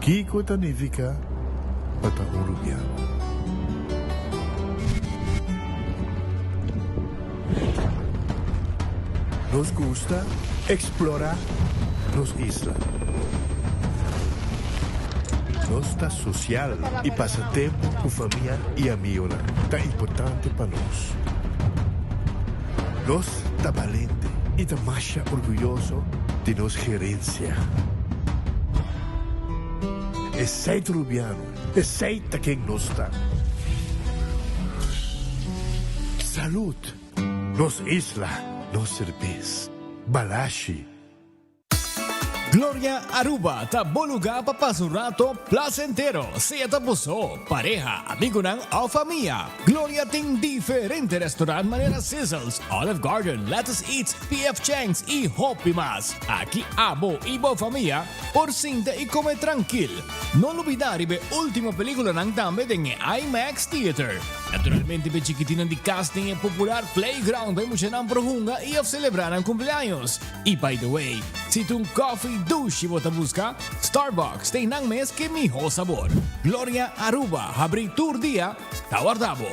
Kiko Tanifica Patamurubiano. Nos gusta explorar las islas. Nuestra social y pasatiempo con familia y amigos tan importante para nos. Nos está valiente y está más orgulloso de nos gerencia. Es seis rubiano, es seis quien nos está. Salud, nos isla, nos cerveza, balashi. Gloria Aruba, taboluga papasurato placentero. Siya tapuso, pareja, amigo ng o familia. Gloria ting diferente restaurant manera Sizzles, Olive Garden, Lettuce Eats, PF Chang's y Hopi Mas. Aquí abo ibo familia, por cinta y come tranquil. No olvidar ibe última película ng dame ng IMAX Theater. Naturalmente be chiquitinan di casting e popular playground by mucha ng prohunga y of celebrar ang cumpleaños. Y by the way, si tung coffee douche mo busca, Starbucks tem nang mes que miho sabor. Gloria Aruba, habri tour dia, tawardabo.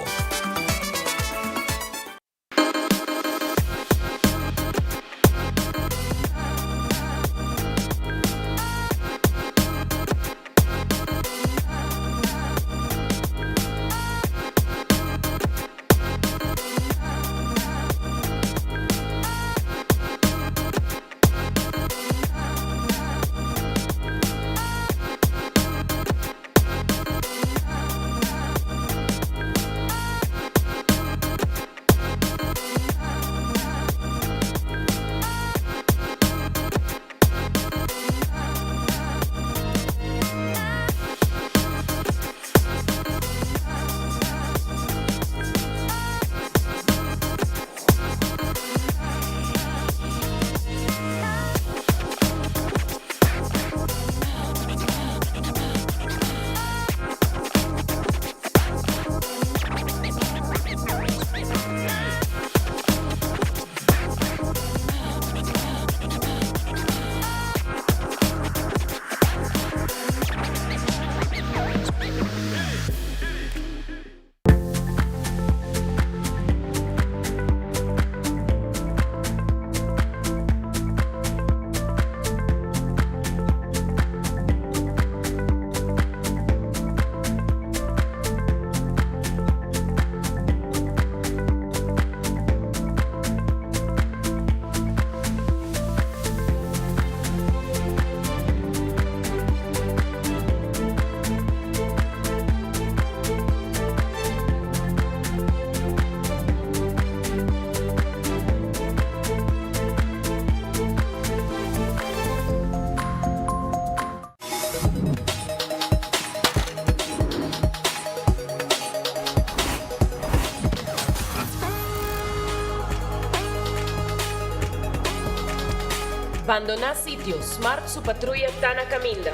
Abandonar sitios. Smart su patrulla Tana Caminda.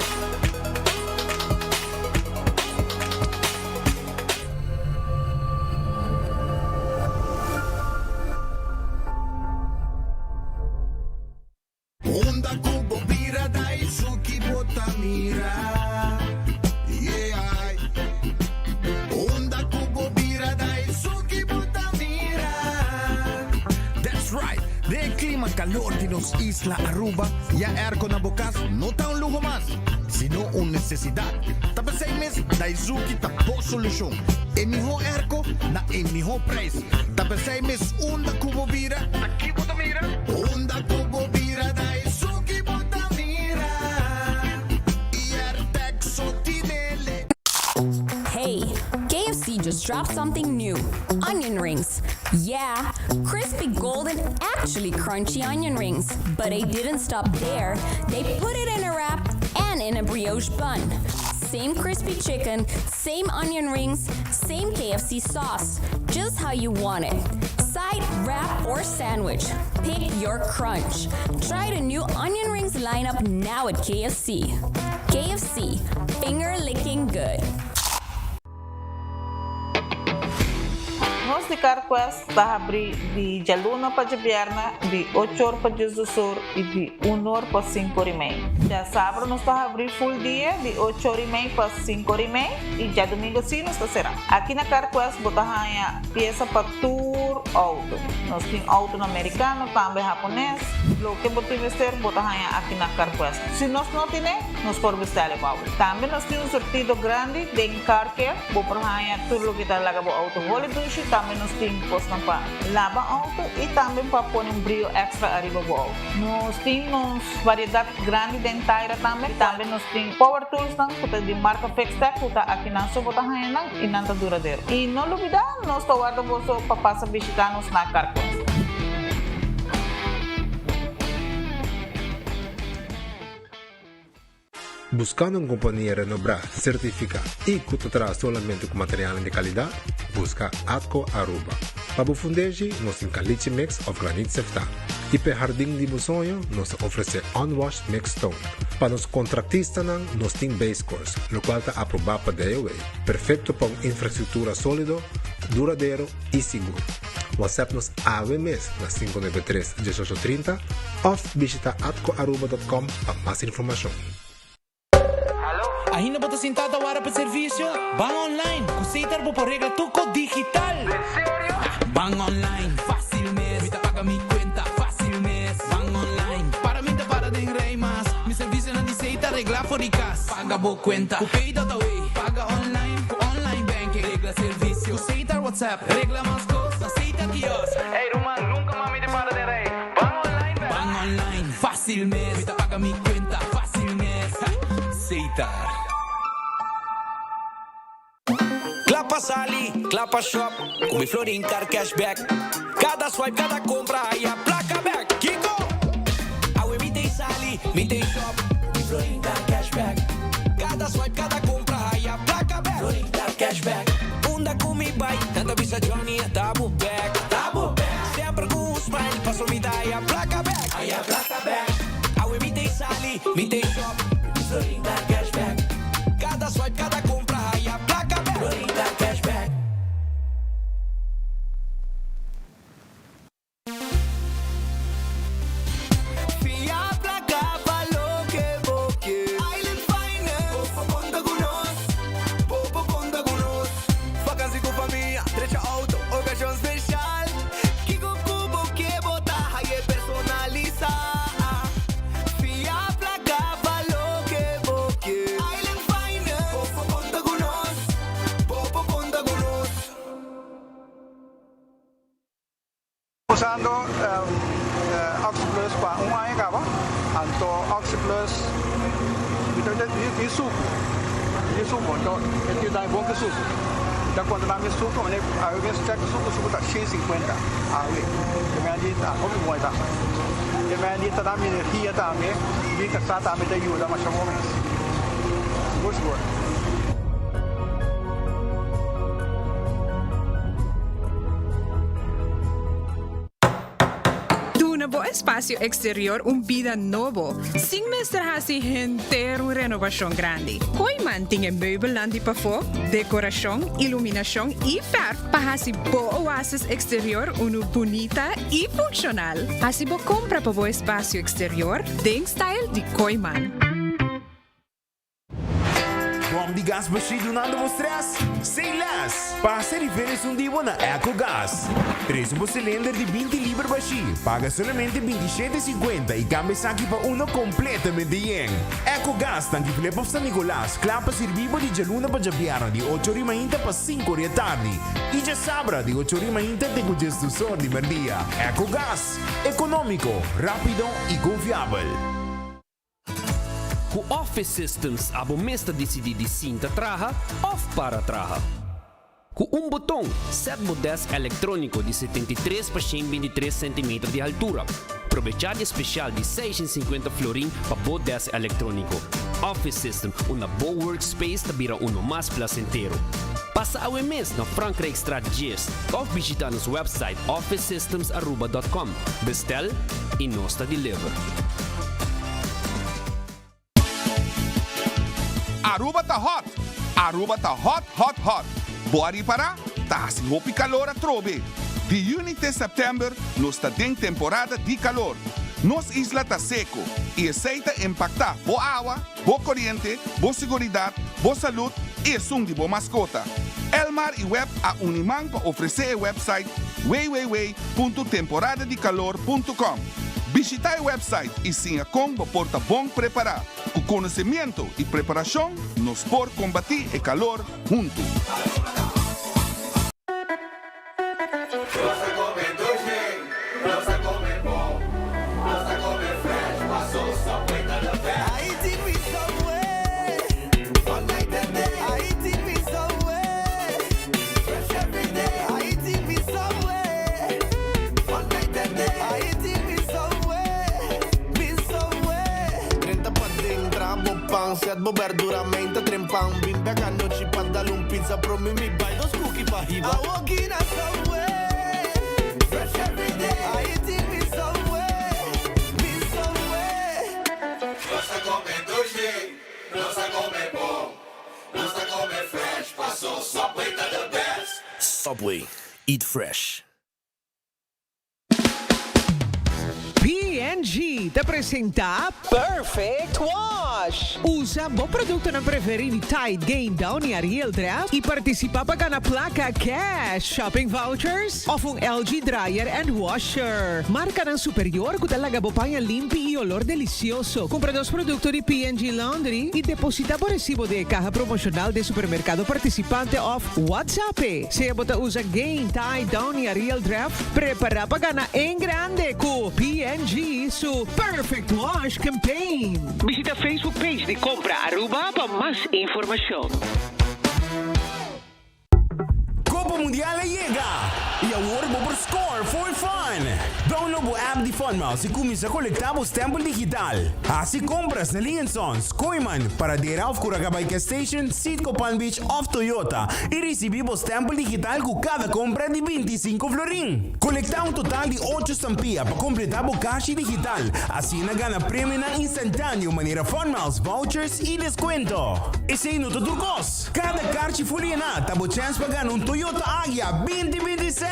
Onda kubo bira dai suki botamira. Yeah. Onda kubo bira dai suki botamira. That's right. De clima calor de nos Isla Aruba, ya airco na bokas, no ta un lujo más, sino una necesidad. Tapa 6 meses, Daisuki tapo solución. En mi ho airco, na en mi ho price. Tapa 6 meses, onda kubo bira, aquí botamira. Onda kubo bira Daisuki botamira. Y artexo tinele. Hey, KFC just dropped something new. Onion rings. Yeah, crispy golden, actually crunchy onion rings. But they didn't stop there. They put it in a wrap and in a brioche bun. Same crispy chicken, same onion rings, same KFC sauce. Just how you want it. Side, wrap, or sandwich. Pick your crunch. Try the new onion rings lineup now at KFC. KFC, finger licking good. Host de Carquest está abrir de Jaluna para Javierna, de 8 horas para Dias do Sur e de 1 hora para 5 horas e meia. Já sábado nós está abrir full dia, de 8 horas e meia para 5 horas e meia e já domingo sim nós está será. Aqui na Carquest botar a peça para tour auto. Nós temos auto americano, também japonês. Lo que botar vestir botar aqui na Carquest. Se nós não temos, nós podemos vestir o auto. Também nós temos um sortido grande de car care, botar tudo que está lá para auto. Dushi, também nós temos posto para lavar auto e também para pôr brilho extra arriba do auto. Nós temos variedade grande de inteira também. Também nós temos power tools que de marca Fextech, que está aqui na sua botar e não está duradouro. E não olvidar, nós estamos guardando para passar visitar-nos na Carquest. Buscando uma companhia renombrada, certificada e que te traz somente com material de qualidade, busca Atco Aruba. Para o fundejo, nós temos caliche mix of granite sefta. E para jardim de sonho, nós oferecemos unwashed mix stone. Para os contratistas, nós temos base course, o qual está aprovado para DOA. Perfeito para uma infraestrutura sólida, duradouro e seguro. WhatsApp-nos AWMS na 593-1830 ou visita atcoaruba.com para mais informação. Ainda bota sentada hora para serviço? Van online, cuseitar por regla tuco digital. ¿En serio? Van online, fácil mes. Me paga mi cuenta, fácil mes. Van online, para mí te para de rey más. Mi servicio no dice regla fóricas. Paga por cuenta, pay away. Paga online banking. Regla servicio, cuseitar WhatsApp. Regla más cosas, aceita kiosco. Hey Roman, nunca mami te para de rey. Van online, fácil mes. Me paga mi cuenta, fácil mes. Ceitar. Clapa Sali, Clapa Shop, com mi Florin Car Cashback. Cada swipe, cada compra, aí a placa back. Kiko! Awe mi tem Sali, mi tem Shop, mi Florin Car Cashback. Cada swipe, cada compra, aí a placa back. Florin Car Cashback. Unda com mi bike, tanta bisa Johnny, tabo back. Tabo back. Sempre com um smile, passo mi dai a placa back. Aí a placa back. Awe mi tem Sali, mi tem Shop, mi Florin Car Cashback. Cada swipe, cada compra, aí a placa back. Florin Car Cashback. Usando Oxyplus para um ano acaba, então Oxyplus isso então ele dá bom que suco. Então quando nós me suco, eu venho check suco tá 150 aí, que me adianta como vai tá. Que me adianta da minha energia também, e que só também tem ajuda mais momentos. Gosto. Nuevo espacio exterior, vida novo. Sin mestrarse gente una renovación grande. Koiman tiene meubelandi para fo, decoración, iluminación y verf para así bo oasis exterior uno bonita y funcional. Así bo compra para bo espacio exterior, den style de Koiman. Bom de gás baixinho não anda stress? Sem less! Passa diferença dia na EcoGás. Traz cilindro de 20 libras baixinho. Paga somente 27,50 e cambia aqui para uno completamente yen. EcoGás tanque Filipe San Nicolás. Clapa servivo de Jaluna para Javiera de 8h30 para 5h da tarde. E já sabra de 8h30 tem o gestor de merdia. EcoGás. Econômico, rápido e confiável. O Office Systems abo mesta decidi de cinta traja of para traja. Com botão, set modesto eletrônico de 73 por 123 cm de altura. Provechade especial de 650 florin para modesto eletrônico. Office System, uma boa workspace que vira mais placentero. Passa ao mês na Frankrijkstraat 10 ou visita nosso website officesystemsaruba.com. Bestel e nós deliver. Aruba tá hot! Aruba tá hot, hot, hot! Bora ir para tá se hopi calor a trobe. De junho até setembro, nós está em temporada de calor. Nos isla tá seco e aceita impactar boa água, boa corrente, boa segurança, boa saúde e som de boa mascota. Elmar e Web a Uniman para oferecer o website www.temporadadecalor.com. Visitar o website e sim a combo porta bom preparar. Com conhecimento e preparação, nos por combater o calor junto. Set bober duramente trempão. Vim pegar noite pra dar pizza pro mim. Me buy dos cookies pra riba. I walk in a subway. Fresh every day. I eat it me subway. Me subway. Nós tá comendo jeito. Nós tá comendo bom. Nós tá comendo fresh. Passou Subway tá the best. Subway. Eat fresh. P&G te apresenta Perfect Wash. Usa bom produto na preferir Tide, Game Down e Ariel Draft e participa para na placa cash, shopping vouchers of um LG dryer and washer. Marca ng superior com talaga bopanya limpi e olor delicioso. Compra dos produtos de P&G Laundry e deposita por recibo de caja promocional de supermercado participante of WhatsApp. Se bota usa Game, Tide, Down e Ariel Draft, prepara para na en grande com P&G su Perfect Wash Campaign. Visita Facebook page de Compra Aruba para más información. Copa Mundial llega e award mo por score for fun. Download o app de Funmouse e começa a coletar o stampo digital. Assim compras na Linsons, Koiman, para Derauf Curacabaica Station, Sitco Palm Beach of Toyota e receber o stampo digital com cada compra de 25 florin. Colectar um total de 8 estampilhas para completar o caixa digital. Assim na gana prêmio na instantâneo maneira Funmouse, vouchers e desconto. E sem nota turcos. Cada caixa foliana tá a chance para ganhar um Toyota Agya 2026.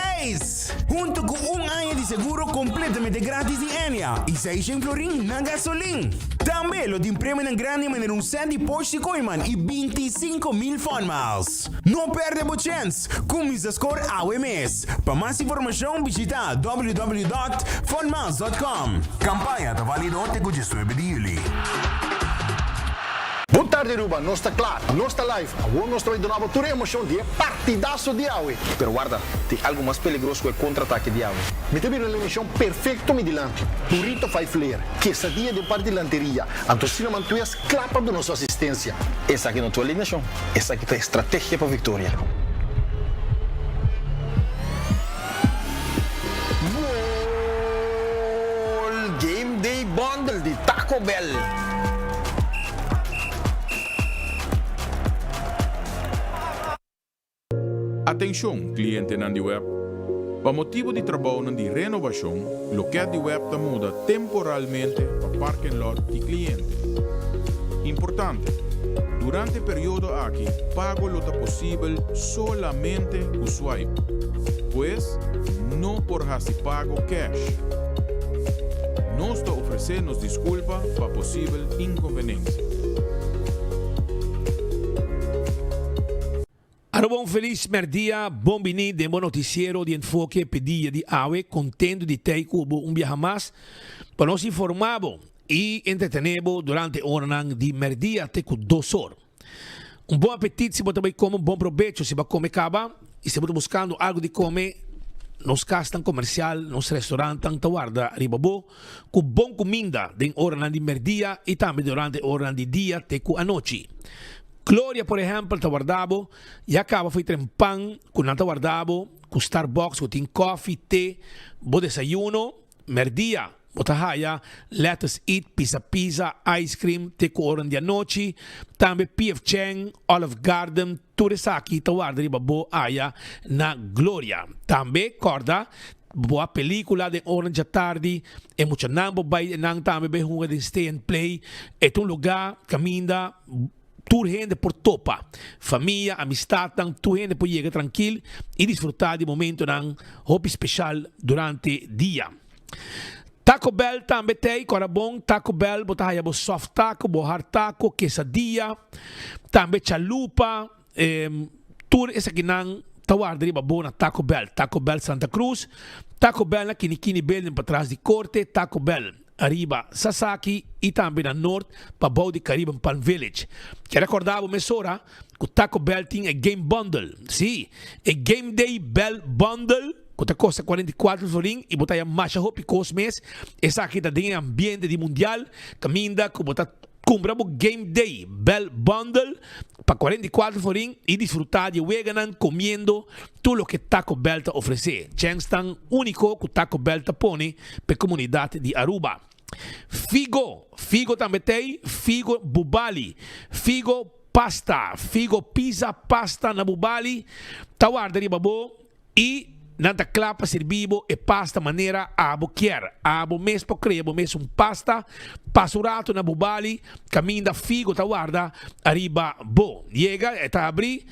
Junto com um ano de seguro completamente grátis de Enya e 600 florin na gasolina. Também lo de prêmio na grande maneira um set de Porsche Koiman e 25,000 Funmiles. Não perde a chance. Começa a score AWMS. Para mais informação visita www.funmiles.com. Campanha está válida até o 19 de julho. Boa tarde, Aruba. Nós está claro, nós está live. Agora nós estamos de novo toda a emoção de partidaço de Aue. Pero guarda, tem algo mais perigoso que o contra-ataque de Aue. Me teve uma emissão perfeita me dilante. Burrito faz flair, quesadilla de parte de lanteria. Antocina mantuas clapa de nossa assistência. Essa aqui não é tua eliminação. Essa aqui é estratégia para a vitória. Gol! Game Day Bundle de Taco Bell. Atenção, cliente Nandi Web. Para motivo de trabalho de renovação, o local de web está muda temporalmente para parking lot de cliente. Importante, durante o período aqui, pago lo possível solamente com swipe, pois não por se pago cash. Nós te oferecemos desculpa para possível inconveniência. Aro bom feliz merdia, bom bini de bom noticiero de enfoque pedia de AWE, contendo de ter cubo viaje mais, para nos informamos e entretenemos durante o hora de merdia até com 2 horas. Bom apetite se você também come, bom proveito se você come caba, e se você buscando algo de comer, nos casas comercial, nos restaurantes, guarda ribabo, com bom comida de hora de merdia e também durante hora de dia até com a noite. Gloria, por exemplo, está guardado, e acaba foi trempão, com nada guardado, com Starbucks, com coffee, té, bom desayuno, merdia, botahaya, let's eat, pizza, ice cream, té com hora de noite, também P.F. Chang, Olive Garden, tudo isso aqui está guardado, babo, aya, na Gloria. Também, corda, boa película de hora da tarde, e muito nambo, vai, também, bem, de stay and play, é um lugar, caminha, tu gente por topa. Família, amistad, tu gente por llegar tranquilo e desfrutar de momento ng hobby especial durante dia. Taco Bell também tem, agora bom, Taco Bell, botar aí soft taco, hard taco, quesadilla, também chalupa, tour esse aqui não, tawar deriva bom na Taco Bell Santa Cruz, Taco Bell na Kinikini Building para trás de Corte, Taco Bell arriba Sasaki e também na norte para Baudi Caribbean Palm Village. Que recordava mesora que o Taco Bell tinha game bundle, sim, game day bell bundle. Kota custa 44 florin e botar a marcha hopi cos mês. Essa aqui tá dentro ambiente de mundial. Caminda que botar compramos game day bell bundle para 44 florin e desfrutar de veganan comendo tudo o que Taco Bell te oferece. Chance tan único que Taco Bell te põe para a comunidade de Aruba. Figo também tem, Figo Bubali, Figo pasta, Figo pizza pasta na Bubali. Tawar dari babo e nanta clapa servibo e pasta maneira abo quer. Abo mes po crebo mes pasta pasurato na Bubali caminda Figo tawarda arriba bo. Llega eta abri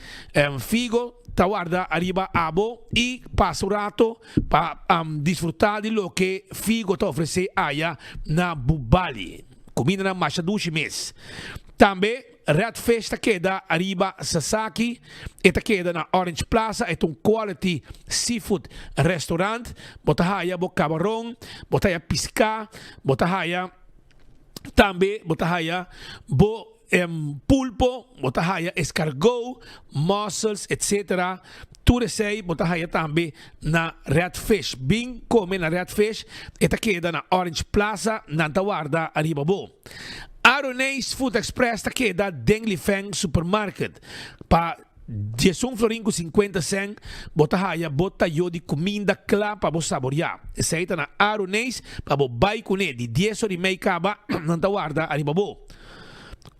Figo tawarda arriba abo e pasurato pa disfrutar de lo que Figo te oferece aya na Bubali. Comida na machadushi mes. Também Red Fish ta queda arriba Sasaki e ta queda na Orange Plaza é um quality seafood restaurant. Botahaya bo camarão, botahaya pisca, botahaya também botahaya bo pulpo, botahaya escargot, mussels, etc. Tudo isso aí botahaya também na Red Fish. Bem come na Red Fish e ta queda na Orange Plaza na Tawarda arriba bo. Aronês Food Express ta queda Dengli Feng Supermarket pa 10 florin com 50 cent botahaya bota yo de comida clara para você saborear. Essa aí tá na Aronês para você buy com de 10 horas e meia caba na Tawarda arriba bo.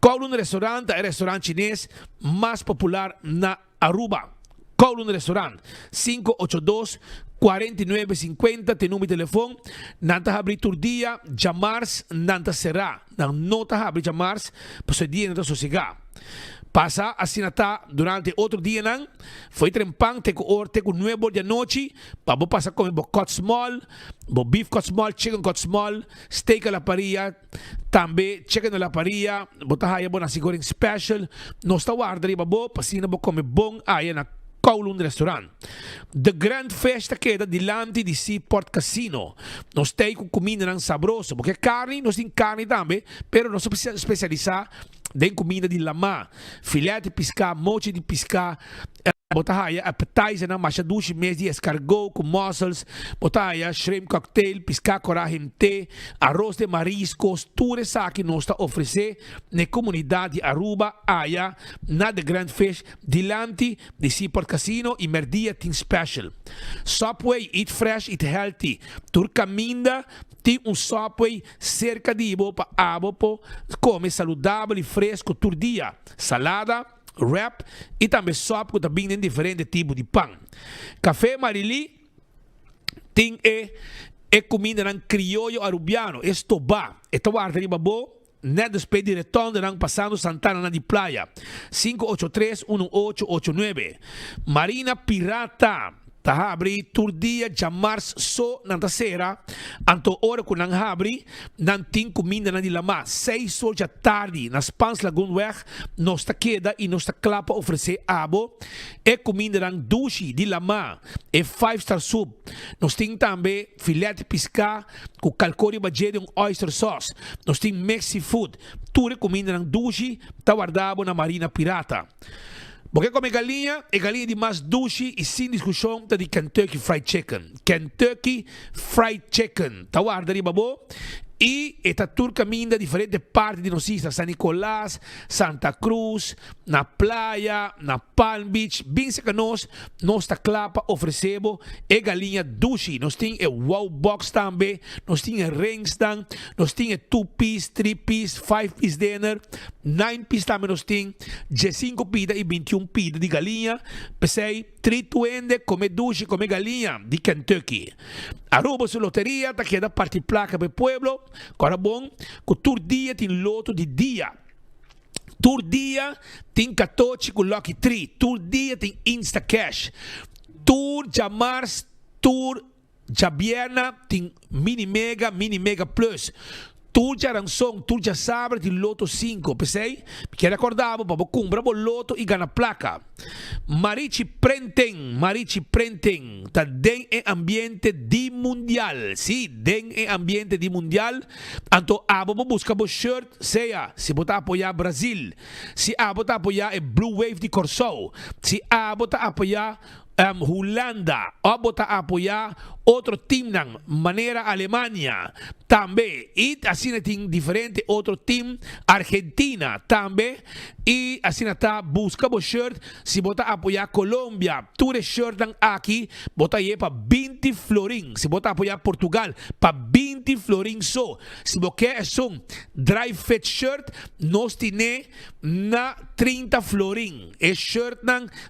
Kowloon Restaurant é o restaurante chinês mais popular na Aruba. Kowloon Restaurant 582-4950 tem número de telefone. Nanta abrir todo dia, jamars nanta será. Nota abrir jamars para o dia nanta sossegar. Passa assim durante outro dia não. Foi trempang te com 9 da noite. Para você passar comer cut small, beef cut small, chicken cut small, steak a la parrilla, também chicken a la parrilla. Botar aí bona sigora special. Nós está guarda riba bo, pasina bo comer bom aí na Kowloon Restaurant. The Grand Festa queda dilante di Seaport Casino. Nós temos com comida não sabrosa, porque carne, nós temos carne também, pero nós especializar em comida de lama, filé de piscar, mochi de piscar, botahaya appetizer na machadushi mês de escargot com mussels, botahaya shrimp cocktail, piscar coragem té, arroz de mariscos, tudo isso que nós está oferecer na comunidade Aruba, aya na The Grand Fish, dilante de Seaport Casino e merdia tem special. Subway, eat fresh, eat healthy. Turcaminda tem Subway cerca de ibo para abo come saudável e fresco todo dia. Salada, wrap e também sopa que também tem diferentes tipos de pão. Café Marili tem comida ng criollo arubiano, estobá. Esta guarda de babo, net despedir de retorno ng passando Santana na di Playa. 583-1889. Marina Pirata. Tahabri turdia jamars so nanta sera anto ora ko nang habri nan ting comida na dilama 6 sol ja tarde na Spans Lagoonweg nos ta queda e nos ta clapa oferecer abo e comida nang dushi dilama e 5-star soup nos ting também filé de pisca com calcori bajede um oyster sauce nos ting Mexi food tudo comida nang dushi tawardabo na Marina Pirata. Porque come galinha de mais dushi e sem discussão tá de Kentucky Fried Chicken. Kentucky Fried Chicken. Tá guarda de babo. E esta tour caminha diferentes partes de nossa isla. San Nicolás, Santa Cruz, na praia, na Palm Beach. Bem se que nós está clapa oferecemos e galinha dushi. Nós temos wow box também. Nós temos rings também. Nós temos 2-piece, 3-piece, 5-piece dinner. 9-piece também nós temos. 15 pida e 21 pida de galinha. Pensei, 320 come dushi, come galinha de Kentucky. Aruba su loteria, tá queda parte placa para o pueblo. Agora bom, que todo dia tem loto de dia. Tour dia tem 14 com Lucky 3. Tour dia tem Insta Cash. Tour Jamars, Tour Jabiana tem Mini Mega Plus. Tour Jaransong, Tour Jasabre de Loto 5. Pensei? Que recordava para comprar o loto e ganhar placa. Marichi Prenten. Tá den em ambiente de mundial. Sim, den em ambiente de mundial. Então, abo busca o shirt, seja, se botar apoiar Brasil. Se abo apoiar Blue Wave de Corso. Se abo apoiar Holanda, ou botar apoiar outro time na maneira Alemanha também, e assim tem diferente outro time Argentina também, e assim tá busca o shirt, se botar apoiar Colômbia, tudo shirt aqui botar aí para 20 florin, se botar apoiar Portugal para 20 florin só, se você é um dry fit shirt, nós temos na 30 florin, é shirt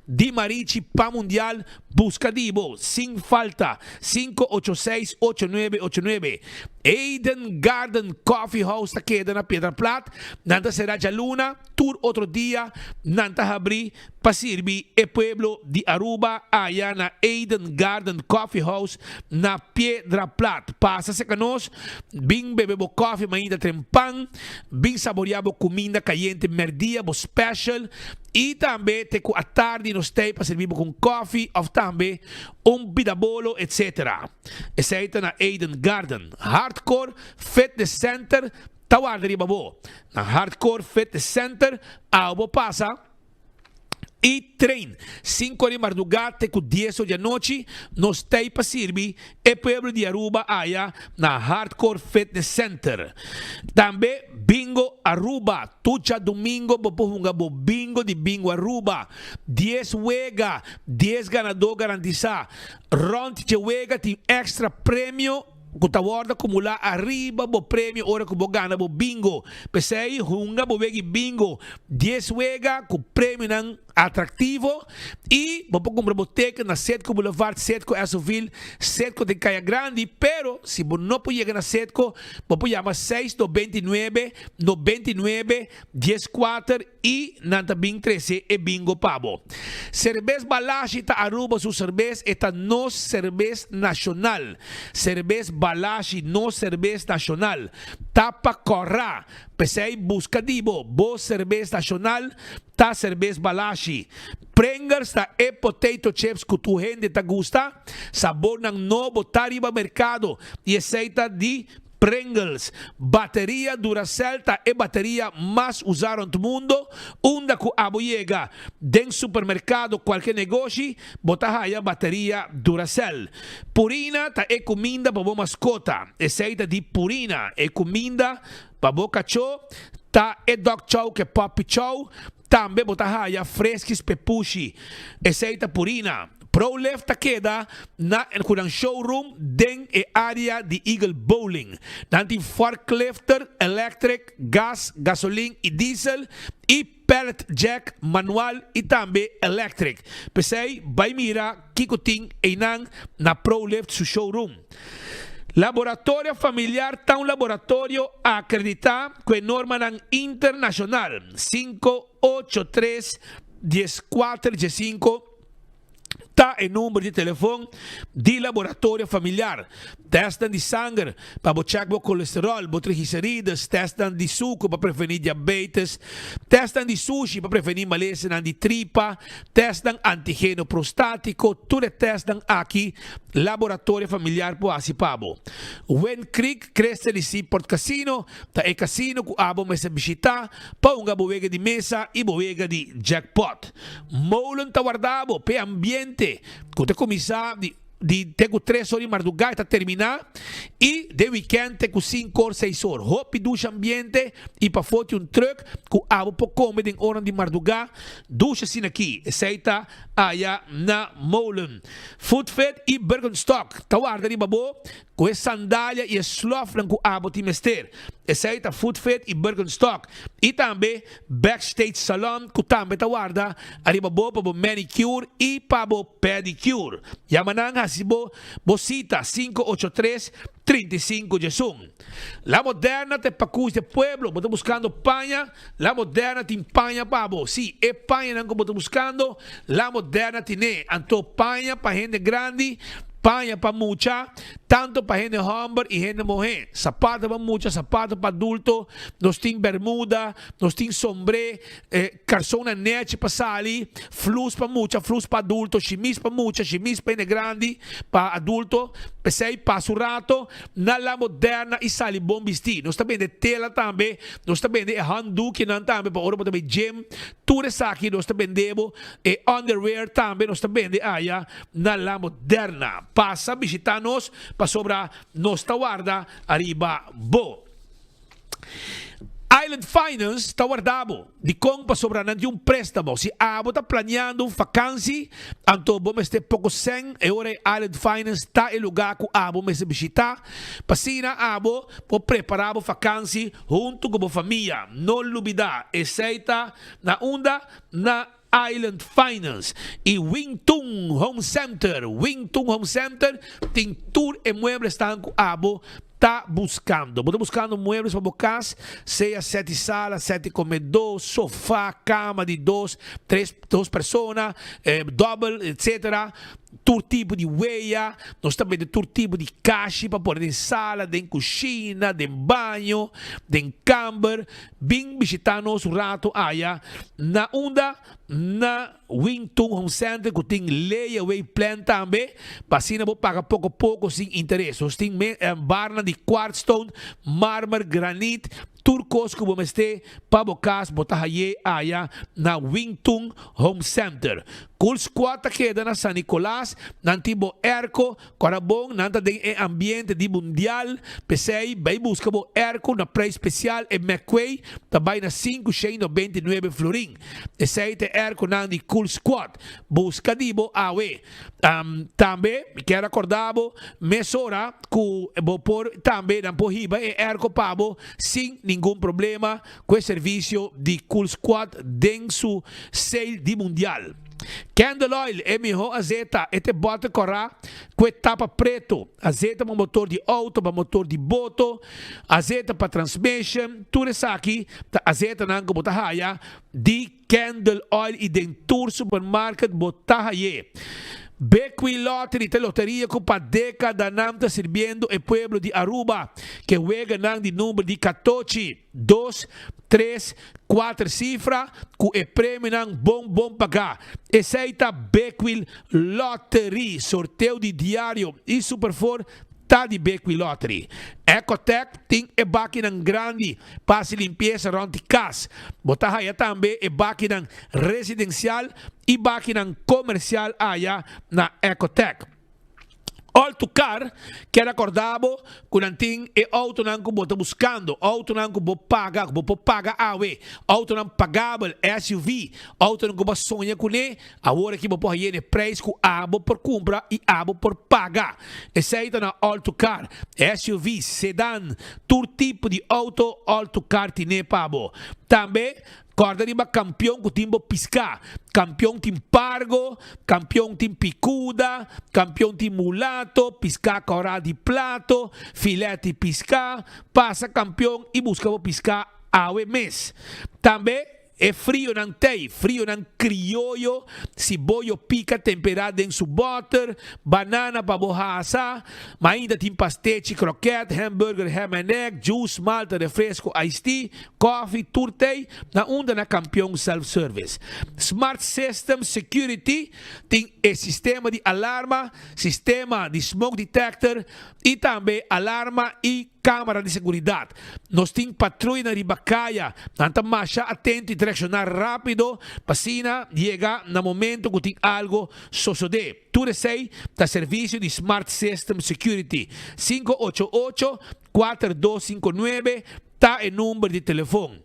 de Marichi para mundial, busca dibo, sem falta, 586-8989. Eden Garden Coffee House ta queda na Piedra Plat, nanta será de Luna, tour outro dia, nanta abri, pasirbi e pueblo de Aruba, allá na Eden Garden Coffee House, na Piedra Plat. Passa-se canos, bing bebebo coffee, mainda trempang, bing saboreabo comida caliente, merdia, bo special, e também te a tarde nos tem para servir com coffee, ou também bidabolo, etc. Essa aí na Eden Garden. Hardcore Fitness Center, tawar de babo. Na Hardcore Fitness Center, abo passa e train. 5 de madrugada com 10 da noite, nos tem para servir e pueblo de Aruba allá na Hardcore Fitness Center. Também Bingo Aruba, tucha domingo, bo bingo de Bingo Aruba. 10 wega, 10 ganador garantizar. Rond de wega tem extra prêmio. Kuta warda kumula arriba bo prêmio ora ku bo gana bo bingo. Pesei hunga bo wegi bingo. 10 wega ku prêmio nang atrativo e bo compra boteca na Setco Boulevard, Setco Esoville, Setco de Caia Grande, pero se bo não pode na Setco, bo pode chamar 699 99 14 e nanta bing 13 e bingo pabo. Cerveza Balashi ta Aruba su cerveza eta no cerveza nacional. Cerveza Balashi no cerveza nacional. Tapa corra. Pesei busca dibo, bo cerveza nacional, ta cerveza Balashi. Pringles ta e potato chips que tu gente ta gusta, sabor ng novo tariba mercado e aceita de Pringles, bateria Duracell ta e bateria mais usada no mundo, unda ku abo llega den supermercado qualquer negócio, bota aí a bateria Duracell. Purina ta e comida para boa mascota, aceita de Purina e comida para boa cachorro, ta e dog chow que puppy chow, também bota aí a fresquis pepushi, aceita Purina. ProLeft ta queda na kudang showroom den e área de Eagle Bowling. Nanti forklifter, electric, gas, gasoline e diesel e pellet jack manual e também electric. Pesei, vai mira kikuting einang na ProLeft su showroom. Laboratório familiar tá um laboratório acreditado com norma internacional 583 1415. Tá em número de telefone de laboratório familiar. Testam de sangue para checar o colesterol, triglicéridos, testam de suco para prevenir diabetes, testam de sushi para prevenir maleza de tripa, testam antígeno prostático, tudo testam aqui, laboratório familiar por Asipabo. When Creek cresce de si Port Casino, tá é casino que abo me se visitar, para uma boega de mesa e boega de jackpot. Moulin tá guardado, pe ambiente. Quando começar de tenho 3 horas de madrugada está terminar e de weekend tenho 5 horas 6 horas. Hope ducha ambiente e para foto truck que abo para comer em hora de madrugada ducha assim aqui. Aceita aí na Molen. Food Fed e Bergenstock. Tawarda de babo com a sandália e a slough com abo timester. Essa aí tá Food Fit e Birkenstock. E também Backstage Salon, que também tá guarda arriba bo para manicure e para pedicure. Yamanang hasibo bosita 583-35 Jesum. La Moderna te pacus de pueblo, boto buscando paña, la Moderna te paña pabo. Sí, es paña nango boto buscando, la Moderna tiene anto paña para gente grande, paña para mucha, tanto para gente hombre y gente mujer. Zapatos para mucha, zapatos para adulto, nos tin bermuda, nos tin sombre, calzona net para sali, flus para mucha, flus para adulto, chemise para mucha, chemise para gente grande, para adulto, pesei para su rato, na la Moderna e sali bom vestir. Nós também de tela também, nós também de handdoek não também, para hora também gym, tudo isso aqui nós também debo, e underwear também nós também de aya na la Moderna. Passa visitar-nos para sobrar nossa guarda arriba bo. Island Finance está guardado de como para sobrar de préstamo. Se abo está planeando vacância, então vamos ter pouco sem e ora Island Finance está em lugar que abo me se visitar. Passina abo por preparar vacância junto com a família. Não olvidar, aceita na onda na Island Finance e Wingtung Home Center. Wingtung Home Center tem tour e muebles estão com abo tá buscando. Estou buscando muebles para casa, seja 7 salas, 7 comedor, sofá, cama de 2 pessoas, double, etc. Todo tipo de weia, nós também de todo tipo de caixa para pôr em sala, em cozinha, em banho, em camper. Vem visitar nosso rato aí na onda, na Wingtung Home Center, que tem layaway plan também, para assim não pagar pouco a pouco sem interesse. Nós tem barna de quartzstone, mármore, granite, turcos que vamos ter para bocas, botar aí na Wingtung Home Center. Cool squad queda na San Nicolás, nantibo erco, corabong, nanta de ambiente de mundial, pesei, vai busca bo erco na preço especial e McQuay, também na 5,29 florin. Pesei te erco na de Cool Squad, busca dibo awe. Também, quero acordar bo, mesora, ku bo por também na porriba e erco pabo, sem nenhum problema, com o serviço de Cool Squad dentro sale de mundial. Candle Oil é melhor azeite, este bota corra com tapa preto, azeite para motor de auto, para motor de boto, azeite para transmission, tudo isso aqui, azeite não botar raia de Candle Oil e dentro supermarket botar raia. Bequi Lottery, te loteria com para década não está servindo o pueblo de Aruba, que juega não de número de 14, 2, 3, 4 cifras, com o prêmio não bom pagar. Esse aí está Bequi Lottery, sorteio de diário e superfor. Tá de Bequi Lottery. Ecotec tem e máquina grande para se limpeza rond casa. Botar aí também e máquina residencial e máquina comercial aí na Ecotec. Auto Car, que era acordado com anting e auto não bota buscando, auto não paga awe, auto não pagável SUV, auto não sonha com ele, agora que botar aí preço com abo por compra e abo por pagar. Esse aí tá na Auto Car, SUV, sedã, todo tipo de auto car tem pabo. Também corda riba campeão com timbo piscar, campeão tim pargo, campeão tim picuda, campeão tim mulato, piscar corda de plato, filete piscar, passa campeão e busca piscar awe mes. Também é frio não tem, frio não criollo, cibollo pica temperado em su butter, banana para borraça, mas ainda tem pastete, croquete, hambúrguer, ham and egg, juice, malta, refresco, iced tea, coffee, turtei, na onda na campeão self-service. Smart System Security tem sistema de alarma, sistema de smoke detector e também alarma e câmara de segurança. Nós temos patrulha na ribacaia, nanta marcha atento e direcionar rápido, para chegar no momento que tem algo suceder. Tudo isso está serviço de Smart System Security. 588-4259 está o número de telefone.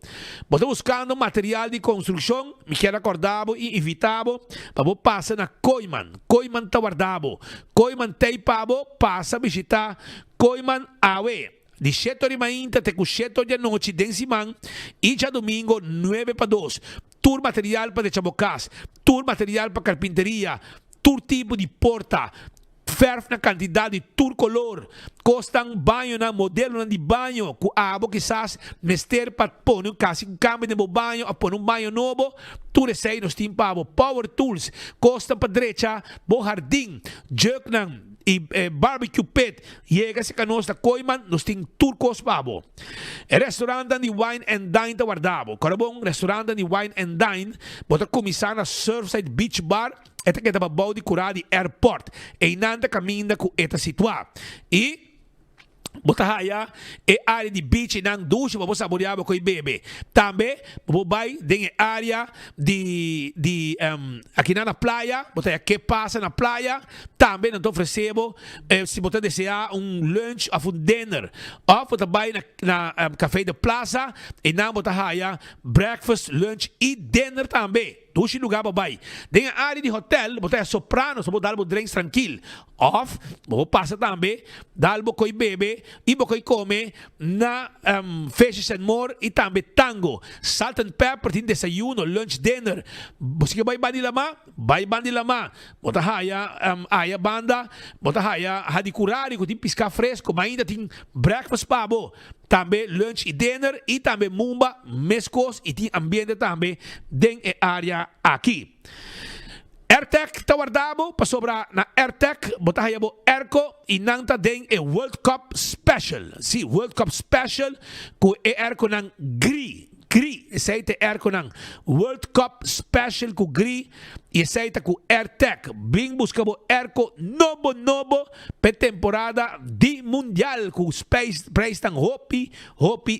Estou buscando material de construção, me quero acordar e evitado para passar na Koiman. Koiman está guardado. Koiman tem para passa a visitar Koiman Awe. De 7h30 até 7h da noite, Densiman, e já domingo, 9-2. Tour material para chabocas, tour material para carpinteria, tour tipo de porta, ferf na quantidade de tour color, costam banho na modelo de banho, com abo quizás mester para pôr um câmbio de banho, a pôr um banho novo, tour sei nos tem pavo, power tools, costa para direita, bo jardim, juknang, e barbecue pit, chega se canos da Koiman, nos tem turcos pabo. Restaurante de Wine and Dine ta guardavo. Karabong restaurante de Wine and Dine, bota começar na Surfside Beach Bar, eta que tava bau de curar de airport, e nanda caminha com eta situar. E botahaya e área de beach nang duche para você saborear com o bebê. Também vai tem área de aqui na praia, botaya que passa na praia. Também não oferecemos se você desejar lunch ou dinner. Ou você vai na café da plaza e na botahaya breakfast, lunch e dinner também. Dushi lugar babai. Tem a área de hotel, botar soprano, só botar drinks tranquilo. Off, vou passar também, dar coi bebê e bocoi come na Fishes and More e também tango. Salt and pepper, tem desayuno, lunch, dinner. Você vai bandi lama. Bota haya banda, bota haya hadikurari, com tem pisca fresco, mas ainda tem breakfast pabo. Também lunch e dinner e também mumba, mescos e tem ambiente também dentro da área aqui. AirTech tá guardado para sobrar na AirTech, botar aí o Airco e nanta dentro é World Cup Special. Sim, World Cup Special com Airco nang gris. Esse aí é Airco nang World Cup Special com gris e esse aí tá com AirTech. Bem buscamos Airco novo para temporada de mundial com preço tão Hopi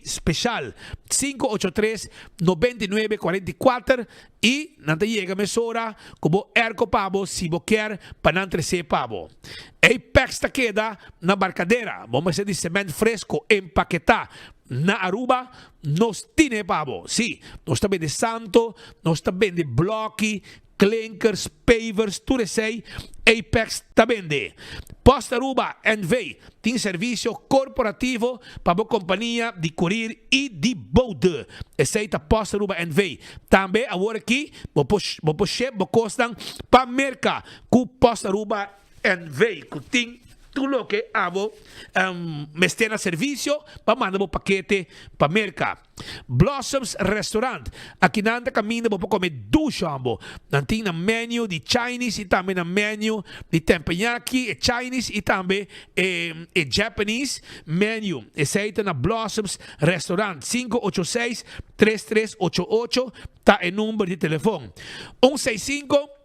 Special 583-9944 e nanta chega mesura como Airco pabo se você quer para não trazer pabo. Apex tá queda na barcadeira. Vamos fazer de cimento fresco empaquetar. Na Aruba, nós temos pavo. Sim, nós também de santo, nós também de bloque, clinkers, pavers, tudo isso aí. Apex também de. Post Aruba NV tem serviço corporativo para a companhia de courier e de boat. Esse aí tá Post Aruba NV. Também agora aqui, vou custar para merca com Post Aruba NV. Que tudo que abo mester na serviço para mandar o paquete para merca. Blossoms Restaurant. Aqui nanda caminho para comer ducho ambo. Nanti na menu de Chinese e também na menu de tempanyaki, Chinese e também Japanese menu. Esse aí tá na Blossoms Restaurant 586-3388 tá em número de telefone. 165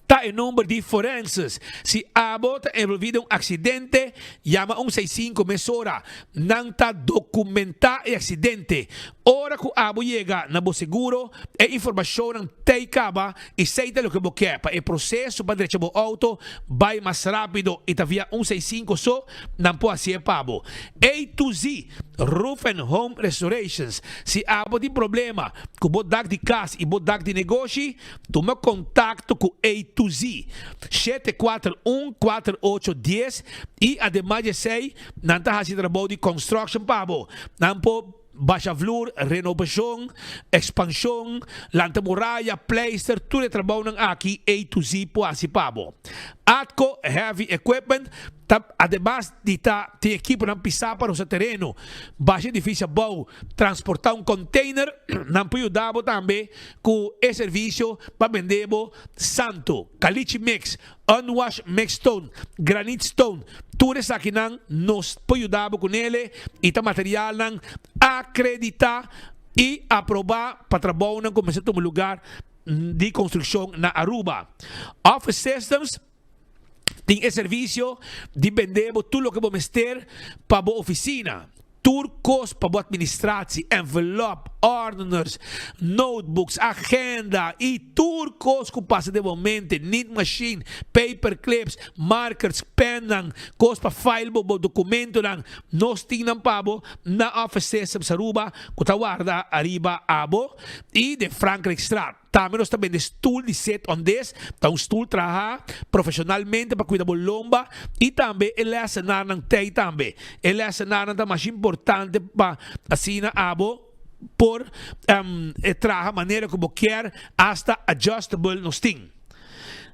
tá em número de forenses. Se abo tá envolvido em acidente, chama 165 mesora. Não tá documentar o acidente. Ora que abo chega na bo seguro, e informação não tem caba e seita o que você quer. Para o processo para direito do auto, vai mais rápido e tá via 165 só, não pode ser pabo. A to Z, Roof and Home Restorations. Se abo tem problema com o dag de casa e o dag de negócio, toma contato com A to Z 741-4810 e ademais de sei, não tá fazendo trabalho de construction pabo. Não pode baixa flor, renovação, expansão, lanta muralha, pleister, tudo trabalho aqui A to Z pode pabo. Atco Heavy Equipment, además de ter equipe para pisar para o seu terreno, baixa difícil bom transportar container, não pode ajudar também com esse serviço para vender santo, caliche mix, unwashed mix stone, granite stone, tudo isso aqui nos pode ajudar com ele e tá material acreditar e aprovar para trabalhar como se um lugar de construção na Aruba. Office Systems tem esse serviço de vender tudo o que vamos ter para a oficina. Turcos para a administração, envelope, orders, notebooks, agenda e turcos que passa de momento, knit machine, paper clips, markers, pen, coisa para file, documento, nós tínhamos para na Office Systems Aruba, que está guarda arriba abo e de Franklin Straat. Também nós também de stool de set on this, tá stool trabalha profissionalmente para cuidar da lomba e também ele é assinar não tem também. Ele é assinar não mais importante para assinar abo por trabalhar maneira como quer hasta adjustable nos tem.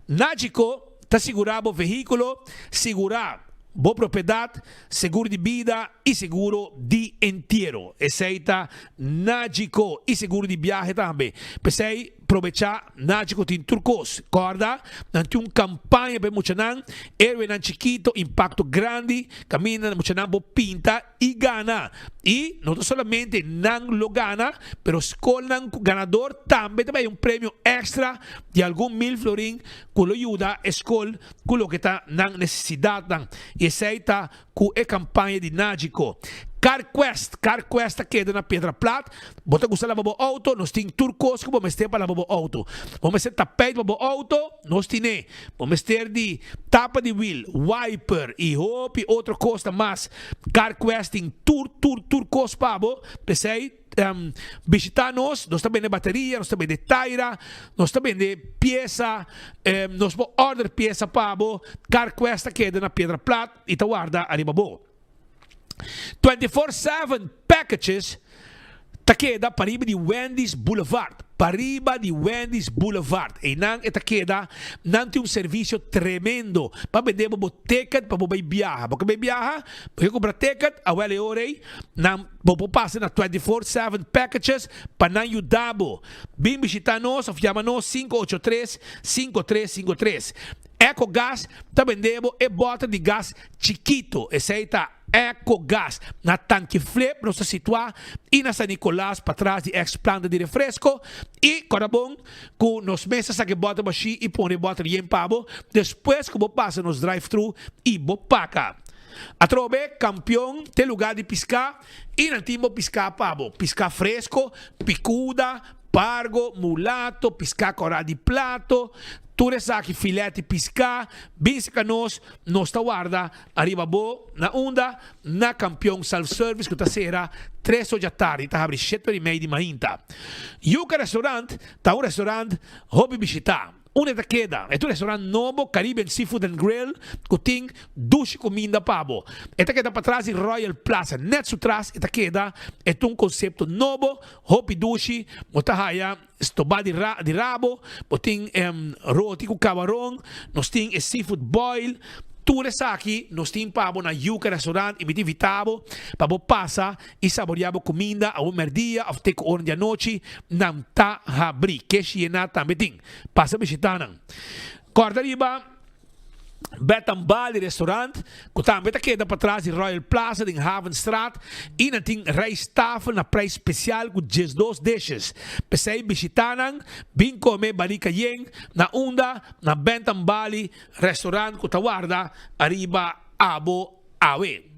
Nagico está segurado o veículo, segurar boa propriedade, seguro de vida e seguro de inteiro. Aceita Nagico e seguro de viagem também. Pensei aproveitar Nagico tem turcos. Corda, nanti uma campanha para Muchanan, erro nan chiquito, impacto grande, camina Muchanan bo pinta e gana. E não solamente nan lo gana, pero escola nan ganador também um prêmio extra de algum 1.000 florin que lo ajuda a escola com o que está na necessidade. E aceita com a campanha de Nagico. CarQuest queda na Pedra Plata. Bota gostar da bobo auto, nós tem turcos que vamos ter para bobo auto. Vamos ter tapete bobo auto, nós tem. Vamos ter de tapa de wheel, wiper e roupa e outra coisa mais. CarQuest tem turcos pabo, pensei visitar nós também de bateria, nós também de taira, nós também de peça, nós vamos order peça pabo. CarQuest queda na Pedra Plata e tá guarda arriba bo. 24/7 packages taqueda pariba de Wendy's Boulevard. Pariba de Wendy's Boulevard. E nang etaqueda nang tem serviço tremendo. Para vender bo ticket para bo viajar. Porque vai viajar, porque comprar ticket, a wele orei, nang bo passa na 24/7 packages para nang ajudabo. Bem visitar nós, ou chama nós 583-5353. EcoGás está vendendo e bota de gás chiquito. Aceita EcoGás. Na tanque flip, nós se situar e na San Nicolás, para trás de ex-planta de refresco. E, corabom, com nos mesas que bota baixi e põe bota de empabo. Depois que passa nos drive-thru e bopaca. A trobe, campeão, tem lugar de piscar e não tem piscar pabo. Piscar fresco, picuda, pargo, mulato, piscar corá de plato. Tudo isso aqui, filete piscar, bisca nós está guarda, arriba bo, na onda, na campeão self-service, que está sera 3 horas da tarde, está abrindo 7h30 de manhã. Yuca Restaurant, está restaurante, hobby visitar. Una da queda, é um restaurante novo, Caribbean Seafood and Grill, que tem duas comidas pabo. Esta queda para trás em Royal Plaza, net atrás, esta queda é um conceito novo, hopi dushi, motahaya, estobá de rabo, tem roti com camarão, nós tem seafood boil. Tudo isso aqui, nós temos pabo na Yuca Restaurant e me invitamos para passar e saborear a comida a uma dia, a ter hora da noite, não está abrir, que cheia também tem. Passa a visitar. Corda riba, Betambali Restaurant, que também está aqui para trás de Royal Plaza, em Havenstraat, e não tem rijsttafel na prijs especial com 12 dishes. Pensei visitar, bem comer barrica yen, na onda, na Betambali Restaurant, que está guarda, arriba, abo, awe.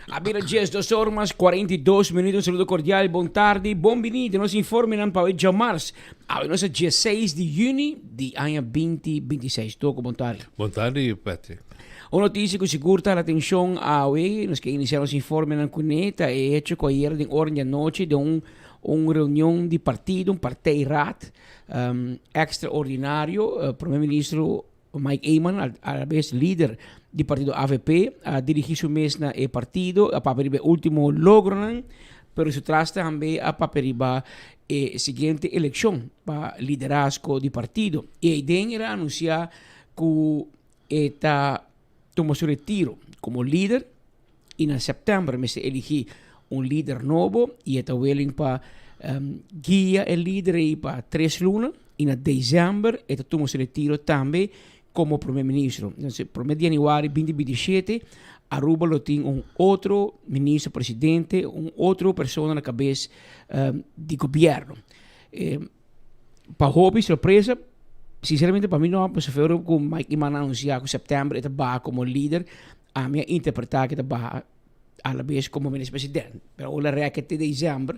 Abbiamo 2 horas 42 minutos, un saludo cordiale, buon tardi, benvenuti, nos informan para hoje março, a nossa dia 6 de junho de ano 2026. Toco, buon tardi. Buon tardi, Patrick. Una notícia que segura a atenção a hoje, nós que iniciamos informan com neta, é hecho que ayer de hora da noite de reunião de partido, partijraad extraordinário, primeiro-ministro Mike Eyman, a vez líder do partido AVP, dirigir su mês na partido, a paperiba último logro, pero se trata também a paperiba seguinte eleição para liderazgo do partido. E a ideia era anunciar que está tomou seu retiro como líder e em setembro se elegir líder novo e está willing para guiar o líder para 3 lunas e em dezembro está tomou seu retiro também como primeiro-ministro. Então, 1 de janeiro de 2027, Aruba lo tem outro ministro-presidente, outra pessoa na cabeça do governo. Para hobby, surpresa, sinceramente para mim não, mas se for com Mike Iman anunciar que em setembro ele vai como líder, a minha interpretar que ele vai a la vez como ministro-presidente. Mas o reaque de dezembro,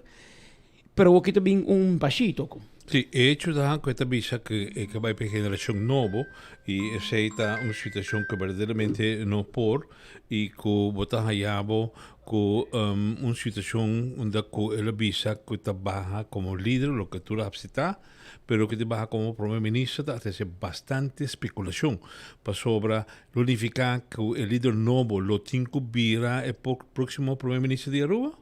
pero aqui também pasito. Sì, e ci dà questa bisa che vai per generazione nuova e aceita una situazione che verdaderamente non può e che vota hayabo con una situazione onde la bisa che trabaja como líder lo que tú la absita pero que trabaja como primer ministro hace bastante especulación para sobre l'unificar que el líder nuevo lo tinco bira el próximo primer ministro de Aruba.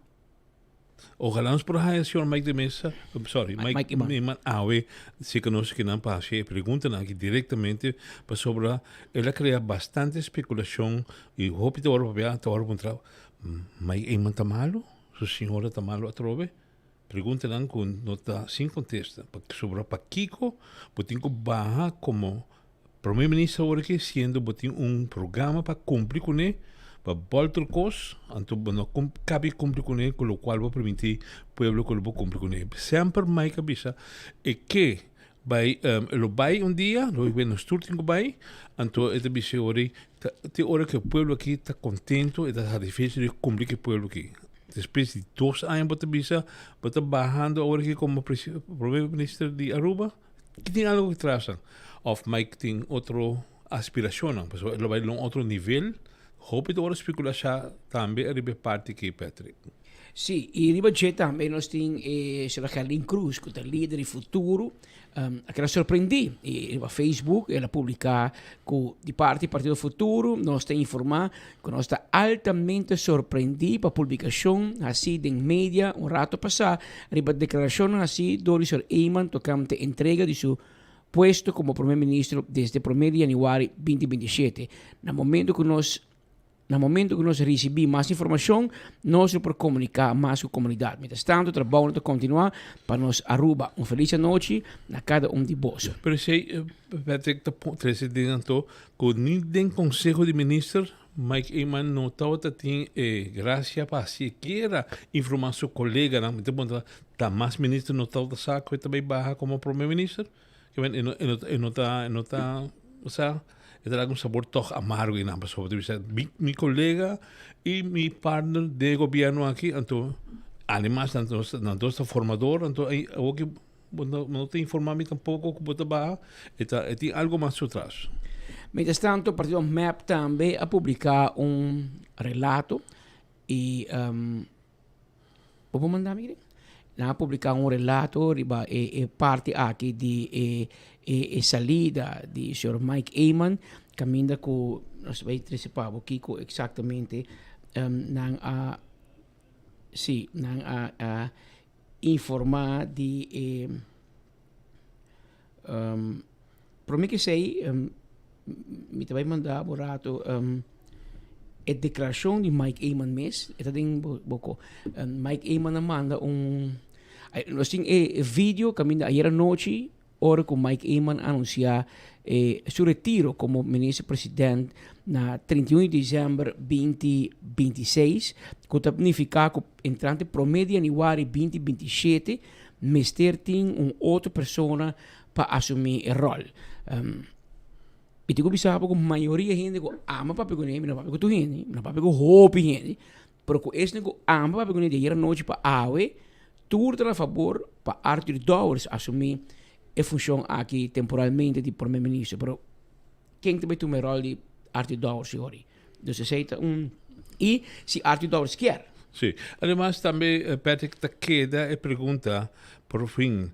Ojalá nos proteja el señor Mike de Mesa, Mike Iman Awe, si conoce que no pase, y preguntan aquí directamente para sobre, él ha creado bastante especulación y hope te ahora contra Mike Iman está malo, su señora está malo a trove, preguntan con nota sin contesta, porque sobre para Kiko, botinco baja como primer ministro ahora que siendo botín un programa para cumplir con él, para voltar cos, anto no cabe cumprir con él, con lo cual va a permitir pueblo que lo va a cumplir con él. Siempre mais cabeza é que vai lo vai un día, lo vai no sturting vai, anto é de bise ori, te hora que o pueblo aqui está contento e está difícil de cumprir que o pueblo aqui. Depois de 2 anos bota bisa, bota bajando agora aqui como primeiro ministro de Aruba, que tem algo que trazem. Of Mike tem outra aspiração, pues lo vai a outro nível. Hoop ora speculação também arriba parte que Patrick. Sì, e riba c'è também nós tem sulla Carlin Cruz, che è il leader di futuro, che la sorprendi e riba Facebook e la pubblica con di parte Partito Futuro, nós tem informar che nós sta altamente sorprendi per pubblicazione assim in media un rato passato, riba declarazione assim do Sir Eyman toccante entrega di su puesto como primer ministro desde 1 januari 2027. No momento que nós recebemos mais informação, nós vamos comunicar mais com a comunidade. Mientras tanto, trabalhamos a continuar para nós Aruba. Feliz noite a cada de vós. Pero sei, Patrick, presidente, que nem Conselho de Ministros, Mike Eyman não tem graça para sequer informar seu colega, não está mais ministro não está saco e também barra como primeiro-ministro, que não está, o sea, era un sabor todo amargo y nada, mi colega y mi partner de gobierno aquí, además, nuestro formador, no te informamos tampoco cómo te va, tiene algo más atrás. Mientras tanto, el partido MAP también ha publicado un relato y ¿puedo mandar, mire? Ha publicado un relato e parte aquí de salida de Sr. Mike Eyman, caminda com nós vai antecipar aqui com exatamente a informar de para mim que sei me vai mandar o rato a declaração de Mike Eyman mesmo, é também pouco Mike Eyman manda nós temos vídeo caminda ayer à noite hora que Mike Eyman anunciar seu retiro como ministro-presidente na 31 de dezembro 2026, que significa que entrante promedio januário 2027, Mr. tem outra pessoa para assumir o rol. E tu sabe que a maioria da gente ama papai com ele, não papai com tu gente, não papai com hope gente, pero que esse nego ama papai com ele de ayer à noite para awe, tudo a favor para Arthur Dowers assumir a função aqui temporalmente de primeiro-ministro, mas quem também tem o rol de Arthur Dowers hoje? Então, se aceita e se Arthur Dowers quer. Sim. Además, também, Patrick, te queda a pergunta, por fim,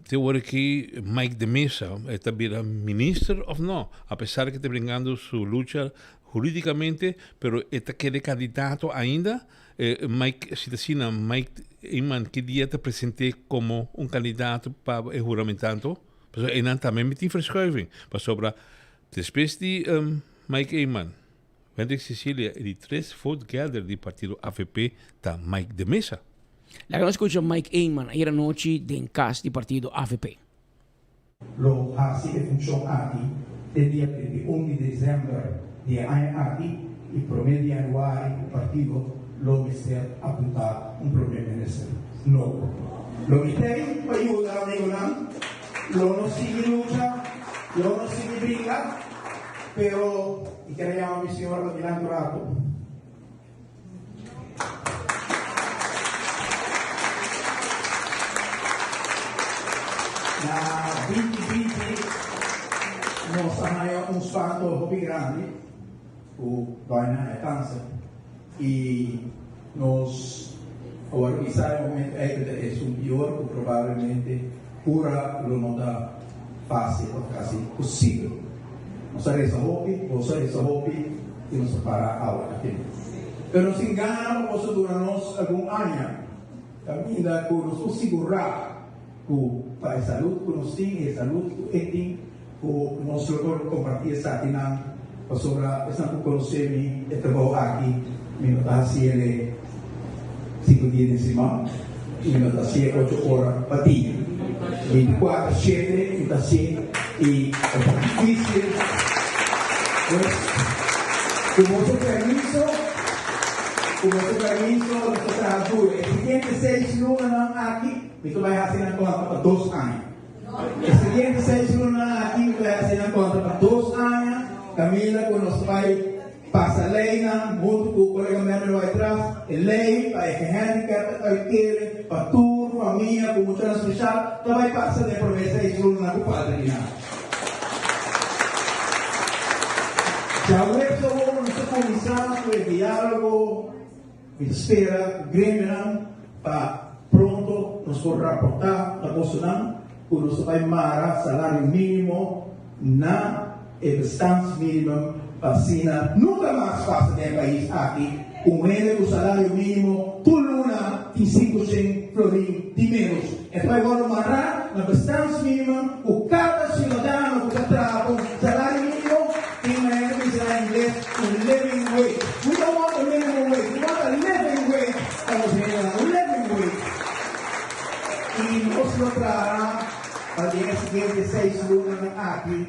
te hora que Mike de Mesa é também ministro ou não? Apesar de que está brigando sua luta juridicamente, pero está queda candidato ainda. Mike, se decina, Mike Eyman, que dia te apresentei como candidato para o juramentado, e não também me tem verschuiving. Mas sobre, depois de Mike Eyman, Hendrik Cecilia e de 3 voetgelder do partido AVP, está Mike de Mesa. La que escucha Mike Eyman ayer noche del CAS do partido AVP. Lo hace que funciona aquí, del día 31 de diciembre de año aquí, y promedio anual el partido lo que se apunta un primer ministro. No. Lo que tem para ayudar a Nicolán, lo no sigue lucha, lo no sigue briga, pero, y que le llama a mi señora Milán Rato. Na 2020, nós arranhamos um espanto muito grande, o doina é câncer, e nós organizamos o momento é um pior, que provavelmente cura não dá fácil, quase possível. Nós sabemos hobby, e nos para a aula aqui. Pero se enganamos, nós durante algum ano, ainda que nos segurar que para a saúde que nós temos, a saúde que temos, que nós compartilhar essa atinang, sobre essa que conhecemos, e trabalho aqui, me está assim, 5 dias em cima, e me está assim, 8 horas para ti. 24, 7, está assim, e é difícil. Como seu permiso, você trabalha. El siguiente 6 lunas aqui, você vai fazer a conta para 2 anos. El siguiente 6 lunas aqui, você vai fazer a conta para 2 anos. Camila, quando nós vai passar a lei, junto com o colega meu vai atrás, a lei para esse handicap, para tudo, família, com muita especial, você vai passar de promessa 6 lunas com o padre. Já o resto, nós começamos com o diálogo, espera, grêmio, para pronto, nós vamos rapportar a Bolsonaro, que nós vai marar salário mínimo na distância mínima, vacina, nunca mais passa no país aqui, com ele o salário mínimo, por luna, tem 500 florim de menos. Então agora marar na distância mínima, o cada cidadão que trabalha com salário mínimo, tem uma em inglês, living wage. We don't want a minimum wage, we want a living wage. Estamos vendo, living wage. E nós não trará para o dia seguinte 6 lunas aqui,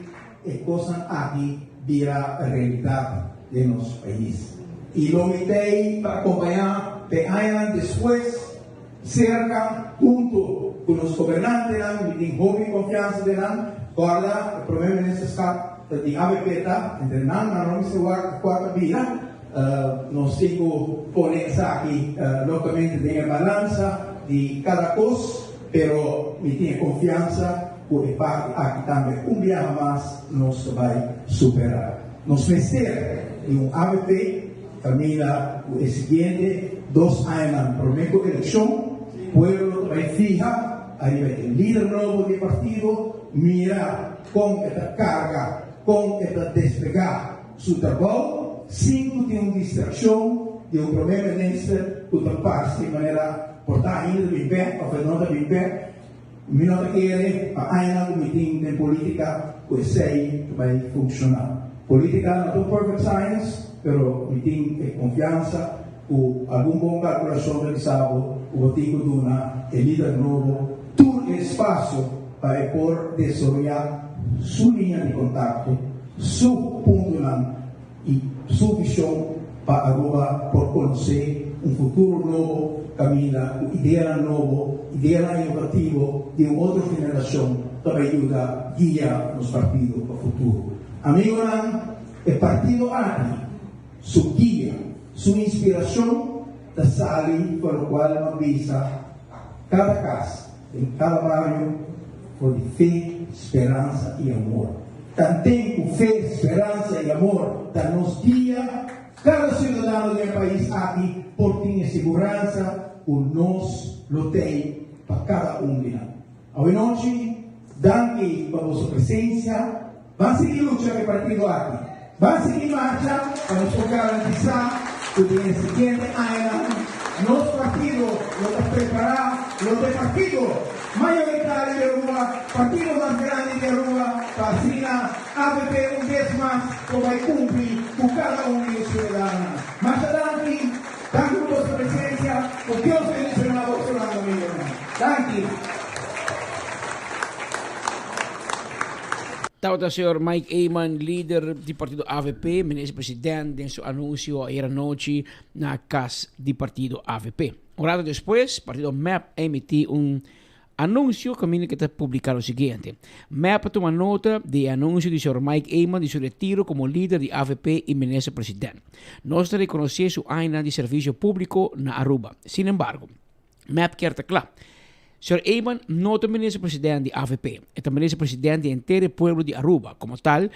e coisas aqui vira a realidade de nosso país. E lo metei para acompanhar de anos depois, cerca, junto com os governantes, me tem hobby confiança de lá, guarda, o primeiro-ministro está de ABP, entre nós se quarta via, nós temos que pôr aqui localmente de balança de cada coisa, pero me tem confiança que parte aqui também, dia mais, nós vai superar. Nós vencer em ABP, Camila, o seguinte, 2 anos, prometo eleição, o pueblo vai fijar, aí vai ter líder novo do partido, mira com esta carga, com esta despegar seu trabalho, sem ter uma distração de um primeiro-ministro que ultrapassa de maneira portar ainda bem pé, a Fernanda bem pé, me nota que ele, ainda o meeting de política, o sei vai funcionar. Política não é perfect science, pero meeting é confiança, o algum bom calculação realizado, o artigo de uma líder novo, todo espaço para por desenvolver sua linha de contato, seu ponto e sua visão para agora por conhecer um futuro novo, Camila, um ideal novo, ideal inovativo de uma outra geração para ajudar a guiar os partidos para o futuro. Amigo, o partido aqui, sua guia, sua inspiração, da sali para o qual ela visa cada casa, em cada bairro, por de fé, esperança e amor. Também fé, esperança e amor da nos guia cada cidadão do país aqui por ter segurança o nós lutei para cada de nós. Hoje noite, danke para a vossa presença. Vamos seguir lutando com o partido aqui. Vamos seguir marcha para nos garantizar que o dia seguinte nosso partido lo está preparado, lo de partido mayoritario de Aruba, partido más grande de Aruba, vacina, ABP vez más, que va a cumplir con cada uno de los ciudadanos. Más adelante, dando vuestra presencia, con Dios bendicionado a vosotros, amigos. Gracias. Tawag o Sr. Mike Ayman, líder do partido AVP, ministro-presidente, em seu anúncio ayer noite na casa do partido AVP. Um rato depois, o partido MAP emitiu anúncio que está publicado o seguinte. MAP toma nota do anúncio do Sr. Mike Ayman de seu retiro como líder de AVP e ministro-presidente. Nós reconhecemos seu aina de serviço público na Aruba. Sin embargo, MAP quer estar claro. Sr. Eyman no es ministro-presidente de AVP, es ministro-presidente del entero pueblo de Aruba. Como tal,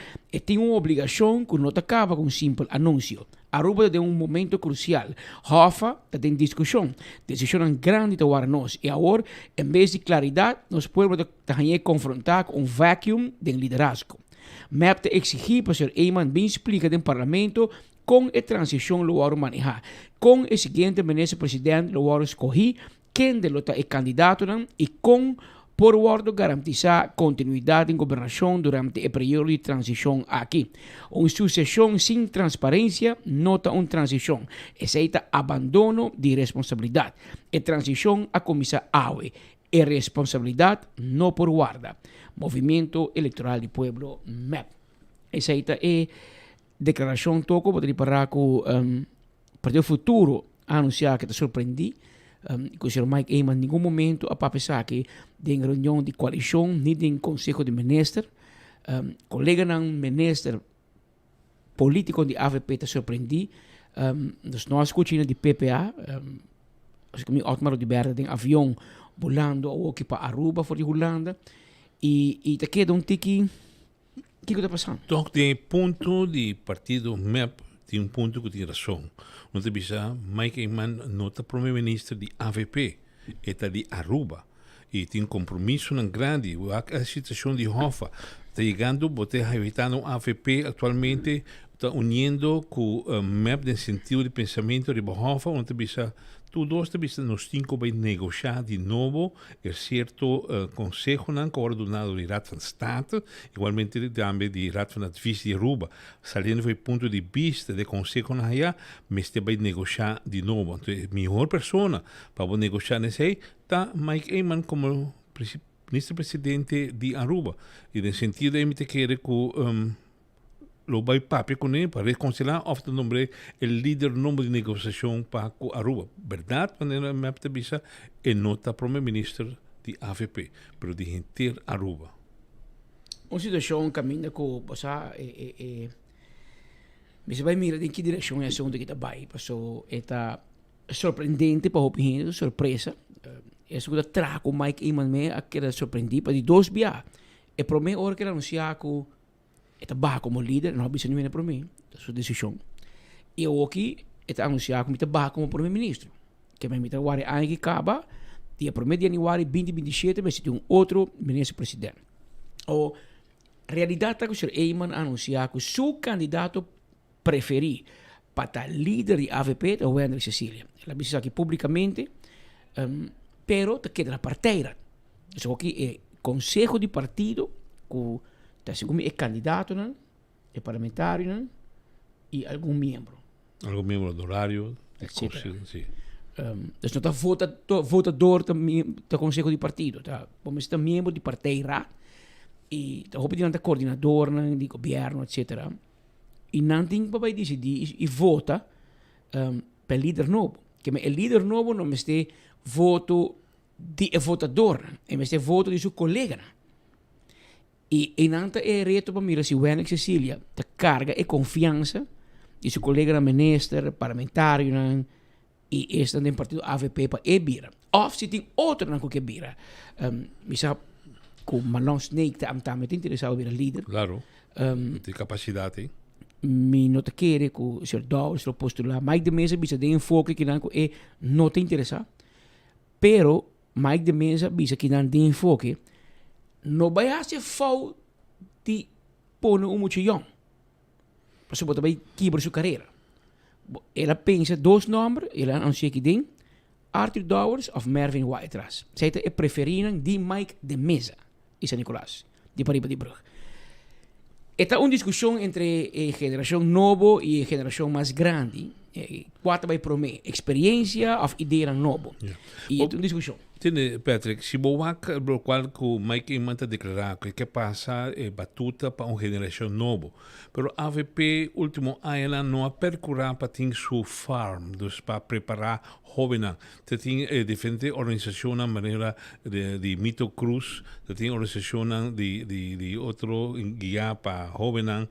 tiene una obligación que no acaba con un simple anuncio. Aruba tiene un momento crucial. Hofa está en discusión. Decisión grande de Guaranos. Y ahora, en vez de claridad, los pueblos están confrontados con un vacuum de liderazgo. MEP te exigir para Sr. Eyman bien explica en el Parlamento con la transición lo van a manejar. Con el siguiente ministro-presidente lo van a escoger quién de los candidatos y con por guardo garantizar continuidad en gobernación durante el periodo de transición aquí. Una sucesión sin transparencia nota una transición. Es abandono de responsabilidad. La transición a comisar AWE. Y responsabilidad no por guarda. Movimiento Electoral del Pueblo, MEP. Esa es declaración toco para que Partido Futuro anunciar que te sorprendí. Que o Sr. Mike Eyman en ningún momento a pensar que de reunião de coalição nem de Conselho de Ministros, colega ng minister político de AVP te surpreendi, dus nós escutando de PPA, acho que me Otmar de Berda tem avião volando aqui para Aruba voor de Holanda e te queda tiki que está passando. Toch tem ponto de partido MEP tem ponto que tem razão. Não te bisa Mike Eyman nota primeiro-ministro de AVP, eta de Aruba. E tem compromisso grande. A situação de Hofa está chegando, você evitando AVP atualmente, está unindo com o MEP no sentido de pensamento de Hofa, onde bisa todos nos cinco vai negociar de novo é certo conselho coordenado de Raad van State, igualmente também de Raad van Advies de Aruba, saliendo do ponto de vista de conselho allá, mas vai negociar de novo. Então, a melhor pessoa para negociar nesse aí está Mike Eyman como ministro-presidente de Aruba. E no sentido de que quer que lo vai papi com ele para reconciliar of de nombre el líder número de negociação para Aruba. Verdade, quando ele me avisa, é nota primeiro-ministro de AVP, pero de gente Aruba. Uma situação caminha com passar você vai mirar em que direção é assunto que está vai, passou está surpreendente para o gente, surpresa. É isso que trago Mike Eyman me aquela surpreendido para de dois via. É para mim hora que anunciar que está baja como líder, não bisa ninguém para mim, é sua decisão. E eu aqui está anunciado que está baja como primeiro-ministro, que me está agora ano que acaba, dia 1 de janeiro 2027, mas tem outro ministro-presidente. O realidade é que o Sr. Eyman anunciou que seu candidato preferido para estar líder de AVP é o Wendel Cecília. Ela disse aqui publicamente, pero te queda na parteira. Então aqui é conselho de partido que está segundo é candidato, né? É parlamentar, né? E algum membro. Algum membro do horário, etc. Sim. Então está votador do conselho de partido, tá? Como está membro de parteira e está pedindo coordenador, né? De governo, etc. E não tem para decidir e vota para líder novo. Que o líder novo não está voto de votador, mas é voto de seu colega, né? E nanta é reto para mim se Wendel Cecília te carga e confiança de seu colega ministro, parlamentário, e este no partido AVP para bira. Of se tem outro não que bira. Misa com Marlon Snake também te interessado vir líder. Claro. Tem capacidade. Me não te quer que o Sr. Dawes lo postular. Mike de Mesa bisa de enfoque que não é não te interessa. Pero Mike de Mesa bisa que não de enfoque não vai fazer falta de pôr muito jong. Porque você vai quebrar sua carreira. Ela pensa dois nomes, ela anuncia que tem Arthur Dawes ou Mervyn Whiteras. Zij é preferindo de Mike de Mesa e San Nicolás, de Pariba de Brug. Esta é uma discussão entre a geração nova e a geração mais grande. Quatro vai para mim, experiência ou ideia nova. E é uma discussão. Tiene, Patrick, se boaca lo qual que Mike Eyman ha declarado que pasa batuta para una generación nueva. Pero AVP último año no ha percurado para tener su farm, dus para preparar jóvenes. Tiene diferentes organizaciones, manera de Mito Cruz, tiene organizaciones de otro guía para jóvenes.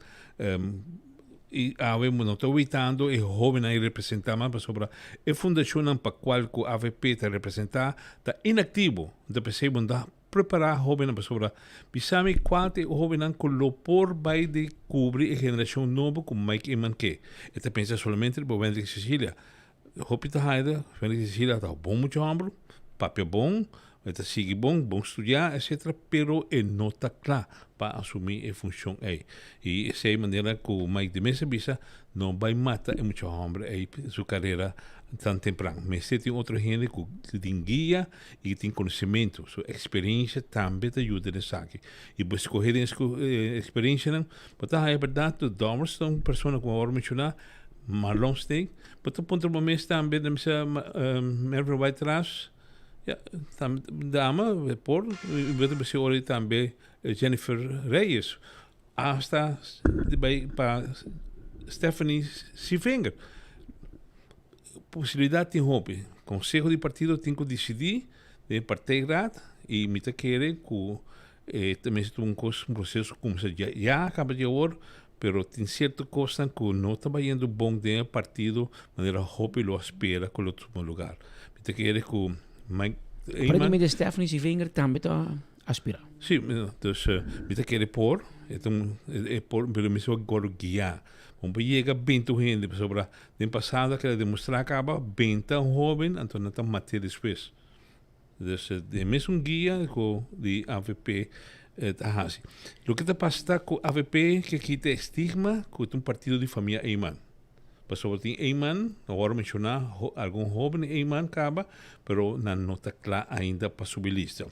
e avemos não estou evitando e jovem aí representar mas sobre a fundação para qual o AVP está representar está inativo então percebem da preparar jovem para sobre pisame quanto o jovem não por vai de cobrir a geração nova como Mike Eman que eta pensa solamente no Wendy Cecília Hopita Haida Wendy Cecília está bom muito ombro papel bom está sigue bom estudar etc pero não está claro para assumir a função aí e essa é a maneira que o Mike de Mesa Bisa não vai matar muito homem aí sua carreira tão temprano mas tem outra gente que tem guia e tem conhecimento sua experiência também te ajuda nessa aqui e para escolher experiência não mas é verdade o Dahmer é uma pessoa que eu vou mencionar Marlon Steak mas o ponto do mês também da mesa Mervyn White Trash ja, dame por weet je hoor também Jennifer Reyes hasta para Stephanie Sivinger possibilidade tem hobby conselho de partido tem que decidir de partido e me te querer que também é um processo como se já acaba de agora pero tem certa coisa que não está indo bom de partido maneira hobby lo espera com outro lugar me te querer que aparentemente Stephanie Sivinger também está aspirando. Sim, dus we querem pôr, pelo menos agora guiar. Vamos chegar bem tu gente sobre a passada que ela demonstrar acaba bem tão jovem, então não está matéria depois. Dus é mesmo guia com de AVP tá assim. O que está passando com AVP que aqui tem estigma com um partido de família Eyman. Sobre tem Eyman, agora mencionar algum jovem Eyman acaba, pero não está claro ainda para subir lista.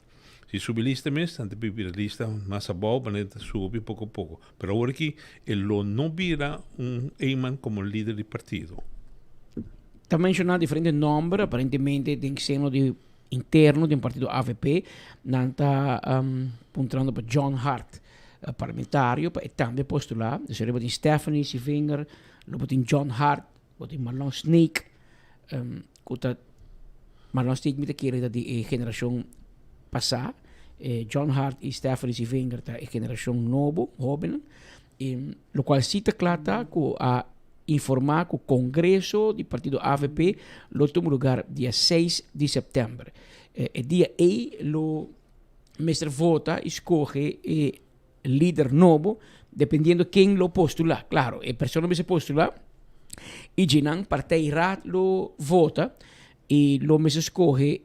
Se subir lista mesmo, antes de vir lista, mais a boa, para subir pouco a pouco. Pero agora aqui, ele não vira Eyman como líder de partido. Está mencionando diferentes nomes, aparentemente tem que ser de interno de um partido AVP, não está apontando para John Hart, parlamentário, e também postular, seria para Stephanie Sivinger, logo tem John Hart, tem Marlon Snake, Marlon Snake me querer da geração passada, John Hart e Stephanie Sivinger da geração nova, jovem, o qual cita claro que a informar que o Congresso do Partido AVP lo toma lugar dia 6 de setembro. E dia aí, o mestre vota, escolhe líder novo, dependendo quem lo postula. Claro, a pessoa que se postula, e Jinan parteirá lo vota, e lo mesmo escolhe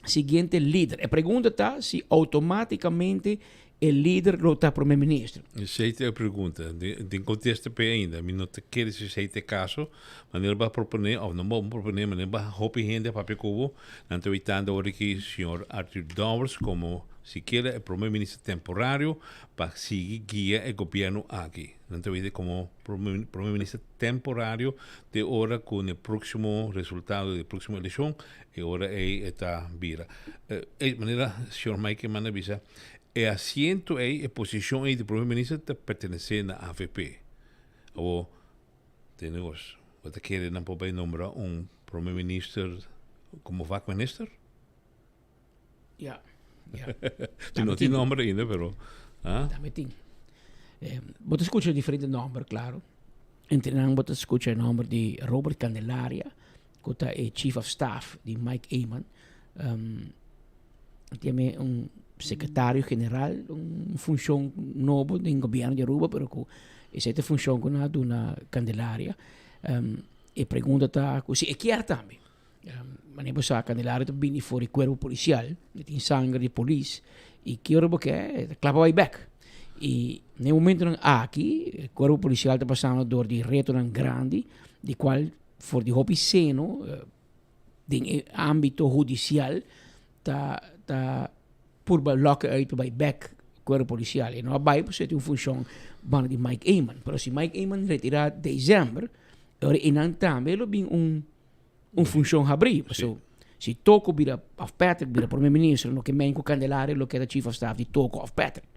seguinte líder. A pergunta está se automaticamente o líder lo está primeiro-ministro. Essa é a pergunta. De contexto ainda, mas não te quer se esse caso, mas ele vai proponer, ou não vai proponer, mas ele vai roubar gente para Pecovo, não estou evitando agora que o senhor Arthur Dowers, como se quer é primeiro-ministro temporário, para seguir guia o governo aqui. Não estou evitando como primeiro-ministro temporário, de hora com o próximo resultado da próxima eleição, e agora está vira. De maneira, o senhor Mike manda avisar, o assento aí, a posição aí do primeiro-ministro está pertencendo à AVP. Ou, temos, você quer não pode nombrar primeiro-ministro como VAC-minister? Ja. Não tem nome ainda, pero... Também tem. Você escuta diferentes nomes, claro. Entre nós, você escuta o nome de Robert Candelaria, que é Chief of Staff de Mike Eyman. Tem secretário-geral, uma função nova do governo de Aruba, mas essa função que nós na Candelaria. E pergunta está, se é quer também. Mas a Candelaria também foi o corpo policial, tem sangue de polícia, e que eu que é, clapa vai back. E no momento aqui, o corpo policial está passando por de reto grande, de qual for de hobby seno, em âmbito judicial, está por lock uit bij back corpo policial. E não vai ser uma função de Mike Eyman. Mas se Mike Eyman retirar em dezembro, ele também tem função abrir. Se Toko vira of Patrick, vira primeiro-ministro, no que vem com Candelaria, lo que é Chief of Staff de Toko of Patrick.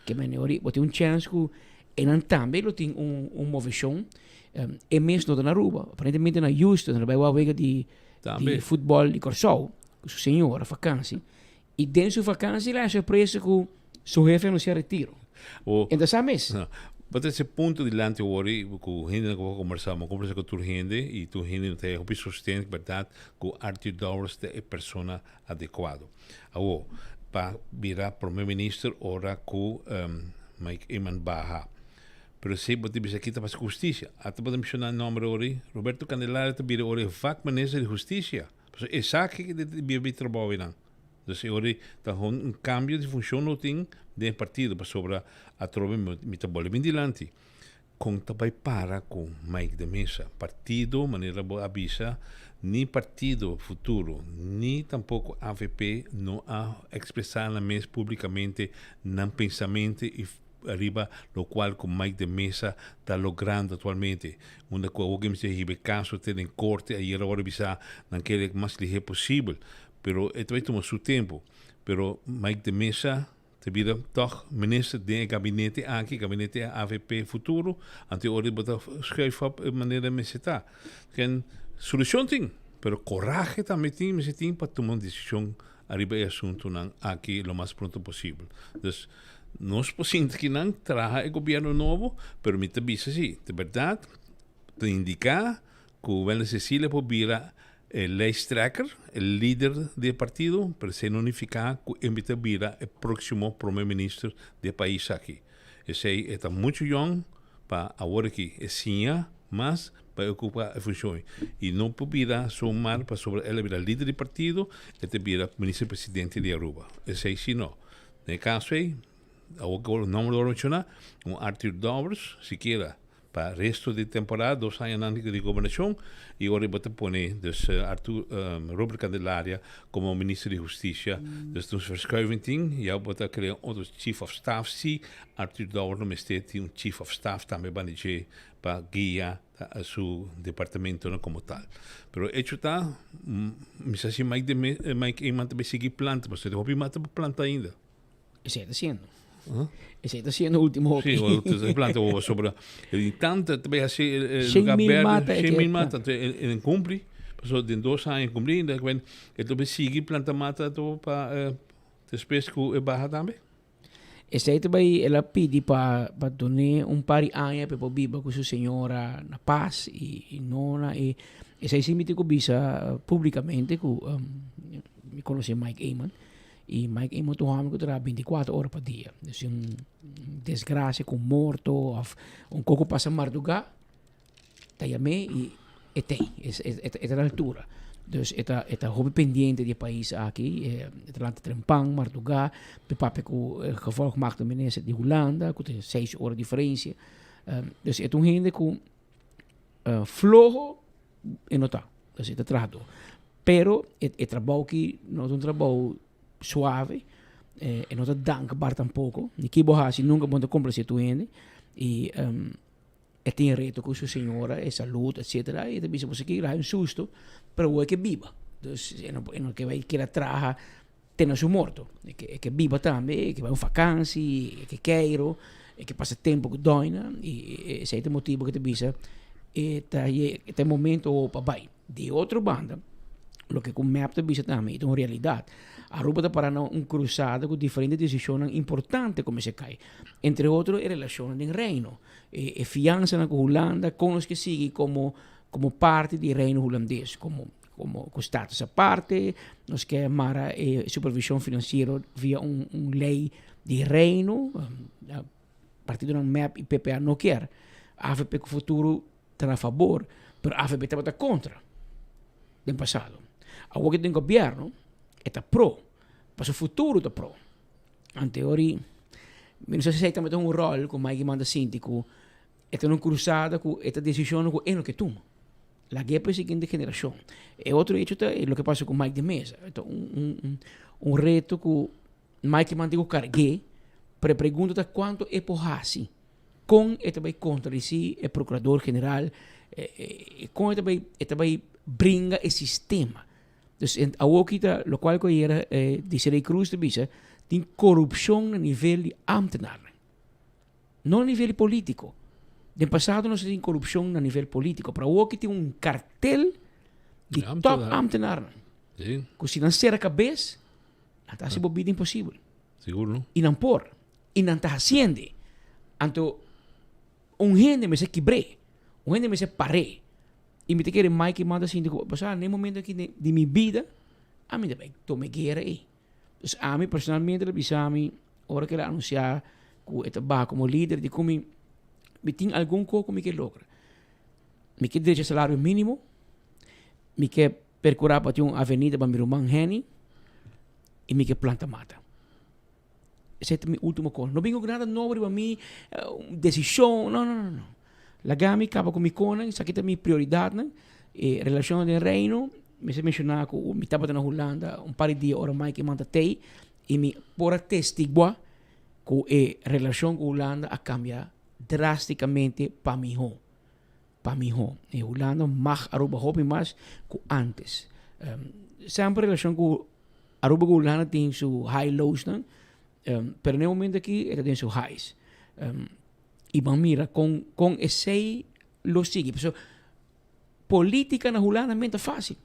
Que vem tem chance que ele também tem uma visão, e mesmo na Aruba, aparentemente na Houston, na Bahia de futebol de Corsol, com o senhor, a vacância. E dentro da vacância, ele é surpresa que o seu jefe não se retira. Então, sabe isso? Wat esse ponto de lante ori, com gente que vou conversar com tua gente e tu gente não tem o sustento, verdade, com Arthur Dowers é persona adequado. Awo, para virar primeiro-ministro ora com Mike Eman Baha. Pero se você bisa aqui para justiça, até podemos mencionar o nome ori, Roberto Candelária te vira ori vac ministro de justiça. É saque que deve trabalhar não. Dus ori tá cambio de função no tem de partido para sobre a trobe metabolismo dilante. Com também para com Mike de Mesa, partido maneira boa avisa, ni partido futuro, ni tampouco AVP não a expressar na mesa publicamente não pensamento e arriba lo qual com Mike de Mesa está logrando atualmente. Onde com alguém se ribe caso tem em corte aí agora bisa naquele mais ligeiro possível. Pero esto vai tomar seu tempo. Pero Mike de Mesa te vira toch minister de gabinete aqui, gabinete AVP futuro, ante orde bota schrijf op maneira meseta. Ken solução tem, pero coragem também tem, mas tem para tomar uma decisão arriba esse assunto aqui lo mais pronto possível. Dus nós podemos que não traga o governo novo, pero me te avisa sim, de verdade, te indicar que o Welle Cecília pode virar el lijsttrekker, el líder del partido, para se unificar e invita vira el próximo primer ministro del país aquí. Ese está muito jovem para agora que é sim, mas para ocupar a função. E não pode somar para sobre ele virar líder do partido, ele vira ministro-presidente de Aruba. Esse sim não. No caso aí, agora não vou mencionar, Arthur Dowers, siquiera para o resto da temporada, 2 anos antes de governação, e agora vou pôr Robert Candelária como ministro de Justiça. Dus toen verschuiving ting, já vou criar outro chief of staff, se Arthur Dowers não tem chief of staff também para guiar a seu departamento como tal. Pero hecho está, me assim Mike Eman também seguir planta, mas eu vou matar planta ainda. Isso está sendo. Esse está sendo o último. Sim, o último planta sobre ele tanto também assim lugar verde, 100.000 mata, ele cumpre, passou de 2 anos cumprindo, ele também seguir planta mata para depois que barra também. Esse também ela pede para donar par de anos para viver com sua senhora na paz e nona e esse sim me te bisa publicamente que me conhece Mike Eman. E Mike Eman tu que terá 24 horas por dia. Dus desgraça com morto of coco passa madrugada, tá e tem esta altura. Dus esta hobby pendiente de país aqui, land trempang, madrugada, pepape com gevolg maakt de minister de Holanda, com 6 horas diferença. Dus é gente com flojo e não tá. Dus é trabalho. Pero trabalho que não é trabalho suave, e não está dankbaar tampouco. Niki bohasi nunca pode complacer tu ende e tem reto com sua senhora, e saúde, etc. E também se você quer um susto, para o que viva. Dus não que vai querer trabalhar tendo seu morto, é que viva também, que vai vacança, é que queiro, é que passa tempo com doina e esse é o motivo que te bisa é momento o papai. De outra banda, o que com map te bisa também é uma realidade. Aruba está para cruzada com diferentes decisões importantes como se cai. Entre outros, em relação ao reino. E fiança na Holanda com os que seguem como parte do reino holandês, como status à parte, nós que mara supervisão financeira via lei de reino, partido do MEP e PPA não quer. A AVP com o futuro está a favor, mas a AVP está contra no passado. Agora que tem governo, está pro, para o futuro está pro. Ante ori, não sei se também tem rol como Mike manda síndico, é uma cruzada com esta decisão com ele que toma. La guerra para a seguinte geração. E outro hecho é o que passa com Mike de Mesa. Então, reto que Mike mantém o cargue para perguntar quanto é por assim. Com ele vai contra si, o procurador-geral, com ele vai brinca o sistema. Dus a Wokita, lo qual que era de Serei Cruz de Bisa, tem corrupção a nível de ambtenaar. Não a nível político. No passado não se tem corrupção a nível político. Para o que tem cartel de top ambtenaar. Sim. Que se não ser a cabeça, está se bobida impossível. Seguro, não? E não por. E não está haciendo. Então, gente me se quebré, gente me se paré. E me te querer Mike manda assim, passar nem momento aqui de minha vida, a mim também tomei guerra aí. Dus a mim personalmente, ele disse a mim, hora que ele anunciar que ele vai como líder, de como me tem algum coisa que me logra. Me quer direito salário mínimo, me quer percorrer para uma avenida para me rumar Henny, e me quer planta mata. Essa é a minha última coisa. Não venho nada novo para mim, decisão, não. Lagami acaba com mi conan, sa kita mi prioridad na, relasyon ng reino, me se menciona ko, mi taba na Holanda, par de dias ora mais que manda tei, e mi pora testigua ko relasyon com Holanda a cambiar drasticamente para mi ho. Para mi ho. E Holanda mag Aruba hopi mais que antes. Sempre relasyon com Aruba com Holanda tem su high lows na, pero no momento aqui ele tem su highs. E mira, com esse lo sigue. So, política na Holanda não é fácil.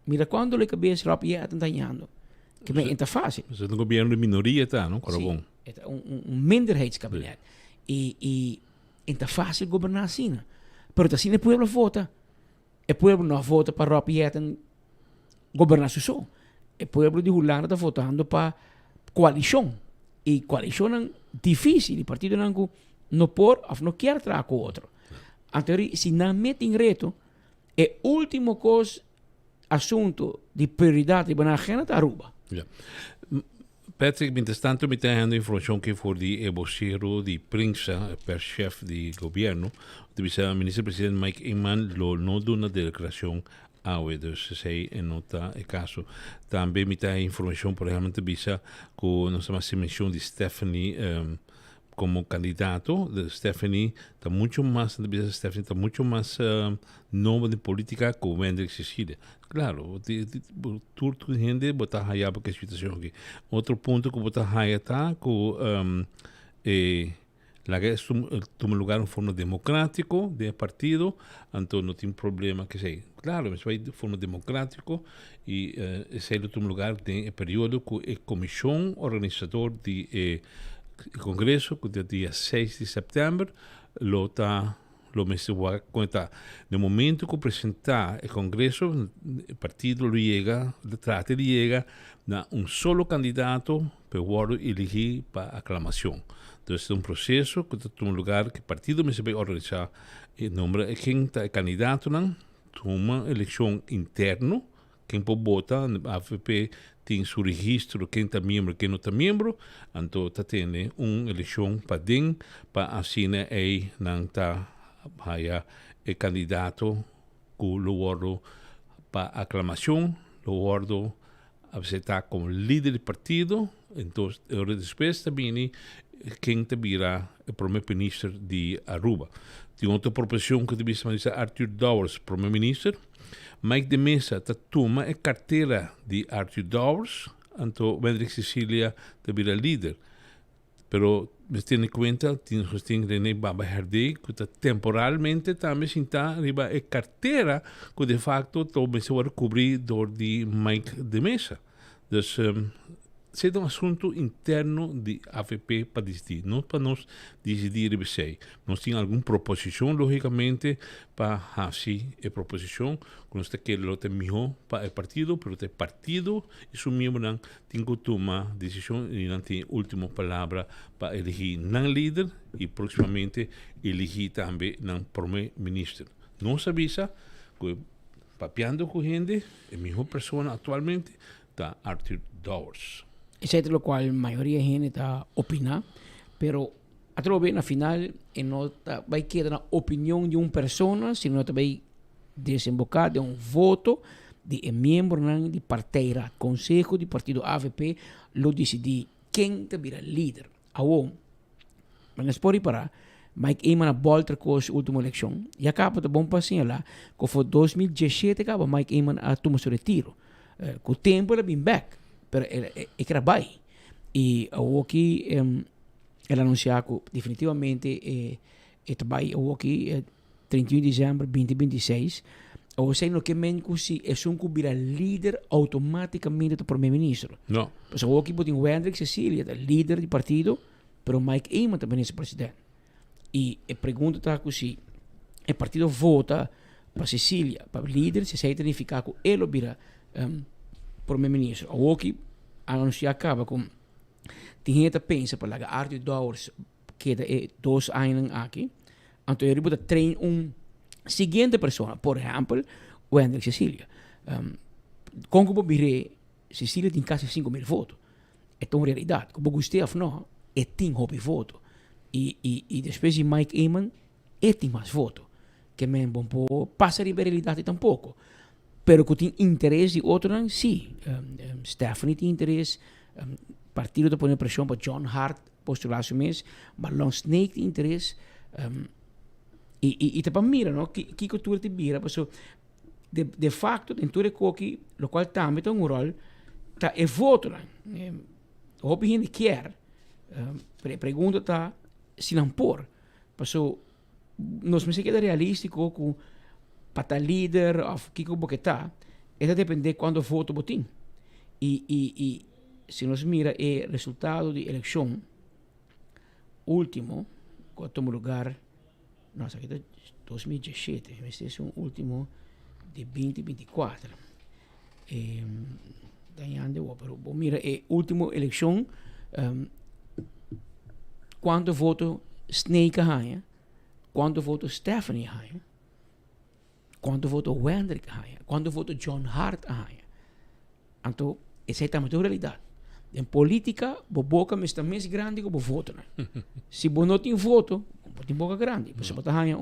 Mira, quando a cabeça rápida está ganhando, que não é fácil. Mas é um governo de minoria, tá, não? Sim, é minderheidskabinet. E é fácil governar assim. Mas assim o povo vota. O povo não vota para rápida governar só. O povo de Holanda está votando para coalição. E coalição é difícil. O partido não por ou não quer trazer com o outro. Então, se não mete em reto, é o último assunto de prioridade para a agenda da Aruba. Yeah. Patrick, mientras tanto, me está dando información que fue de vocero de prensa per chef de gobierno, de viceministro-presidente Mike Eman no dio una declaración dus zij nota el caso. También me está información, por ejemplo, de visa con nuestra mención de Stephanie como candidato. De Stephanie está mucho más, nueva de política que Wendrik Cecilia. Claro, tu gente bota allá porque situación aquí. Otro punto que bota allá está que la que toma lugar en forma democrático de partido, entonces no tiene problema que sea. Claro, es de forma democrático y ese toma lugar en el periodo que la comisión organizador del Congreso, que el día 6 de septiembre, lo me se va a contar. En el momento que presenta el Congreso, el partido lo llega, a un solo candidato para elegir para aclamación. Entonces es un proceso que toma lugar que el partido me se va a organizar el nombre de quien está el candidato, toma elección interno, quien puede votar, en AFP tiene su registro, quién está miembro, quién no está miembro, entonces tiene una elección para así está el candidato que lo guardo para aclamación, lo guardo a aceptar como líder del partido, entonces después también quien tuviera el primer ministro de Aruba. Tiene otra proposición que dice Arthur Dowers, primer ministro. Mike de Mesa toma la cartera de Arthur Dowers, entonces Wendrik Cecilia tuviera líder. Pero me tiene en cuenta, tiene René Baba Herde, que temporalmente también está arriba la cartera, que de facto todo se va a cubrir de Mike de Mesa. Entonces, es un asunto interno de AFP para decidir, no para nos decidir Nos tiene alguna proposición, lógicamente, para hacer la proposición, con usted que lo mejor para el partido, pero el partido y su miembro tienen que tomar decisión y no tienen última palabra para elegir un líder y próximamente elegir también un primer ministro. Nos avisa que papeando con gente, la mejor persona actualmente está Arthur Dowers. Exceto lo cual la mayoría de gente está opinando, pero a todo bien al final no va a quedar una opinión de una persona, sino que va a desembocar de un voto de miembro de partido, consejo de partido AFP, lo decidir quién te será líder. Ahora, no es por para Mike Eman a volta com a última eleição. E acaba de bom passinho lá, que foi 2017 acaba Mike Eman a tomar seu retiro. Com o tempo ele vem back. Pero era bem. E aqui ele anunciou que definitivamente trabalha aqui 31 de dezembro de 2026. Ou seja, no que menco se é um que vira líder automaticamente do primeiro-ministro. Não. Mas aqui tem Wendrik Cecilia, líder do partido, pero Mike Eman também é presidente. E a pergunta está assim, o partido vota para Sicília, para o líder, se sai significa que ele vira primeiro-ministro. Ou que anunciar acaba com tem gente pensa para lá Arthur Dowers que é 2 anos aqui, então ele pode treinar seguinte pessoa, por exemplo, o Hendrik Cecília. Como que bire Cecília tem quase 5.000 votos. É uma realidade. Como gostei ou não, tem hobby voto. E depois de Mike Eamon, tem mais votos. Que me bom passa de realidade tampouco. Pero que tem interesse de outro, sim. Stephanie tem interesse. Partido de poner pressão para John Hart postular seu mês. Mas Long Snake tem interesse. E para mira, não? Que cultura te mira, porque de facto, em tudo aqui, o qual também tem rol, tá é voto, né? O que gente quer, pergunta tá se não por, porque nós me queda realístico com para líder ou que que tá, é depender quando voto botim. E se nós mira o resultado de eleição último, quarto lugar, nossa, aqui é 2017, este é o último de 2024. Ganhando, pero mira, última eleição, quando voto Snake ganha, quando voto Stephanie ganha, quando voto Hendrik ganha, quando voto John Hart ganha. Então, essa é também a realidade. Em política, a boca está mais grande que o voto. Se você não tem voto, você tem boca grande. Você pode ganhar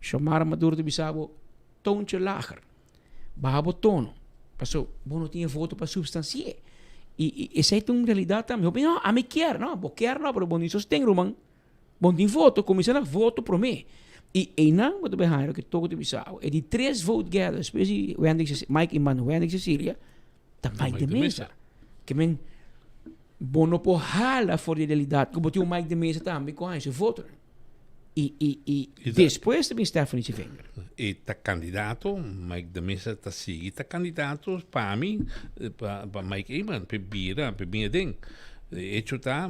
chamar Maduro de Bissau tonche lager, baixar o tono. Porque você não tem voto para substanciar. E essa é uma realidade também. Eu penso, não, a mim quer, não, eu quero, não, mas você sustém, Roman. Você tem voto, começando a voto para mim. E não, você vai ganhar, que todo de Bissau. E de 3 votos gathers, especialmente Mike Emmanuel, Hendrik Cecília, também de mesa. Que men, você não pode jalar fora da realidade, como tem o Mike de mesa também com esse voto. E depois também Stephanie se venga. E está candidato, Mike de Mesa está seguindo, está candidato para mim, para Mike Eamon, para Bira, para Binedem. Hecho está,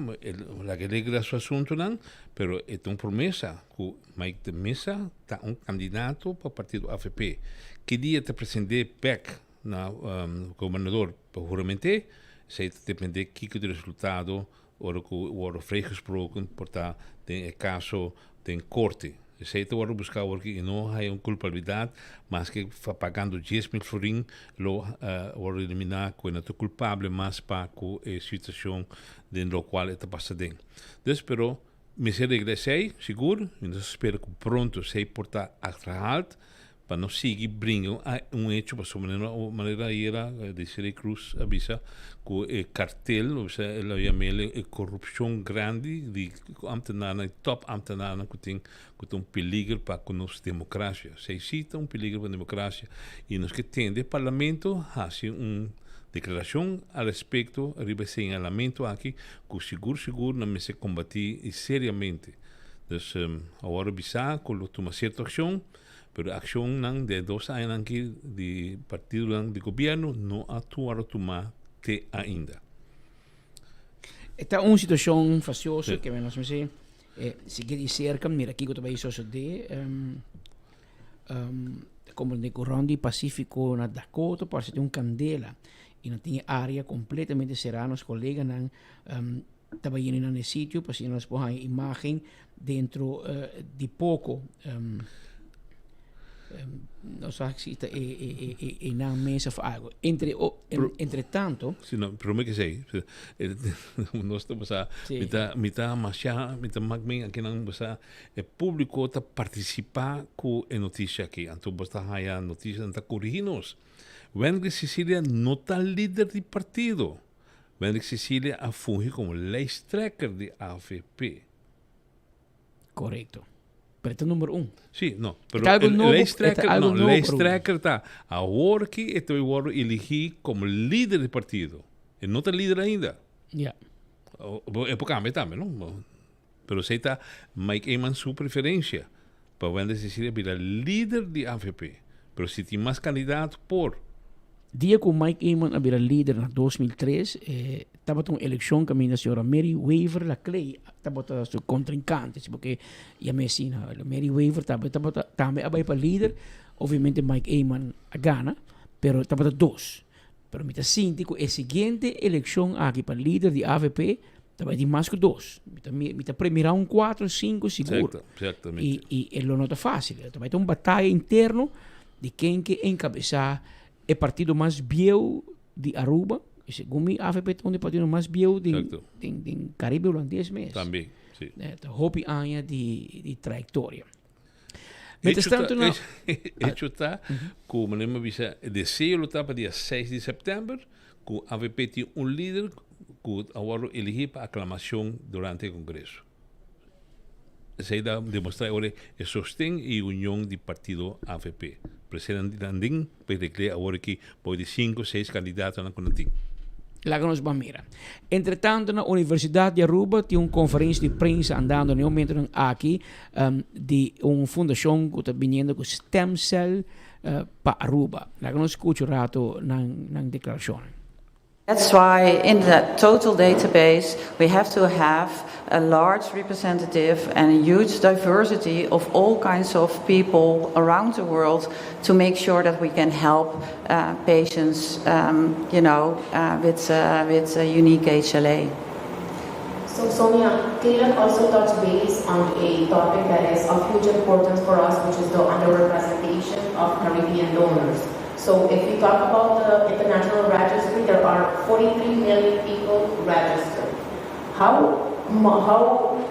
la que alegra su asunto, não, pero é uma promessa que Mike de Mesa está candidato para o partido AFP. Que dia te apresentar PEC na governador para juramente, se depende do resultado, ou o vrijgesproken, portanto, tem caso tem corte. Se te vai buscar porque não há uma culpabilidade, mas que pagando 10.000 florin, lo vai eliminar que não é culpável, mas para a situação dentro da qual está passando. Então, pero me se regressei, seguro, e nós espero que pronto se portar atrás para não seguir brincando a hecho para sua maneira era de Siri Cruz avisa que o cartel, ou seja, ela chama corrupção grande de ambtenaar, top ambtenaar que tem peligro para a nossa democracia. Se existe peligro para a democracia e nós que tem de parlamento faz declaração a respeito, arriba señalamento aqui que seguro não se combatir seriamente. Então, agora avisa que toma certa ação. Pero a ação de 2 anos aqui de partido de governo não atuaram a tomar até ainda. Esta é uma situação faciosa que nós me sei se quer dizer que mira aqui que eu estou de como no Corrondi Pacífico na Dakota parece ter candela e não tinha área completamente serena. Os colegas não estava indo no sítio para nós pôr a imagem dentro de pouco. Não sei se está na mesa de água. Entretanto... Sim, não, pero me que sei. Nós estamos a... Mita magmen aqui não basta o público está participar com a notícia aqui. Então basta a notícia está corrigindo-nos. Hendrik Cecília não está líder de partido. Hendrik Cecília a funge como lijsttrekker de AFP. Correto. Pero este é o número 1. Sim, não. Pero o lijsttrekker está agora que eu elegi como líder de partido. Ele não está líder ainda. Ja. É por cambio também, não? Pero se está Mike Eamon sua preferência para o Hendrik Cecília virar líder de AFP. Pero se tem mais candidato por... Dia que o Mike Eamon virar líder em 2003, tabat uma eleição caminha a senhora Mary Weaver la Clay tabat a seu contrincante porque a Messina Mary Weaver tabat também abai para líder obviamente Mike Eman a gana pero tabat dois pero mita síndico a seguinte eleição aqui para líder de AVP tabat de mais que dois mita primeira 4, 5 seguro e lo nota fácil tabat uma batalha interno de quem que encabeçar o partido mais viejo de Aruba segundo mi AVP onde partido mais viejo de Caribe holandês mesmo também sim hopi anos de trajetória está como me avisa de selo para dia 6 de setembro que a AVP tem líder que agora elegir para aclamação durante o congresso. Se dá demonstrar agora o sostém e união do partido AVP. Presidente Landing declara agora que pode 5, 6 candidatos na condição. Láganos Bamira. Entretanto, na Universidade de Aruba tem uma conferência de imprensa andando no momento aqui de uma fundação que está vindo com Stem Cell para Aruba. Láganos escuta o rato na declaração. That's why in the total database we have to have a large representative and a huge diversity of all kinds of people around the world to make sure that we can help patients, with a unique HLA. So Sonia, can you also touch base on a topic that is of huge importance for us, which is the underrepresentation of Caribbean donors? So if you talk about the international registry, there are 43 million people registered. How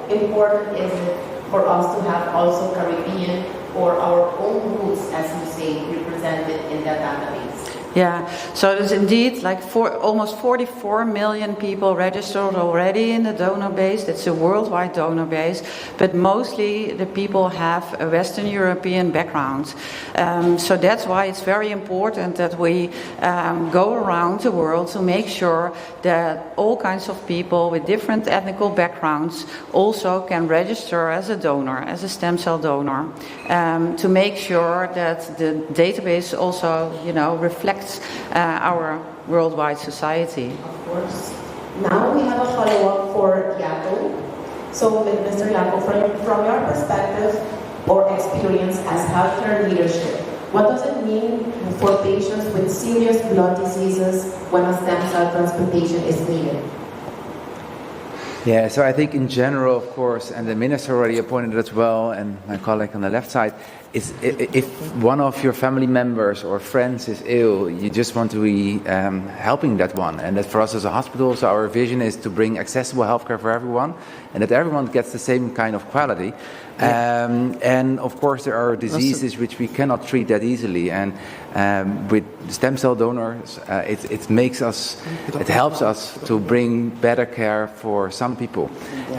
important is it for us to have also Caribbean or our own roots, as you say, represented in that database? Yeah, so there's indeed almost 44 million people registered already in the donor base. It's a worldwide donor base, but mostly the people have a Western European background. So that's why it's very important that we go around the world to make sure that all kinds of people with different ethnical backgrounds also can register as a donor, as a stem cell donor, to make sure that the database also, reflects our worldwide society. Of course. Now we have a follow-up for Jaco. So, Mr. Jaco, from your perspective or experience as healthcare leadership, what does it mean for patients with serious blood diseases when a stem cell transplantation is needed? Yeah, so I think in general, of course, and the minister already pointed as well, and my colleague on the left side, is if one of your family members or friends is ill, you just want to be helping that one. And that for us as a hospital, so our vision is to bring accessible healthcare for everyone, and that everyone gets the same kind of quality. And of course, there are diseases which we cannot treat that easily. And with stem cell donors, it helps us to bring better care for some people.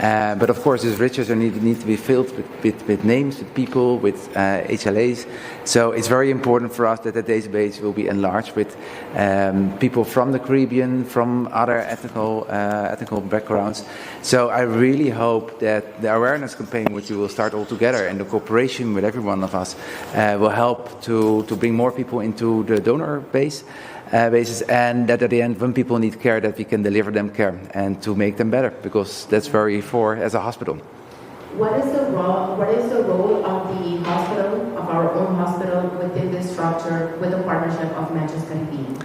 But of course, these registers need to be filled with names, with people, with HLAs. So it's very important for us that the database will be enlarged with people from the Caribbean, from other ethnical backgrounds. So I really hope that the awareness campaign, which we will start all together, and the cooperation with every one of us, will help to bring more people into the donor basis, and that at the end, when people need care, that we can deliver them care and to make them better, because that's very for as a hospital. What is the role of the hospital, of our own hospital, within this structure with the partnership of Manchester Caribbean?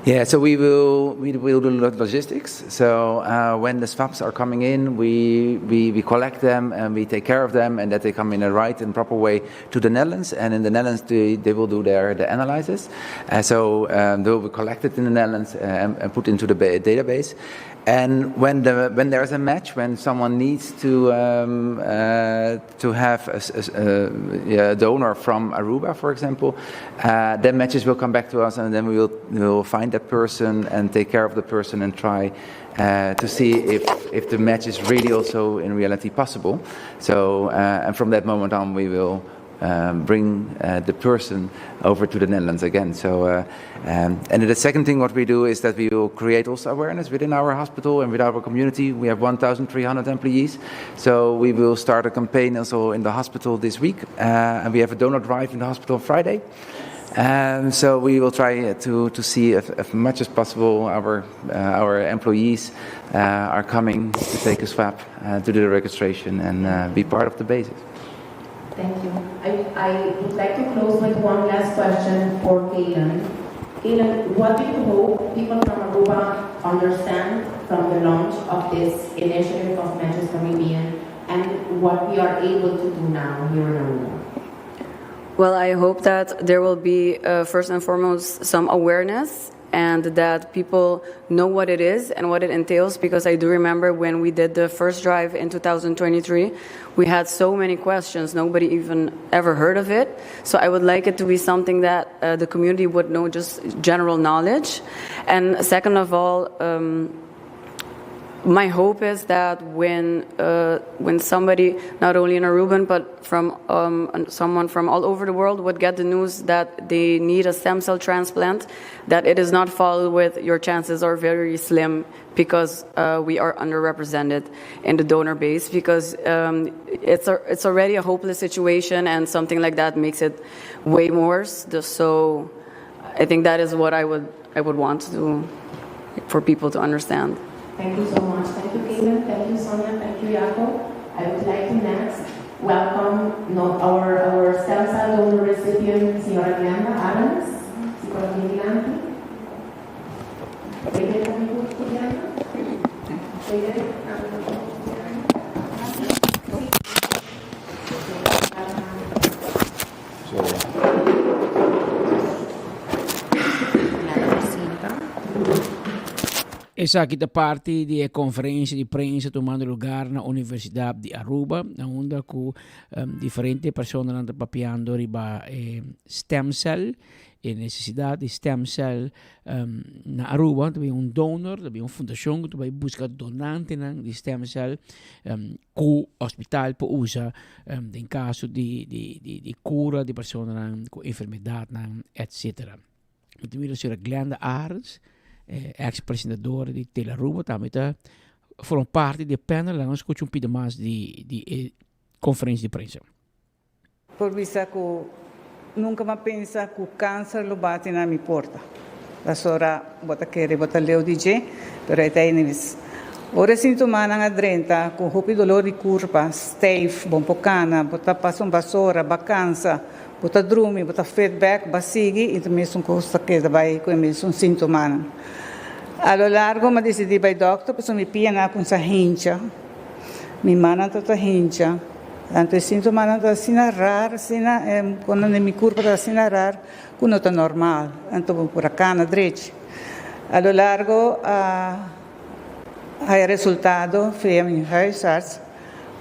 Yeah, so we will do logistics. So when the swabs are coming in, we collect them and we take care of them, and that they come in a right and proper way to the Netherlands. And in the Netherlands, they will do the analysis. So they will be collected in the Netherlands and put into the database. And when there's a match, when someone needs to have a donor from Aruba, for example, then matches will come back to us, and then we will find that person and take care of the person and try to see if the match is really also in reality possible. So and from that moment on, we will bring the person over to the Netherlands again. So, and the second thing what we do is that we will create also awareness within our hospital and with our community. We have 1,300 employees, so we will start a campaign also in the hospital this week, and we have a donor drive in the hospital on Friday. So we will try to see if much as possible our employees are coming to take a swab, to do the registration, and be part of the basis. Thank you. I would like to close with one last question for Kaylan. Kaylan, what do you hope people from Aruba understand from the launch of this initiative of Matches Caribbean and what we are able to do now here in Aruba? Well, I hope that there will be, first and foremost, some awareness and that people know what it is and what it entails, because I do remember when we did the first drive in 2023, we had so many questions. Nobody even ever heard of it. So I would like it to be something that the community would know, just general knowledge. And second of all, my hope is that when somebody, not only in Aruban, but from someone from all over the world would get the news that they need a stem cell transplant, that it is not followed with your chances are very slim because we are underrepresented in the donor base, because it's already a hopeless situation, and something like that makes it way worse. So I think that is what I would want to for people to understand. Thank you so much. Thank you, Kaylan. Thank you, Sonia. Thank you, Jaco. I would like to next welcome our stem cell donor recipient, Señora Glenda Adams. Psicología Vigilante. Essa aqui da parte de conferência de prensa tomando lugar na Universidade de Aruba, onde com diferentes pessoas andam papiando riba stem cell, e necessidade de stem cell na Aruba, também donor, também fundação que também busca donante de stem cell que o hospital pode usar em caso de cura de pessoas com enfermidade, etc. Então, a senhora Glenda Arns, ex-presentadora de Telearuba, também foram parte do panel, nós escutamos um pouco mais de conferência de prensa. Por isso que nunca me pensa que o câncer lo bate na minha porta. A senhora bota querer, bota leu DJ, pero até inis. Ora sintoma na drenta, com roupa dolor de curva, stave, bom pocana, bota passam vassoura, bacança, bota drume, bota feedback, basigi, e também são coisas que vai com mesmo sintoma. A lo largo me decidi vai doctor, porque me pia com essa hincha, me mana toda hincha, tanto sintoma não está assim raro, quando me curva está assim raro, quando está normal, então por a cana direita. A lo largo o resultado foi a minha huisarts,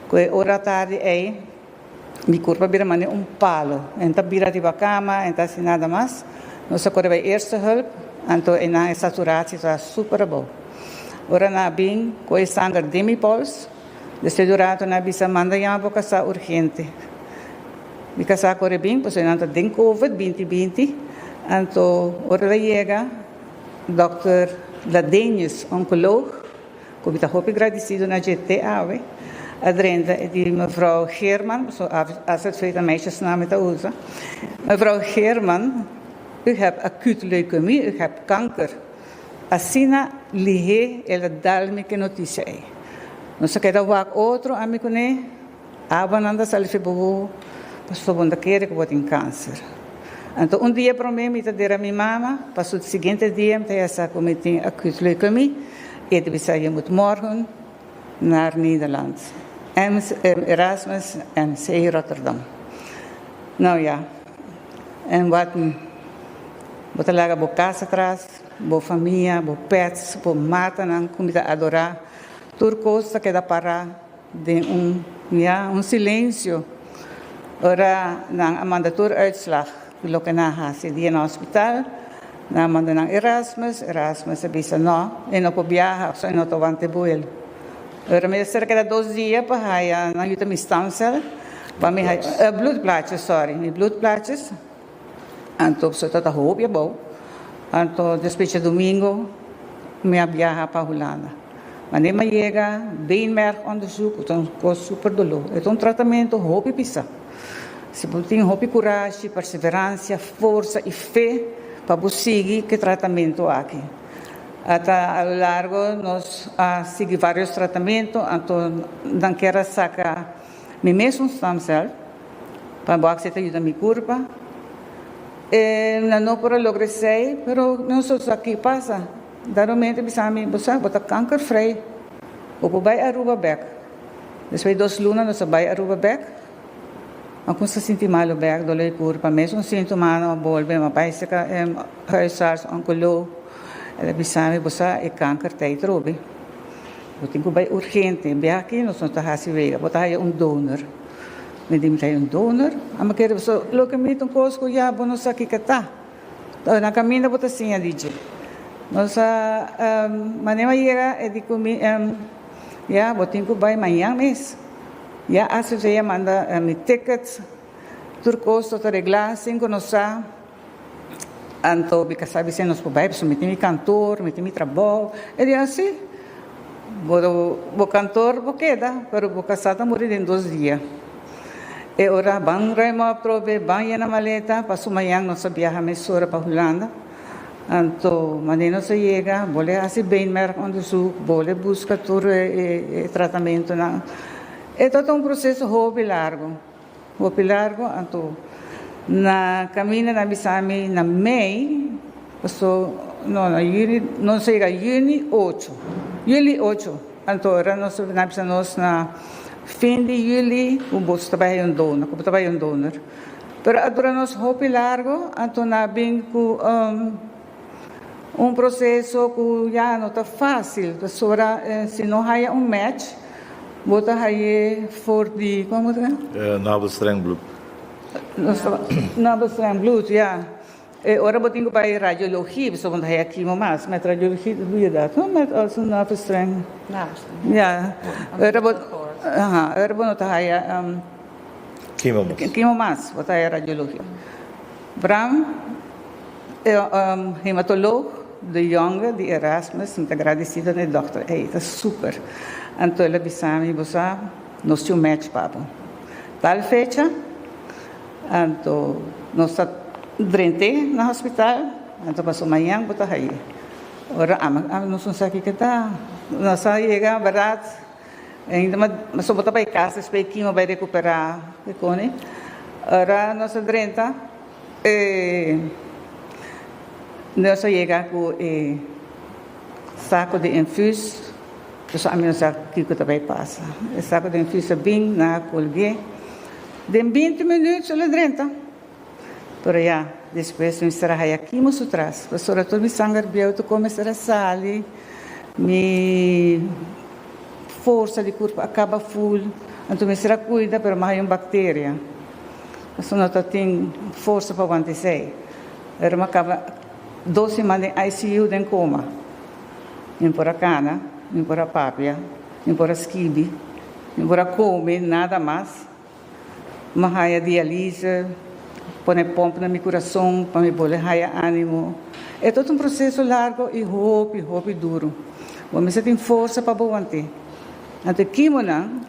que hora tarde minha curva vira palo, então vira de cama, então assim nada mais, nós agora vai eerste hulp, então a saturação está super boa. Ora na bem, com sangue demi-pols, desde durante na bisa manda a boca sa urgente. Porque sa corre bem, pois não tem COVID 2020, então ora chega Dr. Ladenius, oncoloog, que está muito agradecido na GTA, a drenta de mevrouw Geerman, als het feita meisjes naam te usa. Mevrouw Geerman, u hebt acute leukemie, u hebt kanker. Asina lihe ela dal-me que notícia é. Não se queda wak outro amigo né, abananda salve bobo, passou bom daquele que tem câncer. Então dia para mim me ter a minha mama, passou o seguinte dia me essa como tem acute leukemie, e de sair muito morgen naar Nederland. Erasmus MC Rotterdam. Nou ja, en wat talaga bo casa atrás, bo família, bo pets, bo matan, comida adorar, tudo coisa que dá para de silêncio. Ora, nang amanda tur uitslag, lo que na hasi dia no hospital, na amanda nang Erasmus bisa no, e no po viaja, so no to vante buel. Ora me cerca de 2 dias para ir na yuta mi stem cell, para me bloedplaatjes, sorry, mi bloedplaatjes. Anto so tata hoop ja bom. Anto despecha domingo me viaja para Holanda. Wanneer me chega, beenmergonderzoek, dan kost super dolor. Het tratamento hoop je pisa. Se você tem coragem, perseverança, força e fé para seguir que tratamento aqui. Até ao largo nós seguimos vários tratamentos, então não quero sacar me mesmo stem cell para boa que ajuda me curva. Não para lograr sei, pero não só aqui passa. Daramente bisa mi bosa bota kanker vrij. Op bij Aruba back. Dus wij 2 lunas nós bij Aruba back. Ako sa sinti malo back dole curva mesmo sinto mano bolbe ma pai saka huisarts oncoloog. Bisa mi bosa e kanker tijd robi. Botin ko bij urgente biaki nós não tá hasi vega. Bota aí donor. Me dim tayo donor. Ama quero so lo que me ton cosco ya bono sa kikata. Na caminho bota sim a DJ. Nossa manema chega e digo ya botin ko vai amanhã mês ya a Sofia manda mi tickets turcosto to reglar 5 nossa anto bica sabe se nos vai so meti mi cantor meti mi trabalho e dia assim bo cantor bo queda pero bo casada morir em 2 dias e ora bang rema prove bang na maleta passo amanhã nossa viaja mesura para Holanda. Então, maneno se chega, vole assim bem mer onderzoek, vole busca todo tratamento na. É todo processo hobby largo, então na caminho na bisami na Mei, passou na Juni, não chega Juni 8, então era nós na fim de julho o bolso trabalha um donor, pero agora nós hobby largo, então na bem com processo que já não está fácil. Se não há match, bota aí for the como é? Navelstreng bloed. Navelstreng bloed, ja. Ora botinho para radiologia, so quando há quimo mas radiologia do dia não met als navelstreng. Ja. Ora bot não há quimo mas, bota aí radiologia. Bram hematoloog de Jonge, de Erasmus, muito agradecida na doutora. Está super. Então, ela bisami, você, nós tínhamos match, papo. Tal fecha, então, nós estamos doentes no hospital, então, passou amanhã, botar aí. Ora, nós não sabemos o que está. Nós chegamos, verdade, ainda, mas só botar para casa, espero que vai recuperar, ora, nós estamos doentes, nós chegamos com saco de infus, então a minha saco que também passa. O saco de infus é bem na colgue. De 20 minutos ele drenta. Pero já, depois eu estará aqui mais atrás. Professora, todo me sangue bem, tu começar a sair, me força de corpo acaba full, então me será cuida, pero mais uma bactéria. Então não tem força para aguentar. Era uma acaba 2 semanas em ICU em coma. Nem por a cana, nem por a papia, nem por a skibi, nem por a comer, nada mais. Mas a diálise, põe pompa na meu coração, para me bolar ânimo. É todo um processo largo e roupa duro. Mas você tem força para aguentar. Então, quimo não,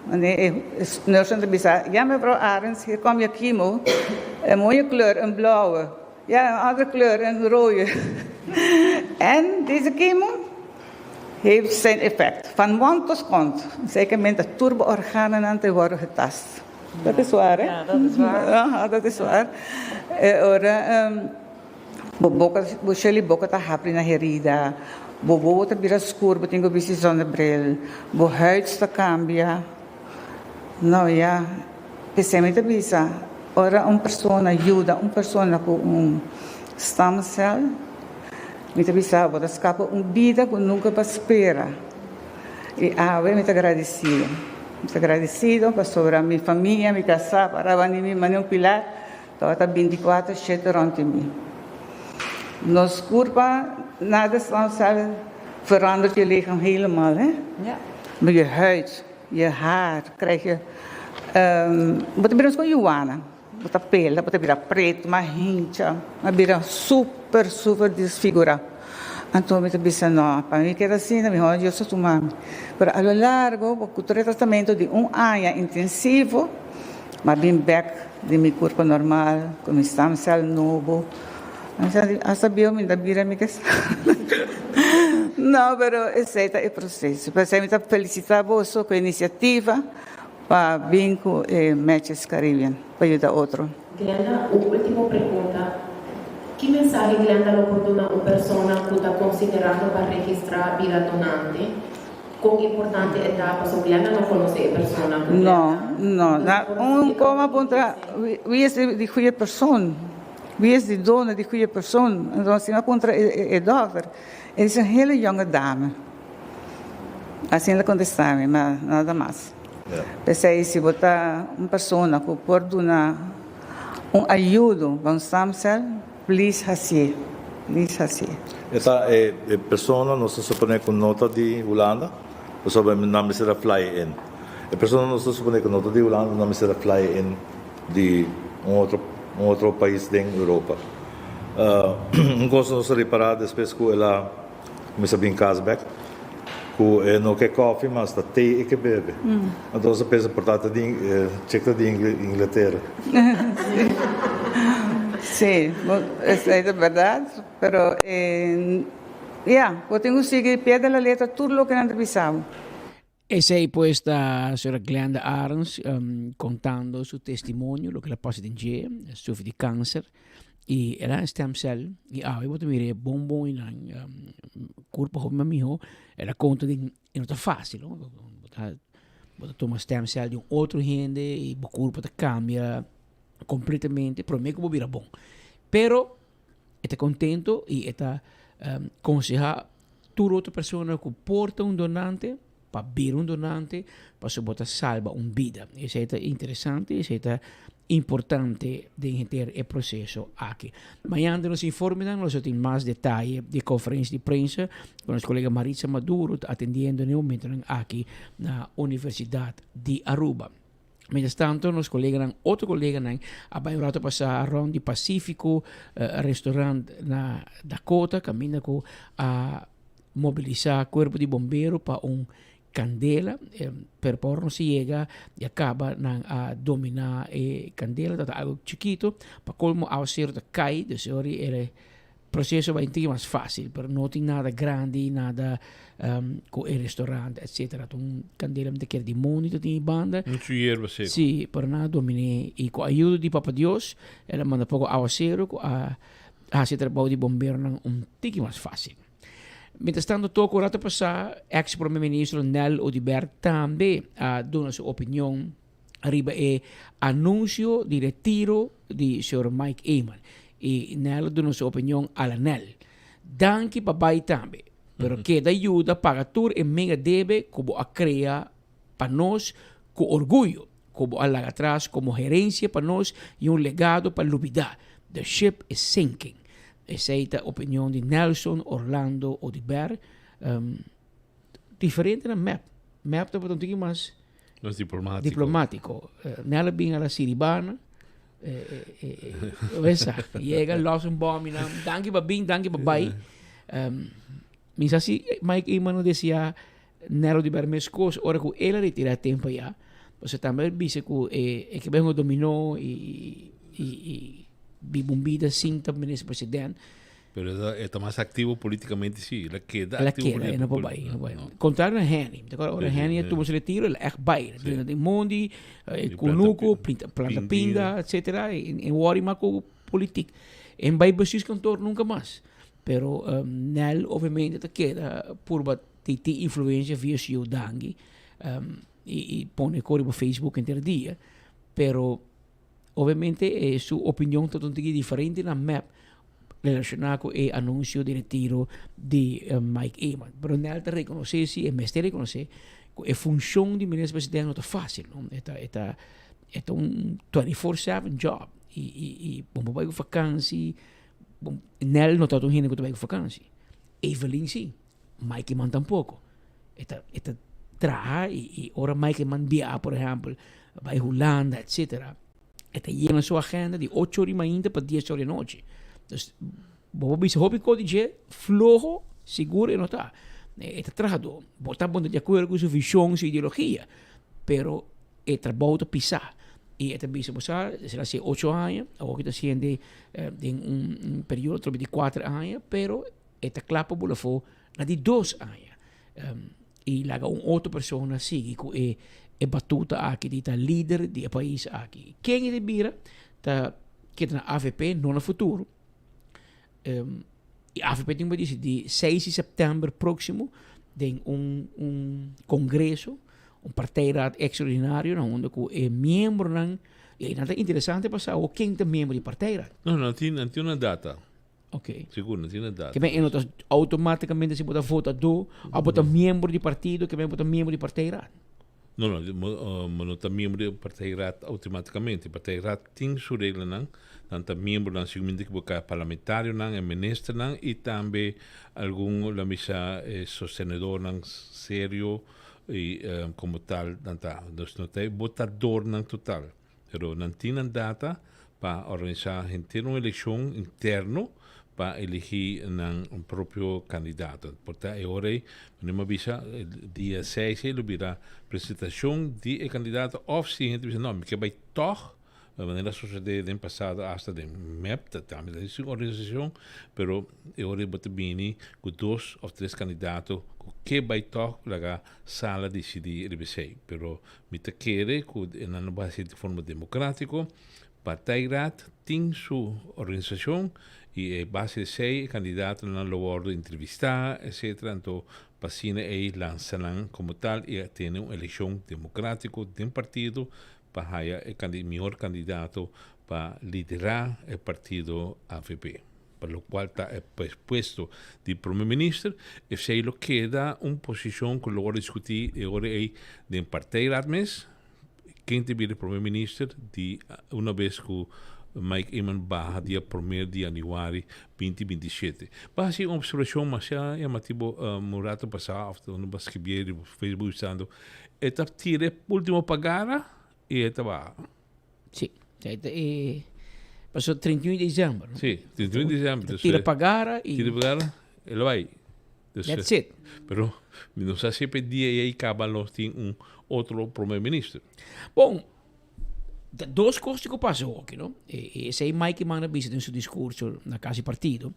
nós estamos pensando, já me para Arends, hier kom je quimo, een mooie kleur, een blauwe. Ja, een andere kleur, een rode. En deze chemo heeft zijn effect. Van mond tot kont. Zeker de turbo-organen aan te worden getast. Dat is waar, hè? Ja, dat is waar. Ja, dat is waar. Ora, boca tá rápido na herida. Bobo tá vira escuro, tenho visão de bril. Bo huid está cambia. Não, já. Especialmente bisa. Ora, pessoa ajuda, pessoa com stem cell, me bisa, pode escapar vida que nunca espera. E eu muito agradecido, para sobre a minha família, minha casa, para mim, um pilar, está 24/7 rond mim. Nos curva, nada stem cell verandert je lichaam helemaal, hè? Ja. Maar je huid, je haar, krijg je, wat bedoel je Joana? Bota pele, bota virar preto, mais hincha, mas vira super desfigurado. Então, me disse, não, para mim que era assim, eu sou tomando. Pero a lo largo, com o tratamento de ano intensivo, mas vim back de meu corpo normal, com meu stem cell novo. Hasta eu me vira me que não, pero esse é o processo. Por isso, eu felicitar você com a iniciativa para vir com Matches Caribbean, para ajudar outro. Glenda, uma última pergunta. Que mensagem Glenda lhe pode dar a uma pessoa que está considerando para registrar vida donante? Quão importante é dar para Glenda não conhecer a pessoa? Não. Como apontar, wie is de goede persoon? Wie is de donor de goede persoon? En dan zien we apontar a dochter. Het is een hele jonge dame. Assim ela contestava, mas nada mais. Pensei, se botar uma pessoa que pode dar ajuda para um stamcel, please fazer. Essa pessoa não se supõe com nota de Holanda, ou só não será fly in. A pessoa não se supõe com nota de Holanda, não será fly in de outro país da Europa. Não consigo se reparar depois que ela começa a vir em Casbeck, que não quer coffee, mas está thee e que bebe. Então você pensa, portanto, checa de Inglaterra. Sim, é verdade, pero eu tenho que seguir pé da letra tudo o que entrevistamos. Esa es pues la señora Glenda Arns contando su testimonio, lo que le pasa en G, sufre de cáncer y era stem cell y ahora voy a mirar bombo en la cuerpo joven mío, era conta de no está fácil, ¿no? Voy a tomar stem cell de un otro gente y el cuerpo te cambia completamente, pero me como mira bon. Pero está contento y está aconseja tu otra persona que porta un donante para ver un donante, para se botar salva una vida. Eso es interesante, eso es importante de entender el proceso aquí. Mañana nos informan, nos tienen más detalles de conferencia de prensa con nuestra colega Maritza Maduro, atendiendo en el momento aquí en la Universidad de Aruba. Mientras tanto, nos colegas, otro colega, a rato pasar around the Pacífico, restaurante na Dakota, camina a movilizar cuerpo de bombero para candela, pero por no se llega y acaba a dominar candela, algo chiquito, para colmo a hacer cae, de seori el proceso va a ser más fácil, pero no tiene nada grande, nada con el restaurante, etc. Un candela de que de mundo tiene banda. Mucho hierba seco. Sí, pero nada dominé y con ayuda de Papa Dios, él manda poco aguacero a hacer trabajo de bombero un tiki más fácil. Mientras tanto, todo el rato pasar, ex-primer ministro Nel Odibert también dona su opinión arriba el anuncio de retiro de señor Mike Eman. Y Nel dona su opinión a la Nel. Danke papai también. Pero queda ayuda para tour en mega debe como a crear para nos con orgullo, como a la atrás, como gerencia para nos y un legado para la humanidad. The ship is sinking. Esa es la opinión de Nelson Orlando Odibert. Diferente en MAP. MAP es un poquito más diplomático. Nella viene a la Siribana. Llega Luxembourg. Danke babin, danke babai. Mis así Mike Eman decía Nella Odibert me escoso. Ahora que él retira tiempo ya. Pues también dice que vengo dominó y Bibumbida sin también es presidente. Pero está más activo políticamente, sí. La queda activo políticamente. No puede ir. Contrario a Henny. Ahora Henny tuvo su retiro, el echt bij. De Mondi, Kunuku, Planta Pinda, etc. En Warimaco, política. En bij bestuurs kantoor nunca más. Pero Nel, obviamente, te queda por ti influencia via su dangi. Y pone corre por Facebook entre día. Pero obviamente su opinión totalmente diferente en la MAP relacionada con el anuncio de retiro de Mike Eman. Pero en alta reconocer, si el mestre reconocer, la función de ministro presidente no es fácil, ¿no? Está un 24/7 job. Y vamos a ir a vacancia, Nel no está un gente que va a vacancia. Evelyn sí, Mike Eman tampoco. Esta trabaja y ahora Mike Eman viaja, por ejemplo, va a Holanda, etcétera. Está llena su agenda de 8 horas mañana para 10 horas de noche. Entonces, vos ves hobby código flojo, seguro no está. Está trabajando, vos estás de acuerdo con su visión, su ideología, pero el trabajo de pisar. Y esta visa pasar, será hace 8 años, o que está haciendo en un periodo de 4 años, pero esta clapa bola fue de 2 años. Y la otra persona sigue, que es batuta aquí, que es líder del país aquí. ¿Quién es de Bira? Que es la AVP, no en el futuro. Y AVP tiene que decir, de 6 de septiembre próximo, de un congreso, un partijraad extraordinario, onde é membro nan, e nada interessante passar o quem é membro de partijraad. Não tinha uma data. Ok. Seguro, não tinha data. Que bem, então automaticamente se bota votador, ou bota membro de partido, que bem bota membro de partijraad. Não, não está membro do partijraad automaticamente. O partijraad tem sua regra, não está membro do segundo que boca parlamentário, não é ministro, não e também algum la misa sostenedor, não sério e como tal, não está. Então não tem votador, não total. Pero não tinha data para organizar uma eleição interno para elegir um próprio candidato. Portanto, agora, não avisa, dia 6, ele virá apresentação de candidato, ou se a gente diz, não, que vai toch, de maneira sucedeu no passado, hasta de MEP, também da organização, pero agora vai vir com 2 ou 3 candidatos, que vai toch, na sala de decidir RBC. Pero, me te quer, na base de forma democrática, partijraad tem sua organização, e base de 6 candidatos na lugar de entrevistar, etc. Então, Pacina lançarão como tal e tem uma eleição democrática de um partido para o melhor candidato para liderar o partido AVP. Para o qual está puesto de primeiro-ministro, e se ele queda uma posição que logo discutir agora de um partido mesmo, quem te vira primeiro-ministro de uma vez que Mike Eman barra dia 1 de januário 2027. Para ser uma observação, mas já tipo Murato passado, no basquete, Facebook usando, eta tira último pagara e eta va. Sim, passou 31 de dezembro. Sim, 31 de dezembro. Tira pagara e... Tira pagara, ele vai. That's it. Pero, não sei se pedia e aí acaba nós tem outro primeiro-ministro. Bom, 2 coisas que passam aqui, não? E se Mike Mana disse em seu discurso na casa partido,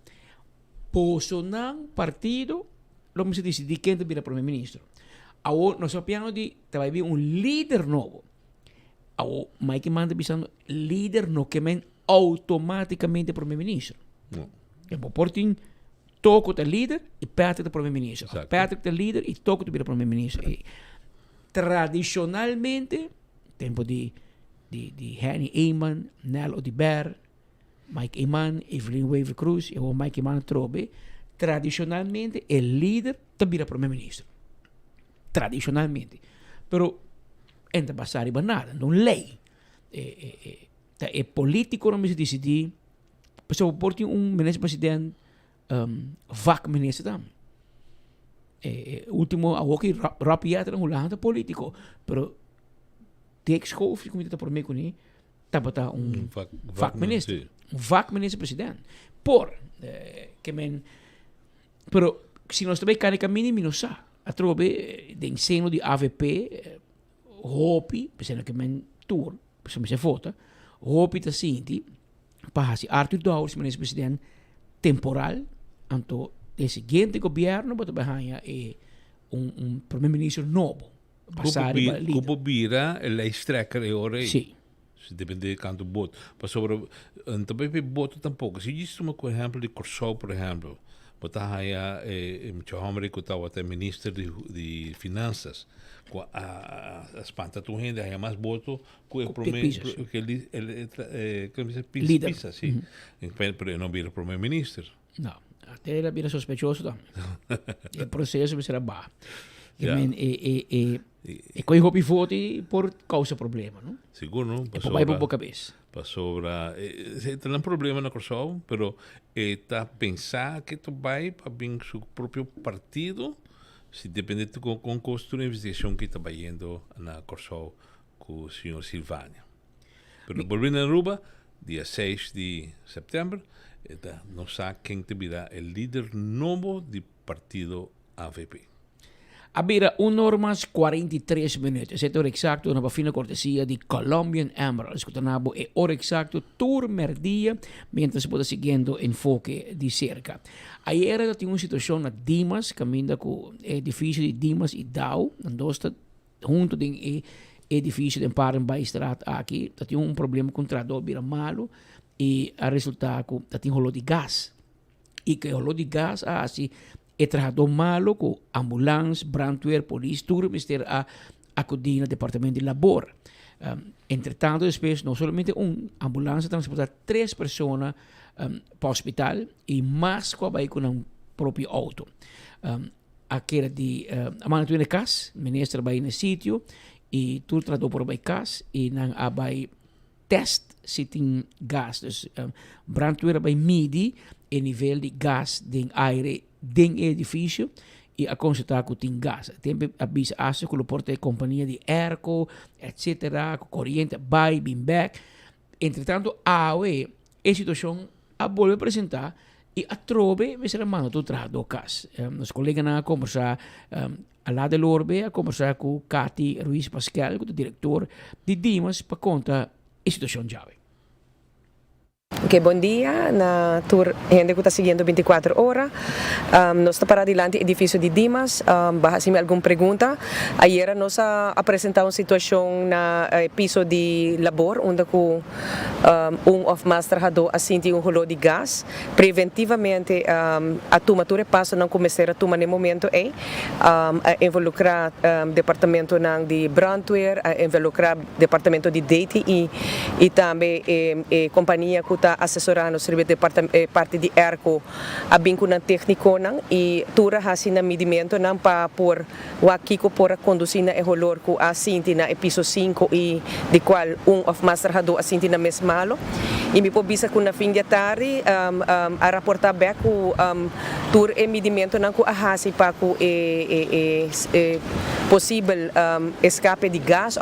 posso não partido, lo me se dice de quem vira primeiro-ministro. Agora, nós sabemos de vai vir líder novo. Agora, Mike Mana disse líder no que men automaticamente primeiro-ministro. E por portin toco o líder e Patrick o primeiro-ministro. Patrick o líder e toco o primeiro-ministro. Tradicionalmente, tempo de Henny Eman, Nel Odiber, Mike Eman, Evelyn Weaver Cruz e o Mike Eman Trobe, tradicionalmente o líder também é primeiro-ministro. Tradicionalmente. Pero, não passar em nada, não lei. É político, não me se decidir. Pessoal, portem ministro-presidente, VAC-ministro também. Último, aqui, rapiado, não é político. Pero, tekschof, como está por mim com ele, tá um VAC-ministro. Um VAC-ministro-presidente. Por, que men... Pero, se nós também queremos caminhar, não sabe. A trobe, de ensino de AVP, Hopi, pensando que men tour, pensando que se vota, Hopi está sinti, para si Arthur Dowers, ministro-presidente, temporal, anto, el seguinte governo, bota bahia, primeiro-ministro novo. Como vira a estreca agora? Sim. Se depende de quanto voto. Mas sobre também voto tampouco. Se diz uma exemplo de Corsol, por exemplo, botar aí o homem que estava até ministro de finanças, as pantas tu rende aí mais voto que o primeiro que ele pisa, sim. Pero não vira primeiro-ministro. Não, até ele vira sospechoso também. O processo será baixo. E com o vote por causa problema, não? Seguro, não? Vai por boca cabeça. Para sobra, tem um problema na Corsol, pero está pensar que tu vai para bem seu próprio partido, se depende com construir a investigação que está indo na Corsol com o senhor Silvânia. Pero voltando a Aruba, dia 6 de setembro, não sabe quem te virá o líder novo do partido AVP. Abira 1 hora más 43 minutos. Esta hora exacto, una fina cortesía de Colombian Emerald. Escutanabo e hora exacto, tour merdia, mientras pueda siguiendo enfoque de cerca. Ayer eu tinha uma situação na Dimas, caminho com o edifício de Dimas e Dow, junto com o edifício de Parenbijstraat aqui, tinha um problema com o trator vira malo e a resultado tinha rolo de gás. E que rolo de gás assim é trator malo com ambulância, brandweer, polícia, tudo ministério a acudir no departamento de labor. Entretanto, depois, não somente ambulância transportar 3 pessoas para o hospital e mais com um próprio auto. Aquela de a mano na casa, o ministro vai no sítio e tudo tratou por a casa e não vai test se tem gás. Então, brandweer vai medir o nível de gás de aire dentro do edifício e a constatar que tem gás. Tem avisa assim que o porta de companhia de airco, etc., corrente, vai, bem back. Entretanto, a situação a volver apresentar e a trobe vai ser a mano do trabalho do caso. Os colegas na conversar a lá de Lorbe, a conversar com Cati Ruiz Pascal, o diretor de Dimas, para contar a situação jovem. Ok, bom dia. Na tour gente que está seguindo 24 horas. Nós estamos para adiante edifício de Dimas. Bahasime alguma pergunta. Ayer nós apresentamos uma situação na piso de labor, onde of mais trabalhador assinti rolo de gás. Preventivamente, a tomatura passa não começar a tomar no momento a involucrar departamento de brandweer, a involucrar departamento de DEITI e também companhia que está assessorando sobre parte de ERCO a vincular técnico e tura hasi na medimento para por o aqui por conduzir na rolor que assinti na piso 5 e de qual of mais trabalhador assinti na mes malo e me pobisa que na fim de tarde a reportar back o tur e medimento não que a hasi para que possível escape de gás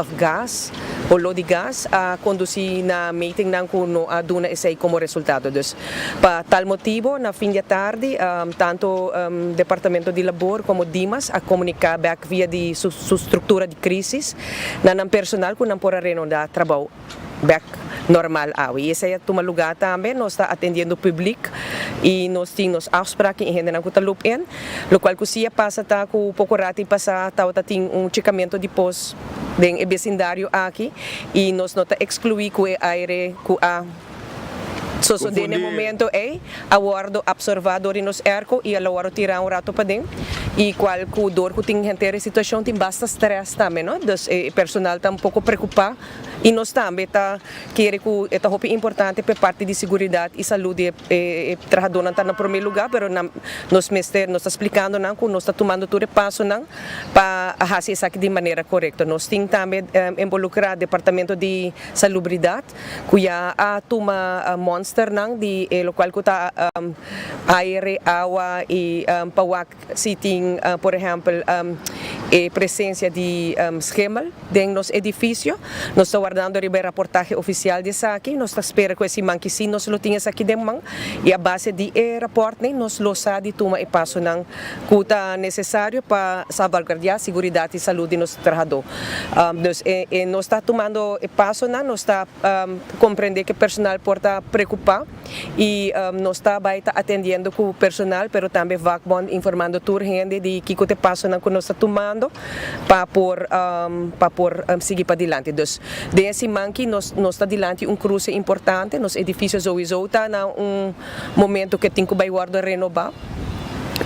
ou lo de gás a conduzir na meeting não que no aduna esse como resultado. Dus, para tal motivo, na fim de tarde, tanto Departamento de Labor como Dimas a comunicar back via de sua estrutura de crise, na personal que não pode renovar trabalho back normal. E esse é um lugar também, nós está atendendo o público e nós temos afspraken e gente não está loop in, o qual que se passa tá com pouco rato e passa tá tem checamento de pós em vecindário aqui e nós não está excluir que o aire que a so de momento aguardo observador e nos erco e aguardo tirar rato para dentro e qual que dor que tem gente a situação tem bastante stress também, não? Dus personal está um pouco preocupado e nós também tá querer que é muito importante para parte de segurança e saúde trabalhador não está no primeiro lugar, pero nós mestre nós está explicando não que nós está tomando todo o passo não para fazer isso aqui de maneira correta. Nós tem também involucrar departamento de salubridade que já toma monster não de local que está aire, água e pawak sitting por exemplo presença de esquema dentro dos edifícios. Nós estamos guardando a reportagem oficial de aqui. Nós estamos esperando que esse manque sim nós lo tínhamos aqui dentro e a base de reporte nós lo sabe toma e passo não que está necessário para salvaguardar a segurança e saúde de nosso trabalhador. Nós está tomando e passo não nós está compreender que o personal pode estar preocupado e nós está atendendo com o personal, pero também vai informando toda a gente de que te passo não que nós está tomando para por seguir para adiante. Dus, desse manque nós está adiante cruce importante, nos edifícios sowieso está na momento que tem que guardar renovar.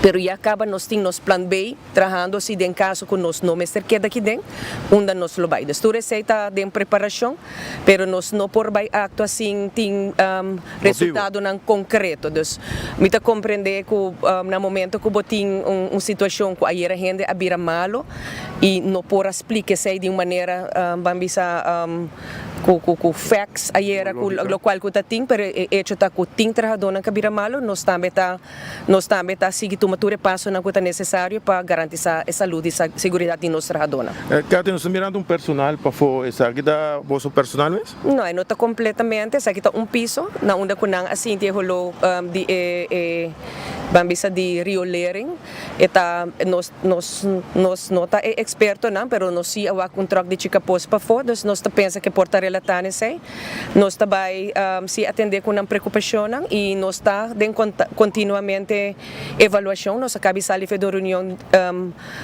Pero já acaba nós temos plan B trabalhando se em caso que nós não mestre queda aqui dentro, onde nós lo vai. Tudo está em preparação, pero nós não por vai acto assim tem resultado não concreto. Dus, me tá compreender que no momento que botin situação que a gente abira malo e não por explicar se de maneira bambisa com facts ayer com o qual que tá tem, pero hecho tá com tem trabalhador na cabira malo, nós também tá seguir tomar passo na que é necessário para garantir a saúde e a segurança de nosso trabalhador. Cátia, nós estamos mirando personal para fazer essa aqui da vosso personal mesmo? Não, não está completamente, essa aqui está piso, na onde que não assim tem rolo bambisa di riolering, eta nos nota experto na, pero nos si awa contract di chikapos pa fo, dus nos ta pensa que porta relatane sei, nos ta vai si atender com a preocupação e nos ta den continuamente evaluação, nos acaba sali fe do reunião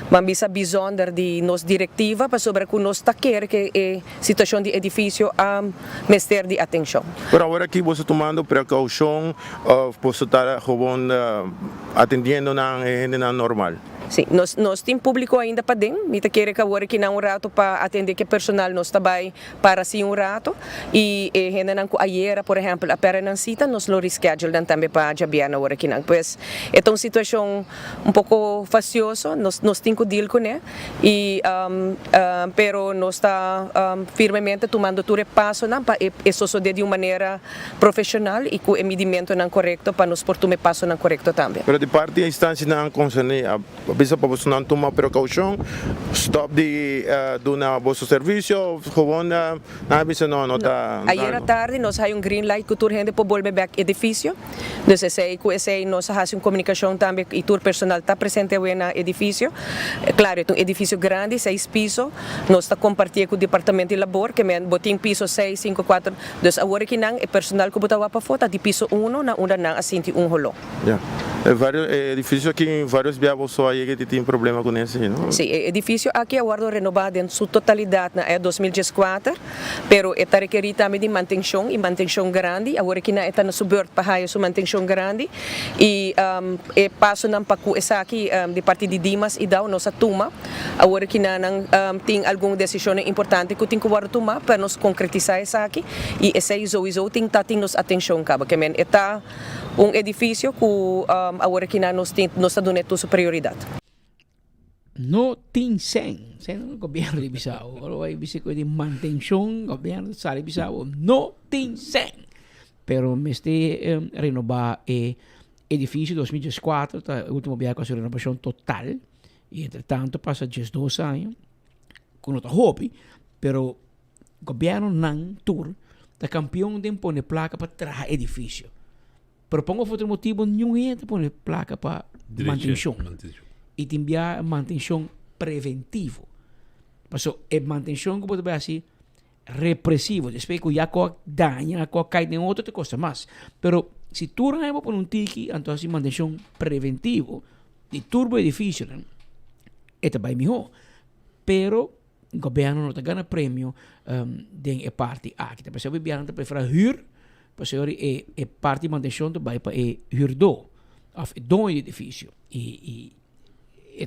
bambisa bijzonder di nos directiva para sobre que nos ta quer que situação de edifício mester de atenção. Pero agora aqui você tomando precaução, você está atendendo na gente normal. Sim, nós temos público ainda para dentro, mita quer que agora que não rato para atender que personal nós trabalha para si rato e gente não ayer, por exemplo, a pera não cita, nós lo reschedule também para jabiana agora que não. Pois é uma situação pouco faciosa, nós temos que deal com ela e pero nós está firmemente tomando todo o passo não para isso suceder de uma maneira profissional e com o medimento não correto para nós por tomar passo não correto também. Pero de parte da instância não concerne bisa pa você não tomar precaução, stop de do na vosso serviço, gewoon na bisa não tá. Ayer à tarde nós temos green light que toda gente pode voltar back edifício, então esse nós fazemos comunicação também e todo personal está presente no edifício. Claro, é um edifício grande, 6 pisos, nós está compartilhando com o departamento de labor que men botin piso 6, 5, 4, dus agora que não é personal que botawa pa foto de piso 1 na una não assim holo. Yeah. Vários edifícios aqui, vários biabos só aí que tem problema com esse, não? Sim, edifício aqui aguardo renovado em sua totalidade na 2014, pero está requerido também de manutenção grande, agora que não está na suburb para sua manutenção grande e passo não para essa aqui de parte de Dimas e da nossa turma, agora que não tem alguma decisão importante que tem que guardar tomar para nos concretizar essa aqui e esse iso tem que ter nos atenção cabo que men está edifício que agora que nós está dando sua prioridade. No tem sen no governo de Bissau. Agora vai bisiko de manutenção, governo de Bissau. No tem sen. Pero este renovar edifício 2014, o último viaje com a renovação total. E entretanto passa 12 anos com outra hobby, pero governo não tour da campeão de pôr placa para trazer edifício. Pero pongo outro motivo, nenhum gente põe placa para manutenção. E tem manutenção preventivo. Passo é manutenção que pode ser assim repressivo. Depois que já danha, cai em outro te custa mais. Pero se tu não é por tiki, então assim manutenção preventivo de turbo edifício, é também melhor. Pero o governo não está ganhando prêmio de parte A. Que depois o governo está para huur. Pastor é parte de manutenção também para huurdo of dono edifício e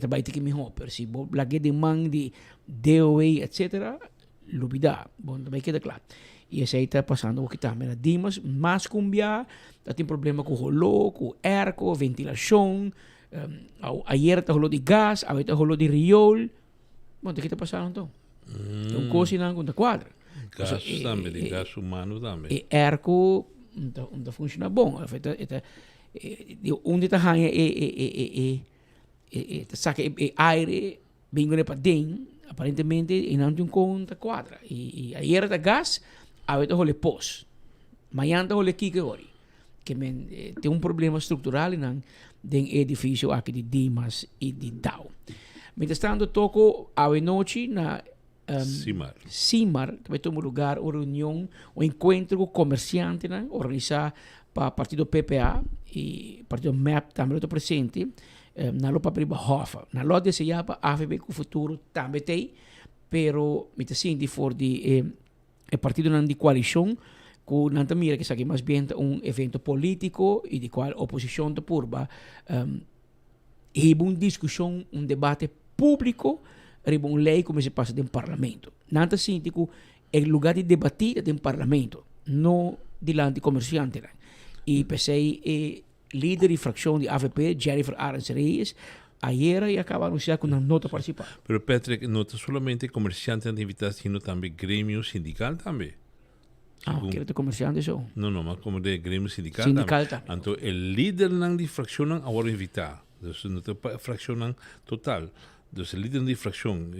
também tem que melhor, pero se blage de mang de DOA etc, lubida, bom também queda claro. E esse aí está passando o que também na Dimas, mas cumbia, tem problema com o rolo, com o airco, ventilação, ayer está rolo de gás, agora está rolo de riol, bom, tem que está passando então. Então coisa não conta quadra. Gas também, de gás humano também. E airco não funciona bom, onde está ganha saca aire vindo para dentro, aparentemente e não tem conta quadra. E ayer está gás, agora está rolo pós. Amanhã está rolo kike agora. Que tem um problema estrutural em edifício aqui de Dimas e de Dow. Mientras tanto, toco a noite na CIMAR, também tem um lugar, uma reunião, um encontro com comerciantes, organizado para o partido PPA e o partido MAP também está presente, na lupa para Hofa. Na loja se chama AFB com o futuro também tem, pero me está de for de partido de coalição, que não está mira que isso aqui mais bem evento político e de qual a oposição está purba, e uma discussão, debate público, riba uma lei como se passa dentro do parlamento. Nanta síndico é lugar de debatir dentro do parlamento, não diante de comerciante. E pensei líder de fração de AVP, Jennifer Arens Reyes, ayer e acaba de anunciar que não nota participar. Pero Patrick, não é somente comerciante invitado, sino também grêmio sindical também. Quero ter comerciante isso? Não, mas como de grêmio sindical também. Então, o líder de fração agora invitado. Então, não é fração total. Então, o líder de fração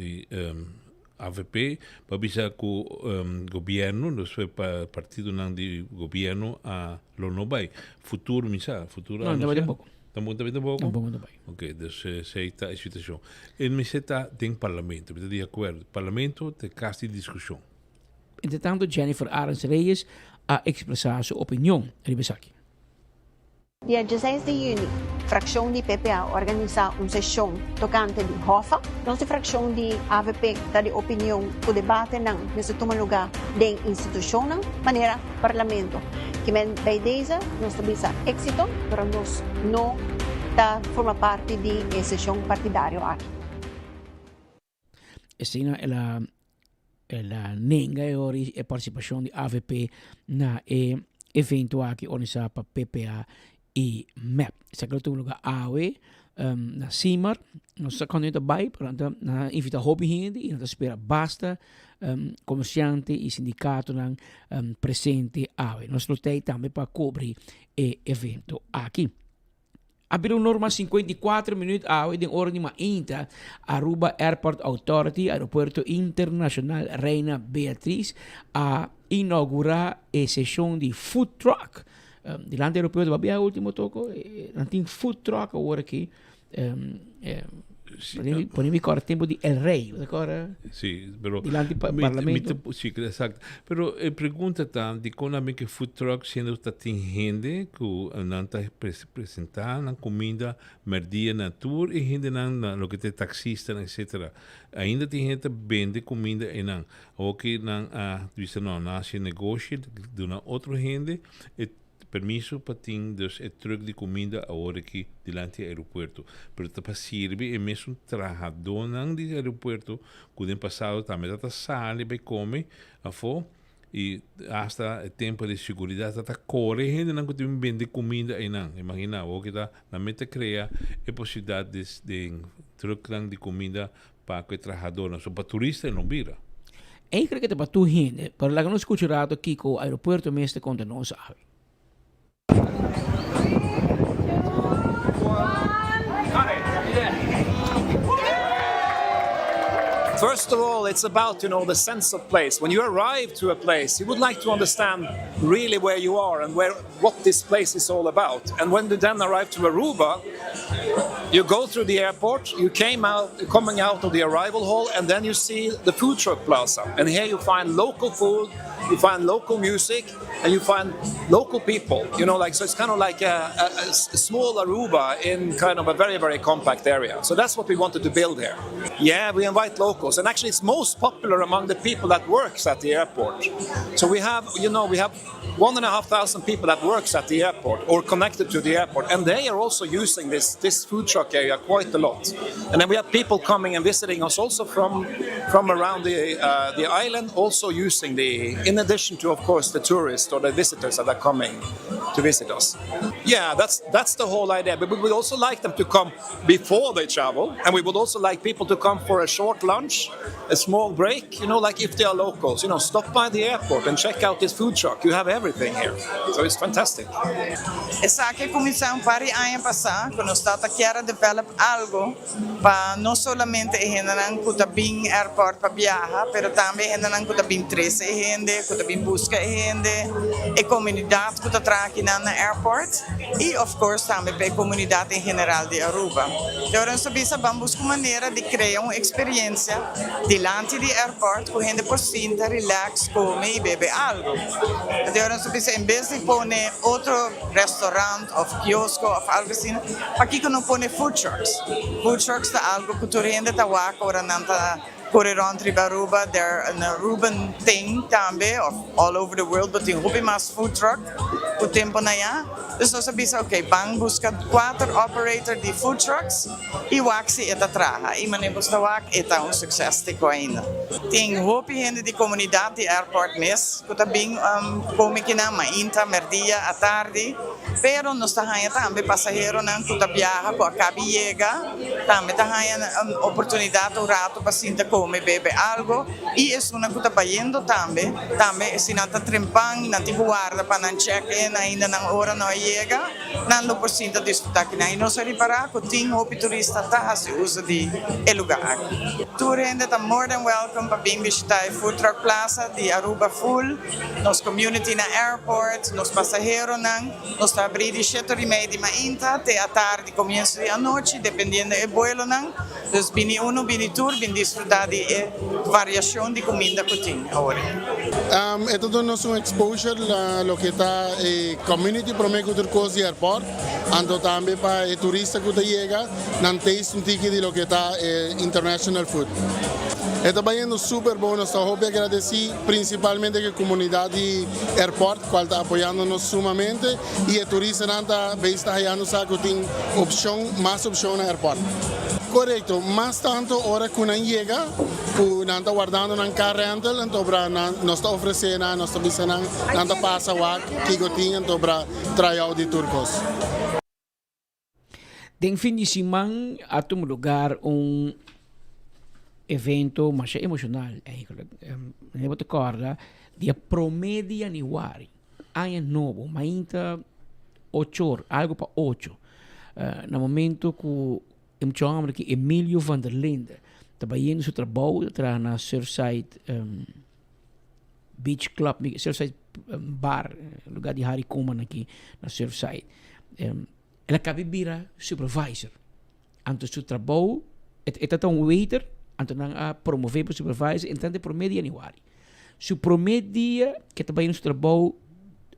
AVP para bisa com o governo, então para partido de governo a lo nobai futuro misa, futuro não vai pouco. Dan moet dat boven? Dan moet erbij. Oké, dus seita e situação. En me seta tem parlamento, met de acordo. Parlamento te casti discussão. Entretanto, Jennifer Arens Reyes ha expressado sua opinião. Ribesaki. Dia 16 de junho, fração de PPA organiza uma sessão tocante de HOFA. Nossa fração de AVP dá de opinião o debate nesse toma lugar de instituição, maneira parlamento. Que men by deze, nós temos êxito, mas nós não forma parte de sessão partidária aqui. Essa ela nenga a participação de AVP na evento aqui organizado para PPA e MEP. Essa é o lugar AWE, na CIMAR, nós estamos também, portanto, na invita hobby gente e nós espera basta comerciante e sindicato presente AWE. Nós lutamos também para cobrir o evento aqui. Abriu norma 54 minutos AWE de ordem uma inta Aruba Airport Authority, Aeropuerto Internacional Reina Beatriz, a inaugurar a sessão de food truck. Dilante do aeroporto, babia o último toco, não tem food truck agora aqui. Ponemos agora tempo de El Rey, agora. Sim, pero dilante parlamento. Sim, exato. Pero pergunta tá de como que food truck sendo tá tem gente que não tá apresentar comida merdia natura e gente não lo que te taxista etc. Ainda tem gente vende comida e não. O que não diz não nasce negócio de uma outra gente permiso para ter dus het truck de comida agora aqui delante do aeroporto. Pero para servir é mesmo trabajador do aeroporto que no passado também está sale para comer afo e hasta o tempo de segurança está corre gente não que vende comida e não. Imagina o que está na meta cria a possibilidade de truck de comida para o trabalhador, não só para turista não vira. Eu creio que para tu gente, para lá que nós escutamos aqui com o aeroporto mesmo conta não sabe. First of all, it's about, the sense of place. When you arrive to a place, you would like to understand really where you are and what this place is all about. And when you then arrive to Aruba, you go through the airport, coming out of the arrival hall, and then you see the food truck plaza. And here you find local food, you find local music, and you find local people. So it's kind of like a small Aruba in kind of a very, very compact area. So that's what we wanted to build here. Yeah, we invite locals. And actually it's most popular among the people that works at the airport. So we have 1,500 people that works at the airport or connected to the airport. And they are also using this food truck area quite a lot. And then we have people coming and visiting us also from around the island, also using in addition to, of course, the tourists or the visitors that are coming to visit us. Yeah, that's the whole idea. But we would also like them to come before they travel. And we would also like people to come for a short lunch, a small break, like if they are locals. Stop by the airport and check out this food truck. You have everything here. So it's fantastic. Essa que começou pari ano passado, quando estava querendo develop algo para não somente henanang kutabing airport para viajar, pero também henanang kutabing trace gente, kutabing busca gente, e comunidade que está aqui na airport, e of course também para a comunidade em geral de Aruba. Então nós sabemos buscar maneira de criar uma experiência delante do airport, com gente por cinta, relax, come e bebe algo. Então nós sabemos em vez de pôr outro restaurante ou quiosco ou algo assim, aqui que não põe food trucks. Food trucks é algo que a gente está agora não está correndo entre Aruba. They're an Aruban thing também, all over the world, but tem muito mais food truck o tempo na ya. Dus nós sabemos, bang busca 4 operators de food trucks e waxi eta traha. E manebos da wak eta sucesso de ainda. Tem muito gente de comunidade de airport mes, que também come que na mainta merdia à tarde, pero nós também passageiro não que viaja com a cabiega, também oportunidade o rato para sinta come bebe algo e é uma que está yendo também se não está trempando, não te guarda para não check-in ainda na hora não chega, nan lo porcento disfrutar que e nós reparar que tem hopi turista tá se usa de lugar. Tour gente tá more than welcome para vir visitar a Food Truck Plaza de Aruba full, nos community na airport, nos passageiros nos tá abrir de 7:30 de manhã até a tarde, começo de noite, dependendo do vuelo Então, bini uno, bini tour, bini disfrutar de variação de comida que tem agora. Ito doon no sung exposure lo que está community para mí cultura cozy airport, ando también para turista que te llega, nan taste un tiki de lo que está international food. Está yendo super bueno, só hope agradecer principalmente a comunidad de airport, cual está apoyándonos sumamente y el turista nanta está hallando que tem más opción a airport. Correcto, más tanto ahora que uno llega, uno está guardando un car rental, entonces nos está ofreciendo, nos está diciendo, nos está pasando que gotinha, entonces para traer de turcos. Den fin de semana, a um lugar evento mais emocional, eigenlijk. Eu vou te acordar, dia promedio anuário, ano novo, mainta 8 horas, algo para 8. No momento que eu me que Emilio van der Linde estava indo seu trabalho na Surfside Beach Club, Surfside Bar, lugar de Harry Koeman aqui na Surfside. Ela acabou de virar supervisor. Antes do trabalho, era waiter, antes de promover para supervisor, então de promedio anuário. Seu primeiro dia que estava indo seu trabalho,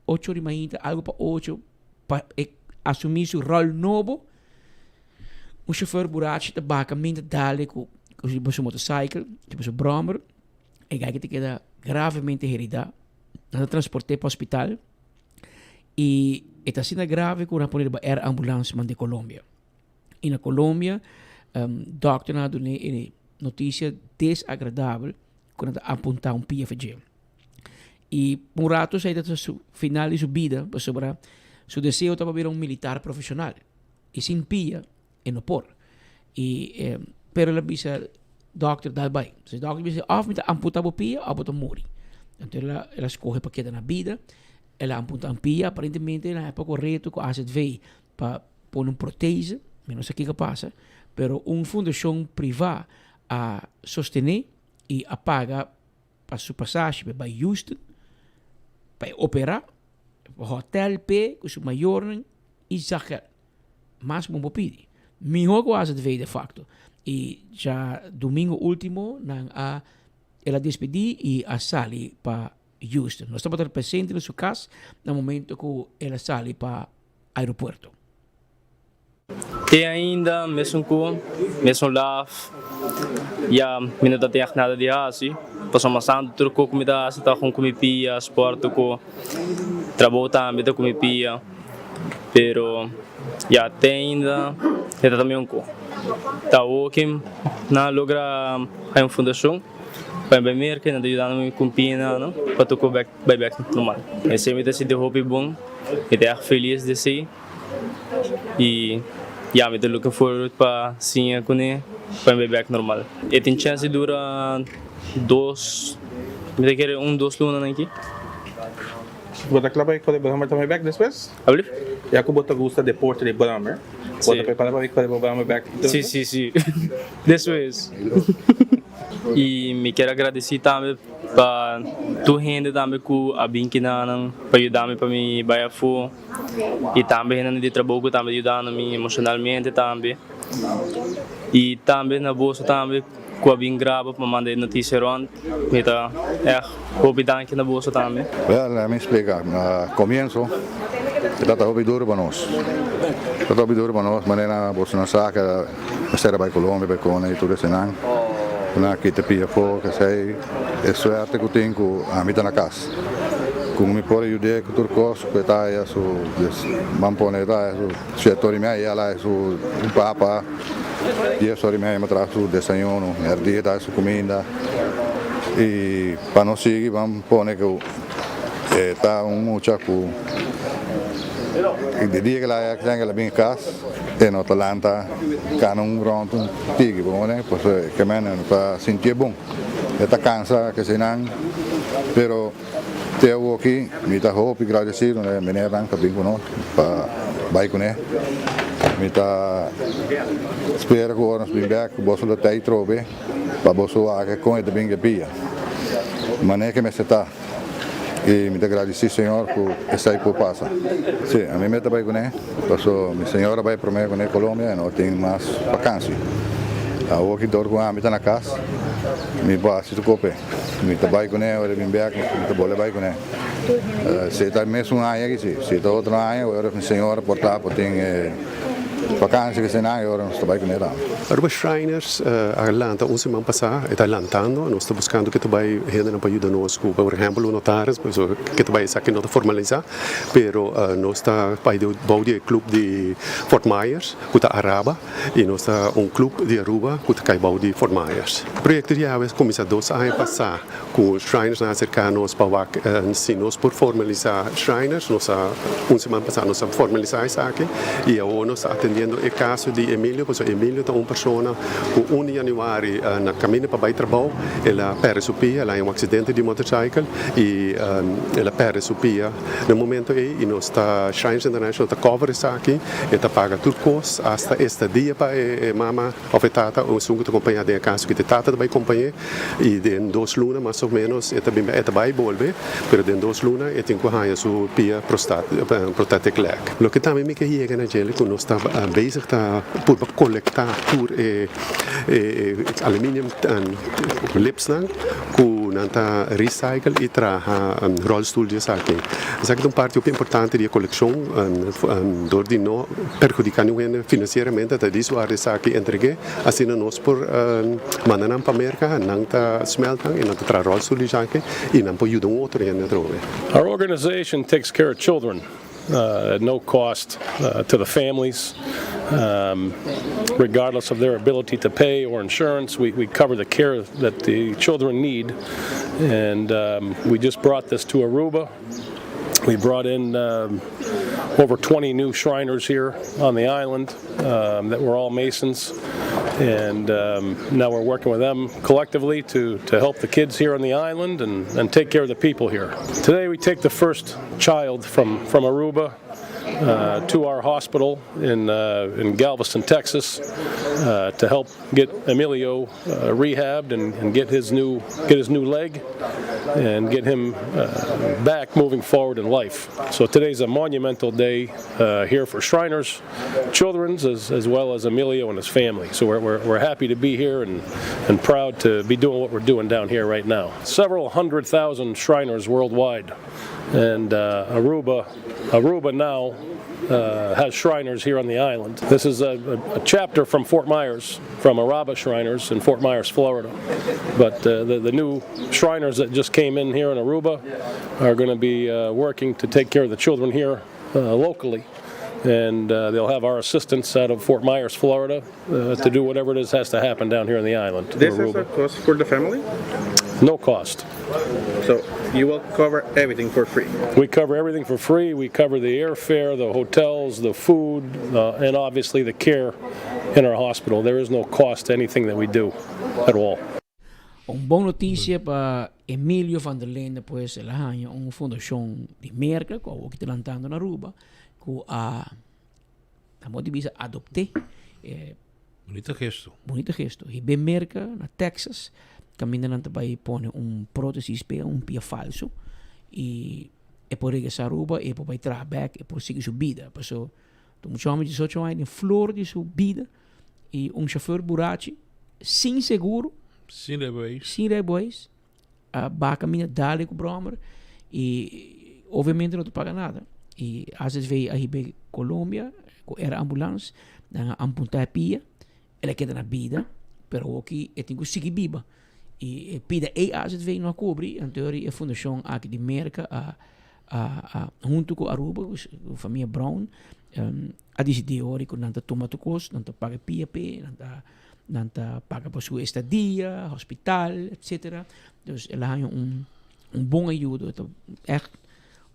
8 horas da manhã, algo para 8, para assumir seu rol novo. Um chauffeur buraco de basicamente dali com seu motociclo, tipo seu brommer, e aí que queda gravemente herido, nós transportei para o hospital e está sendo grave com a polícia air ambulance de Colômbia. E na Colômbia, doctor na deu notícia desagradável quando apontar PFG. E por rato sai da final de sua vida, sobre seu desejo estava vir militar profissional e se impia e não por. E pero ela disse doctor dá bem. Se doctor disse of met amputar o pia ou botar morrer. Então ela escolhe para quedar na vida. Ela amputa a pia, aparentemente na época correto com a veio para pôr protese, mas não sei o que passa, pero fundação privada a sostener e a pagar para sua passagem para Houston, para operar, hotel P, com seu maior e Zachar. Mas não pedi. Melhor quase veio de facto. E já domingo último, ela despediu e a sali para Houston. Nós estamos presentes no seu caso no momento que ela sai para o aeroporto. E ainda, mesmo lá, já não tem nada de assim. Passamos a trocar comida, está com comida, esporte, trabalho também com comida. Pero já tem ainda, está também está working na logra uma fundação. Para beber que não ajudando com pina, não? Para tu back normal. Esse é se de hobby bom, e de feliz de ser. E já me looking forward para sim com ele, para beber normal. E tem chance dura 2 lunas aqui. Bota claro que vamos também back depois? Abrir? Já que bota gosta de porte de Brammer. Bota prepara para que vamos back. Sim. Depois. E me quero agradecer também para tu gente também que a binque não para ajudar-me para me baia fu e também na de trabalho também ajudando-me emocionalmente também e também na bolsa também que a binque grava para mandar notícia around então hope que na bolsa também. Well, me explica, comienzo está hobby duro para nós. Está hobby duro para nós, maneira bolsa não saca, será para Colômbia, para Cona e tudo isso não. Na que te pia fogo, sei, é sorte que tenho a mim na casa. Como me pode ajudar com turcos, que está aí su mampone da su setor me aí lá su papa. E a sorte me traz su desayuno, dia da su comida. E para nós seguir vamos pôr que está muchacho de dia que lá que bem casa e no Atlanta canum pronto tigre bom pues que menos para sentir bom está cansa que se não pero te hago aqui me está hope agradecido né menina ranca bem conosco para bij kunnen. Met speren gewoon bij werk, bossen de tijd trobe, maar bossen wagen kon je de binge pia. Maar nee, que me está. Y me agradeci Señor por estar por pasar. Sí, a mí me está con él. Paso mi señora va primero con él Colombia y no tengo más vacaciones. Ahora que dormo a mitad na casa, me va a cope. Me está con él, ahora me back, me está bola con él. Se está mesmo año que sí, se está otro año, ahora mi señora porta por ten vakantie que se na ahora no está con él. Aruba Shriners, Atlanta, uma semana passada, está lançando, nós estamos buscando que também gente para ajudar nós, por exemplo, notários, que também isso aqui não está formalizado, pero nós está para o clube de Fort Myers, que está Araba, e nós está clube de Aruba, que está caibau de Fort Myers. O projeto de aves começou 2 anos passados, com Shriners na cerca nós para se nós por formalizar Shriners, nós uma semana passada nós formalizar isso aqui, e agora nós atendendo o caso de Emílio, porque Emílio está persona que 1 januari na cammina para o trabalho, ela perde sua pia, ela é acidente de motorcycle e ela perde sua pia. No momento aí, e nós está Shriners International está cover isso aqui, e está paga tudo cos hasta este dia para a mama afetada, o sungo de companhia de caso que te tata de companhia e de 2 lunas mais ou menos, eta vai volver, pero de 2 lunas e tem que ganhar sua pia prosthetic leg. Lo que também me que chega na gel, que nós está bezig está por coletar aluminium lipslang ku nanta recycle e traha rolstoeltjes aqui. Isso aqui é parte importante da coleção door die no perjudicar ninguém financeiramente até isso a aqui entregue assim nós por mandanam para merca nanta smeltang e nanta tra rolstoeltjes aqui e não pode ajudar outro ainda trove. Our organization takes care of children at no cost to the families. Regardless of their ability to pay or insurance, we cover the care that the children need, and we just brought this to Aruba. We brought in over 20 new Shriners here on the island that were all Masons, and now we're working with them collectively to help the kids here on the island and take care of the people here. Today we take the first child from Aruba to our hospital in Galveston, Texas, to help get Emilio rehabbed and get his new leg and get him back moving forward in life. So today's a monumental day here for Shriners, Children's, as well as Emilio and his family. So we're happy to be here and proud to be doing what we're doing down here right now. Several 100,000 Shriners worldwide. And Aruba now has Shriners here on the island. This is a chapter from Fort Myers, from Araba Shriners in Fort Myers, Florida. But the new Shriners that just came in here in Aruba are going to be working to take care of the children here locally. And they'll have our assistants out of Fort Myers, Florida, to do whatever it is has to happen down here on the island. This is a cost for the family? No cost. So you will cover everything for free? We cover everything for free. We cover the airfare, the hotels, the food, and obviously the care in our hospital. There is no cost to anything that we do at all. Boa notícia para Emílio van der Linde, pues ele ganha fundação de merca, que o que está lançando na Aruba, que a motivisa adopte. Bonito gesto. Bonito gesto. E bem merca na Texas, caminhando também põe prótese pé, pia falso, e por regressar a Aruba, e por trazer back, e por seguir sua vida. Passou, um homem de 18 anos, em flor de sua vida, e chauffeur burachi, sem seguro, sem rebois, vai caminhar dali com o brommer, e obviamente não te paga nada. E às vezes veio a Ribeira Colômbia, era ambulância, amputar a pia, ela queda na vida, pero aqui tem que seguir viva. E pida às vezes veio não cobre, em teoria a fundação aqui de Merca, junto com a Aruba, a família Brown, a decidir hora que não toma o custo, não paga PAP, não paga para sua estadia, hospital, etc. Então, ela tem bom ajuda, é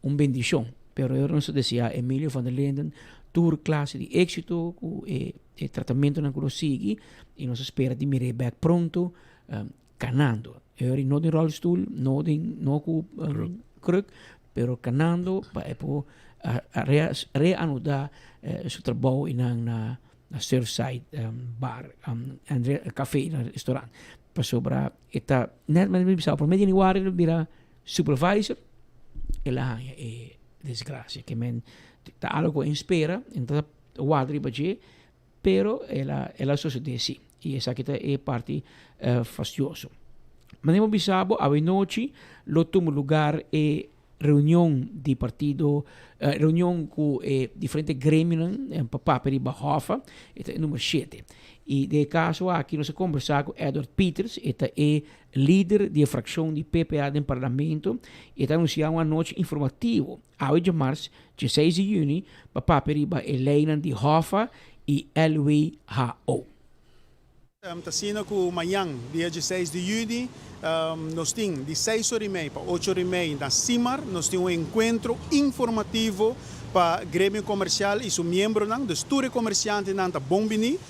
uma bendição. Pero eu não sei dizer, Emílio van der Linden, tour classe de êxito, e tratamento não consigo, e nós espera de mirar back pronto, canando. Eu não de rolstoel, não com kruk, pero canando pa epo reanudar su trabalho na Surfside bar café na restaurant pa sobra eta net men bisa por medio januari bira supervisor e la desgracia que men ta algo inspira então wadri baje pero ela sucede sì e essa que é parte fastidioso mas nem bisabo a noite lo tomo lugar e reunião de partido, reunião com diferentes grêmios, para Bahofa, é o número 7. E de caso aqui nós conversamos com Edward Peters, é líder da fração de PPA do parlamento, e anunciou uma noite informativa, a 8 de março, 16 de junho, para Helena de Hofa e LWHO. Tasina ko mayang dia 16 de junho, nós temos de 6h30 para 8h30 na CIMAR, nós temos encontro informativo para grêmio comercial e seu membro não, dos tour comerciantes não tá bombini,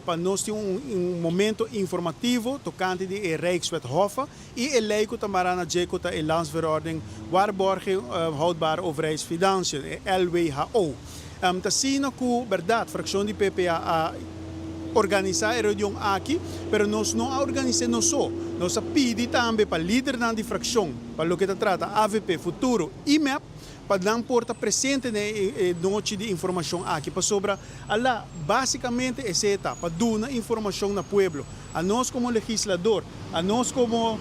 para nós temos momento informativo tocante de Rijkswet Hofa e lei que tamará na jeco ta landsverordening waarborging houdbare overheidsfinanciën, LWHO. Tasina ko verdade, fração de PPA organizar a reunião aqui, pero nós não organizamos só. Nós pedimos também para líder da fração, para o que trata AVP Futuro e MEP, para dar porta presente na noite de informação aqui, para sobre lá, basicamente essa etapa, para dar informação no pueblo. A nós como legislador, a nós como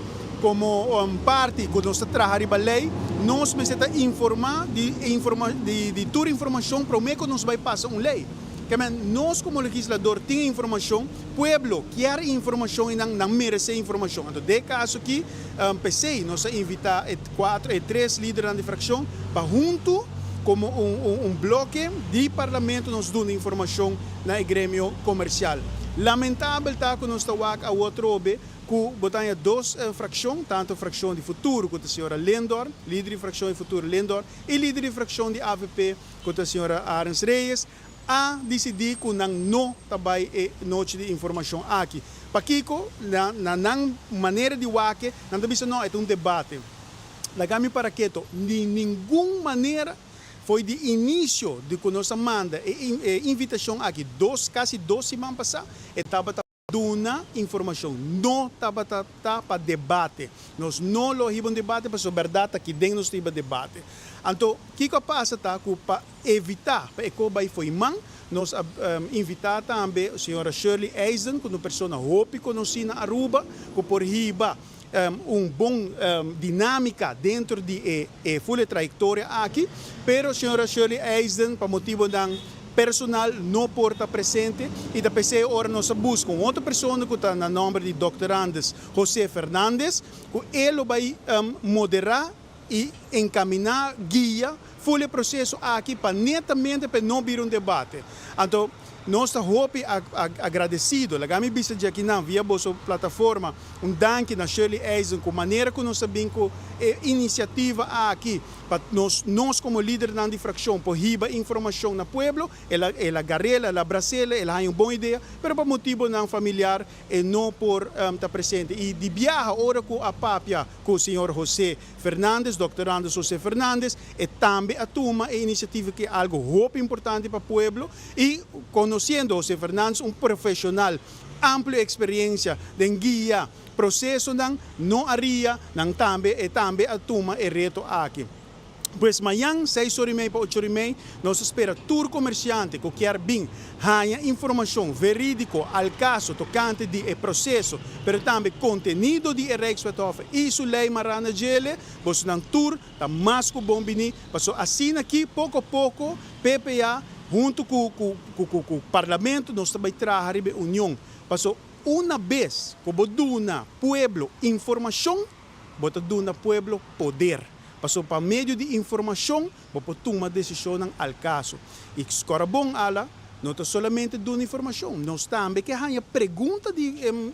parte que nós trabalhamos a lei, nós precisamos informar de toda informação para o que nós vai passar uma lei. Que nós como legislador temos informação, o pueblo quer informação e não merece informação. Então, de caso aqui, pensei, nós invitar 3 líderes da fração para junto como bloco de parlamento nós dando informação na grêmio comercial. Lamentável está que nós estamos a outro que botanha 2 frações, tanto a fração de futuro com a senhora Lendor, líder de fração de futuro Lendor, e líder de fração de AVP com a senhora Arens Reyes, a decidir que não trabalha noite de informação aqui. Para Kiko, na maneira de wake, não é um debate. Lagami para que de nenhuma maneira foi de início de que nós manda invitação aqui, quase 2 semanas passadas, estava dando informação, não estava para debate. Nós não lohibam debate, mas a verdade aqui dentro nós temos debate. Então, o que passa para evitar, para que foi man, nós invitar também a senhora Shirley Eisen, que é uma pessoa hope conhecida na Aruba, que por riba bom dinâmica dentro de full trajetória aqui, pero a senhora Shirley Eisen, para motivo da personal não porta presente e da PC ora nós buscamos outra pessoa que está no nome de Dr. José Fernandes, que ele vai moderar e encaminhar guia full processo aqui para netamente para não vir debate. Então nós estamos agradecidos. Lagami bisa de aqui não via vossa plataforma danke na Shirley Eisen com maneira que nós sabemos que iniciativa aqui para nós como líder da fração por riba informação na pueblo ela garela ela brasela ela tem uma boa ideia mas para motivo não familiar e não por estar presente e de viaja ora com a papia com o senhor José Fernandes, Dr. José Fernandes e também a turma e iniciativa que é algo muito importante para o pueblo e conhecendo José Fernandes profissional ampla experiência de guia processo não haria não também a turma e reto aqui. Pois amanhã, 6h30 para 8h30, nós esperamos tour comerciante que quer vir ganhar informação verídica ao caso tocante de processo, mas também conteúdo de Rijkswet Hofa e sua lei marana gele, você não tour, está mais que bom bini, assim aqui, pouco a pouco, PPA, junto com o parlamento, nós também trabalhamos a união. Uma vez que você dá pueblo informação, você dá pueblo poder. Passou para meio de informação, para tomar decisão ao caso. E se for bom, não é somente dando informação, nós também que há pergunta de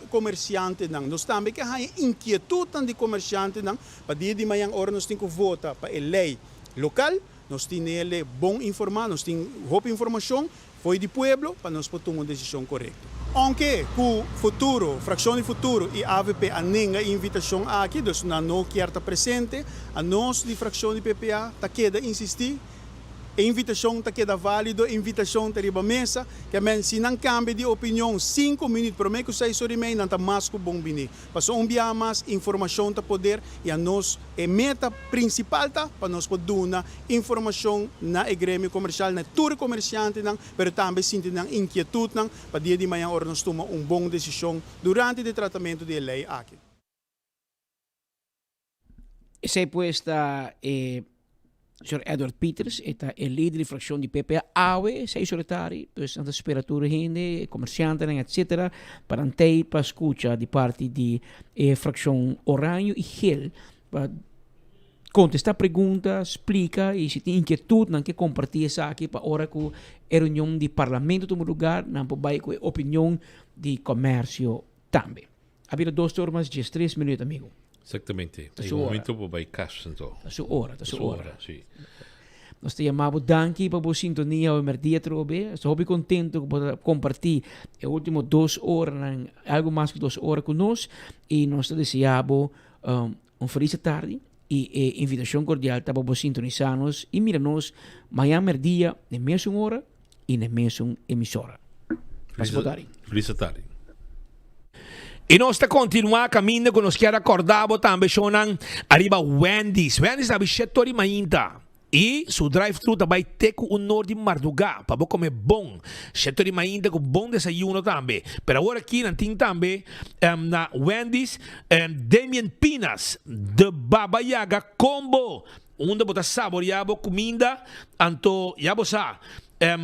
comerciante, nós também que há inquietude de comerciante, para dia de manhã, hora nós temos que votar para a lei local, nós temos ele bom informar, nós temos boa informação, foi do pueblo para nós tomar uma decisão correta. Aunque o futuro, fração de futuro e AVP a nenhuma invitação aqui, dus não quer estar presente, a nós de fração de PPA tá queda insistir. A invitação está queda válido, a invitação está riba mesa, que a se não cambia de opinião 5 minutos, para mim que sai sobre mim, não está mais que bom bini. Para enviar mais informação para poder, e a nós, a meta principal tá, para nós poder dar informação na grêmio comercial, na tour comerciante, mas também sentir inquietude, para dia de manhã hora nós tomar uma boa decisão durante o tratamento da lei aqui. Sei puesta Sr. Edward Peters, está el líder de fracción de PPA AWE, sei solitari, pues anta speratura gente, comerciante, etc. Para antei para escuchar de parte de fracción Oranho e Gel, para contestar perguntas, explica e se tem inquietude, não quer compartilhar isso aqui para hora que a reunião de parlamento toma lugar, não pode com a opinião de comércio também. Havia 2 turmas de 3 minutos, amigo. Exatamente. Em um momento vai caixa, então. A sua hora. Sim. Nós te chamamos danke para a sintonia o dia trobe. Estou bem contente por compartilhar as últimas 2 horas, algo mais que 2 horas conosco. E nós te desejamos feliz tarde e invitação cordial para os sintonizanos. E mira-nos amanhã dia, na mesma hora e na mesma emissora. Feliz tarde. E nós está continuar caminho que nós quer acordar também sonan arriba Wendy's. Wendy's é setor mainta. E su drive-thru também tem o honor de madrugar para comer bom. Setor mainta com bom desayuno também. Pero agora aqui não tem também na Wendy's Damien Pinas de Baba Yaga combo. Onde botar saboreado comida, anto yabo sa.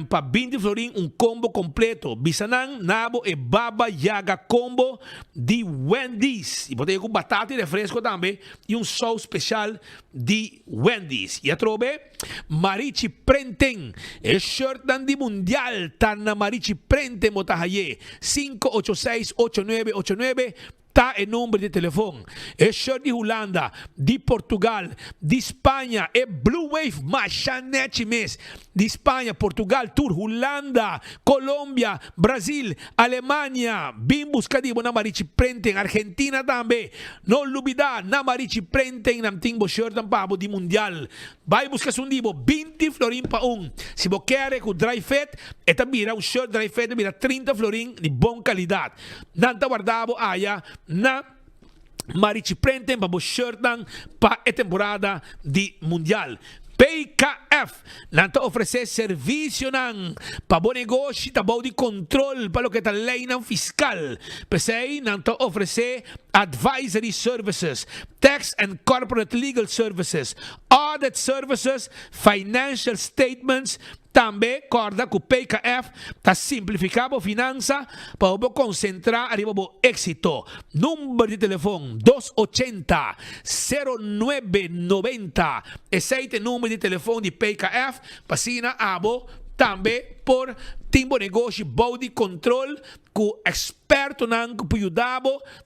Para 20 florin combo completo. Bisanang, nabo e Baba Yaga combo de Wendy's. E botei com batata e refresco também. E show especial de Wendy's. E a trobe, Marichi Prenten. E shirt de mundial. Tan na Marichi Prenten motahaye. 586-8989. Está el número de teléfono. Es shirt de Holanda, de Portugal, de Espanha, é Blue Wave, machanete mes. De Espanha, Portugal, Tour, Holanda, Colômbia, Brasil, Alemanha. Bim buscadivo na Marichi Prenten, Argentina também. Não olvidar, na Marichi Prenten, nam timbo shirt ang pabo de mundial. Vai buscar um dibo, 20 florin pa Se você quer com dry fit, esta mira shirt dry fit, mira 30 florin de boa qualidade. Nanta guardavo aya na Marichi Prenten para o shirt para a temporada de mundial. PKF nanta oferecer serviço para bom negócio, para bom de controle para o que está lei fiscal. PCI nanta oferecer advisory services, tax and corporate legal services, audit services, financial statements. Também corda que o PKF está simplificando a finança para concentrar arriba o êxito. Número de telefone 280-0990. Esse é o número de telefone de PKF. Passina abo também por timbo negócio bom de controle que o experto não pode ajudar a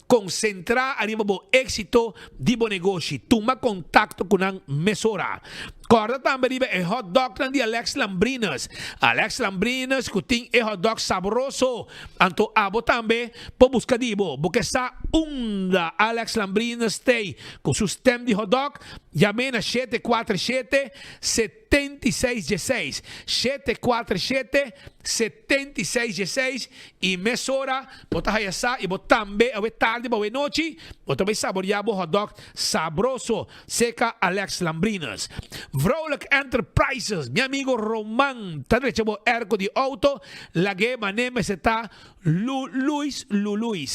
concentrar arriba o êxito de bom negócio. Toma contato com a mesora. Corda também é hot dog de Alex Lambrinas. Alex Lambrinas que tem hot dog saboroso. Anto abo também por buscar dibo. Porque está da Alex Lambrinas tem com seu sistema de hot dog. Llame na 747-7616. 747-7616 e mesora. Bota hayasa e bota também a tarde, boa noite. Bota também saborear o hot dog saboroso. Seca Alex Lambrinas. Vrolijk Enterprises, mi amigo Roman, está derecho ergo de auto, la que manera está Luis,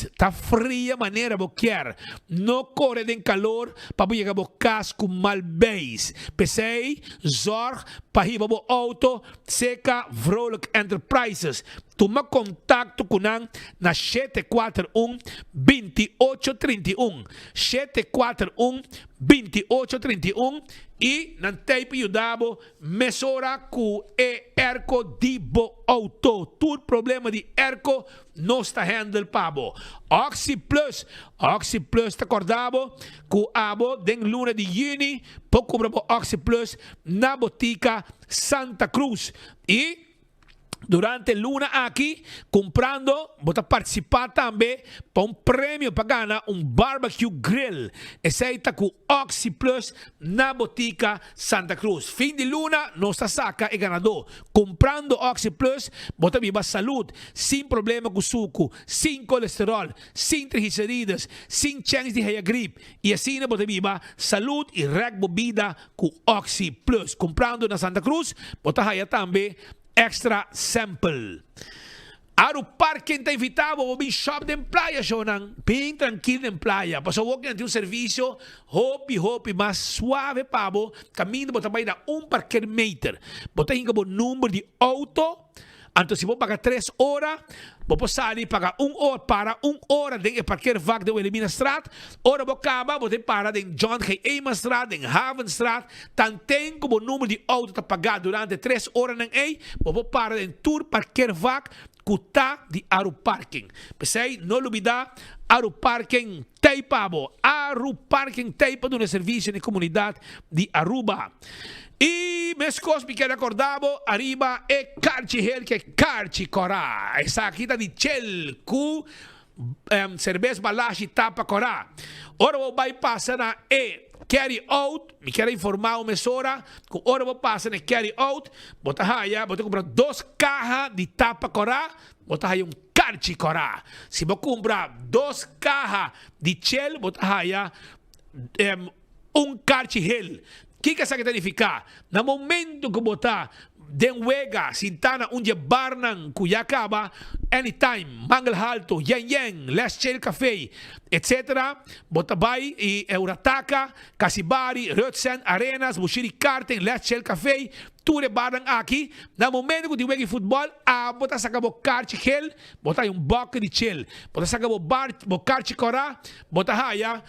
está fría manera boquear, no corre de calor, para llegar a casco mal beis, pesei, zorg, para ir a auto, seca Vrolijk Enterprises. Toma contato com na 741-2831. 741-2831 e não tem que ajudar mesora com erco de bo auto. Todo problema de erco não está handle pabo. Oxy Plus está acordado com abo den luna de juni. Pouco comprar Oxy Plus na botica Santa Cruz e Durante Luna aqui, comprando, bota participar também para um prêmio para ganhar um barbecue grill. Esse aí está com Oxy Plus na botica Santa Cruz. Fim de Luna, nossa saca é ganador. Comprando Oxy Plus, bota viva saúde, sem problema com suco, sem colesterol, sem triglicéridas, sem chance de ter gripe. E assim, bota viva saúde e bebida com Oxy Plus. Comprando na Santa Cruz, bota aí também extra sample. Aro parking está invitado a um shop de playa, Jonan. Bem tranquilo em playa. Passou que tem um serviço hopi, mais suave, pabo. Caminho, bota vai dar parqueiro meter. Bota aí o número de auto. Então, se você pagar 3 horas, você sair pagar 1 hora para 1 hora de parqueiro vaga de Elimina Straat. Ora, você acaba, você para em John G. Eman Straat, em Haven Straat. Tantém como o número de auto está pagado durante 3 horas em aí, você para em Tour Parqueiro Vaga, Kuta de Aru Parking. Pensei, não olvidar, Aru Parking Teipabo. Aru Parking Teipa de um serviço de comunidade de Aruba. E meus coisas me quero acordar, arriba é Carchi Hel, que é Carchi Corá. Essa aqui está de Chel, com cerveja balashi tapa Corá. Ora vou bypassar na carry out, me quero informar uma mesora, com ora vou passar na carry out, bota raia, bota comprar 2 cajas de tapa Corá, bota raia Carchi Corá. Se vou comprar 2 cajas de Chel, bota raia Carchi Hel. O que isso significa? No momento que botar denwega, sintana, barnan, cuyacaba, anytime, mangal halto, yan, last shell café, etc. Bota bay e Eurataka, Kasibari, Rutsen, Arenas, Bushiri Karten, last shell café, ture barnan aqui. No momento que denwega futebol, bota sacabo carchi gel, bota um boca de shell, bota sacabo carchi corá, bota haya,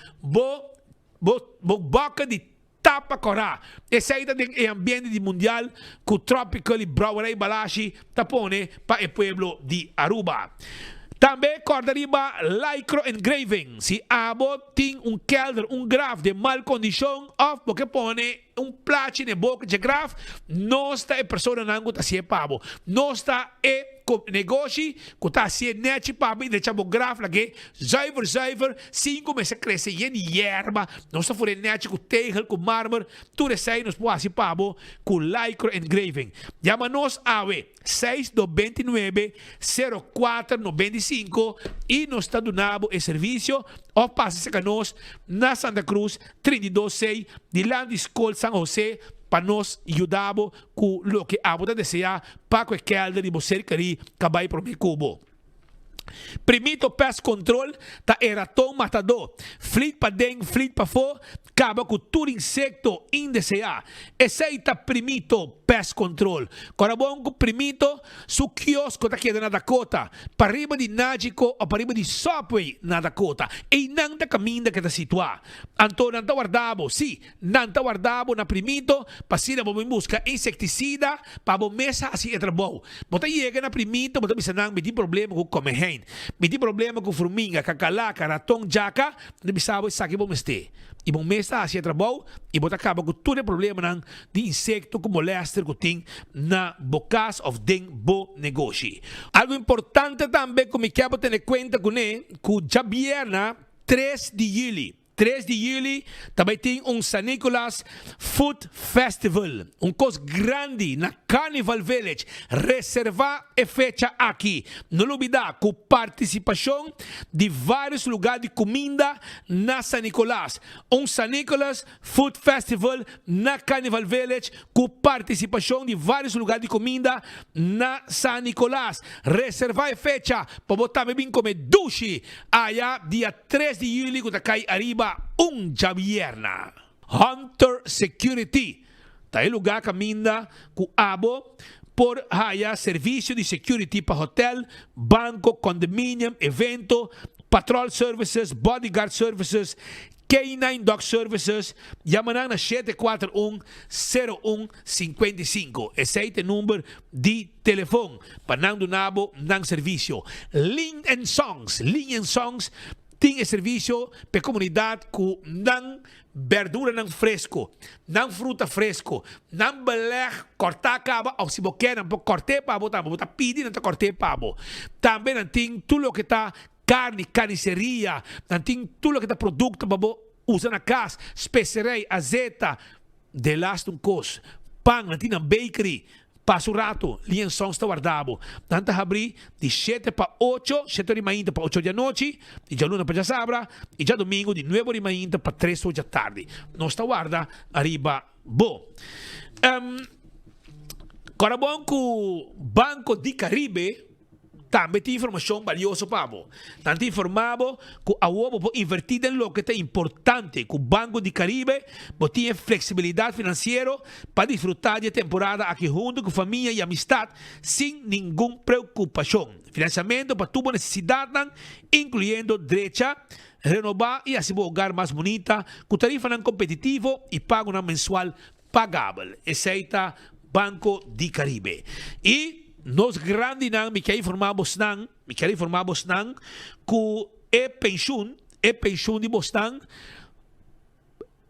boca de tapa Corá. Esse aí é ambiente de mundial com tropical e Brauerei Balashi tapone para o pueblo de Aruba. Também cordariba lycro engraving. Se abo tem kelder, graf de mal condição, of porque pone plato na boca de graf, não está a pessoa não está se pabo. Não está negócio que está se net pabo e deixa o graf lá que zuiver 5 meses cresce em erva, não está fora net com tegel com mármore, tudo isso aí nos pode se pabo com lycro engraving. Chama-nos AWE 629-0495 e nos está dando o serviço ou passa-se a nós na Santa Cruz 326 de lá de Escola San José para nos ajudar com o que a você deseja para que calde de você querer acabar para o cubo. Primito pest control ta eratom matador. Flit pa deng, flit pa fo, acaba com todo insecto indesejado. Esse aí tá primito pest control. Corabon com primito, su kiosco tá aqui na Dakota. Para riba de Nágico ou para riba de Subway na Dakota. E não tá caminho que tá situado. Então, não tá guardado, sim, não tá guardado na primito, para si na busca inseticida, para a mesa assim é trabalho. Bota chega na primito, bota bisanang, me tem problema com comer. Me tem problema com formiga, cacalaca, ratão, jaca, não me sabe isso aqui bom este. E bom mês está assim trabalho e bota acaba com todo o problema de insecto que molesta que tem na bocas of den bo negócio. Algo importante também que me quero ter em conta com que já vierna 3 de julho. 3 de julho também tem San Nicolas Food Festival, coisa grande na Carnival Village. Reservar a fecha aqui. Não olvidar com participação de vários lugares de comida na San Nicolas. San Nicolas Food Festival na Carnival Village com participação de vários lugares de comida na San Nicolas. Reservar a fecha para botar bem como dushi allá dia 3 de julho que está cai arriba Javierna. Hunter Security. Tá aí lugar caminha com abo por haya serviço de security para hotel, banco, condomínio, evento, patrol services, bodyguard services, K9 Dog Services. Llaman na 741-0155. Esse é o número de telefone para não do nabo, não serviço. Ling and Songs. tem serviço para a comunidade com não verdura não fresco, não fruta fresco, não beleg cortar caba, ou se você quer, não cortar pabo, você pede, não cortar pabo. Também não tem tudo o que está carne, carniceria, não tem tudo o que está produto para usar na casa, especiaria, azeite, de last um cos, pão, não tem bakery, passo rato, lienzão está guardado. Tanto abrir de 7 para 8, 7 de manhã para 8 da noite, e já luna para já sabra, e já domingo de 9 de manhã para 3 da tarde. Não está guarda, arriba, bo. Agora bom que o Banco de Caribe também tem informação valiosa para você. Tanto informado que a você pode invertir em lo que é importante. Que o Banco de Caribe tem flexibilidade financeira para desfrutar de temporada aqui junto com família e amistade sem nenhuma preocupação. Financiamento para tua necessidade, incluindo direita, renovar e assim o lugar mais bonita, com tarifa não competitiva e pago na mensual pagável. Aceita Banco de Caribe. E nós grandes não me quer informamos não que pensão de Boston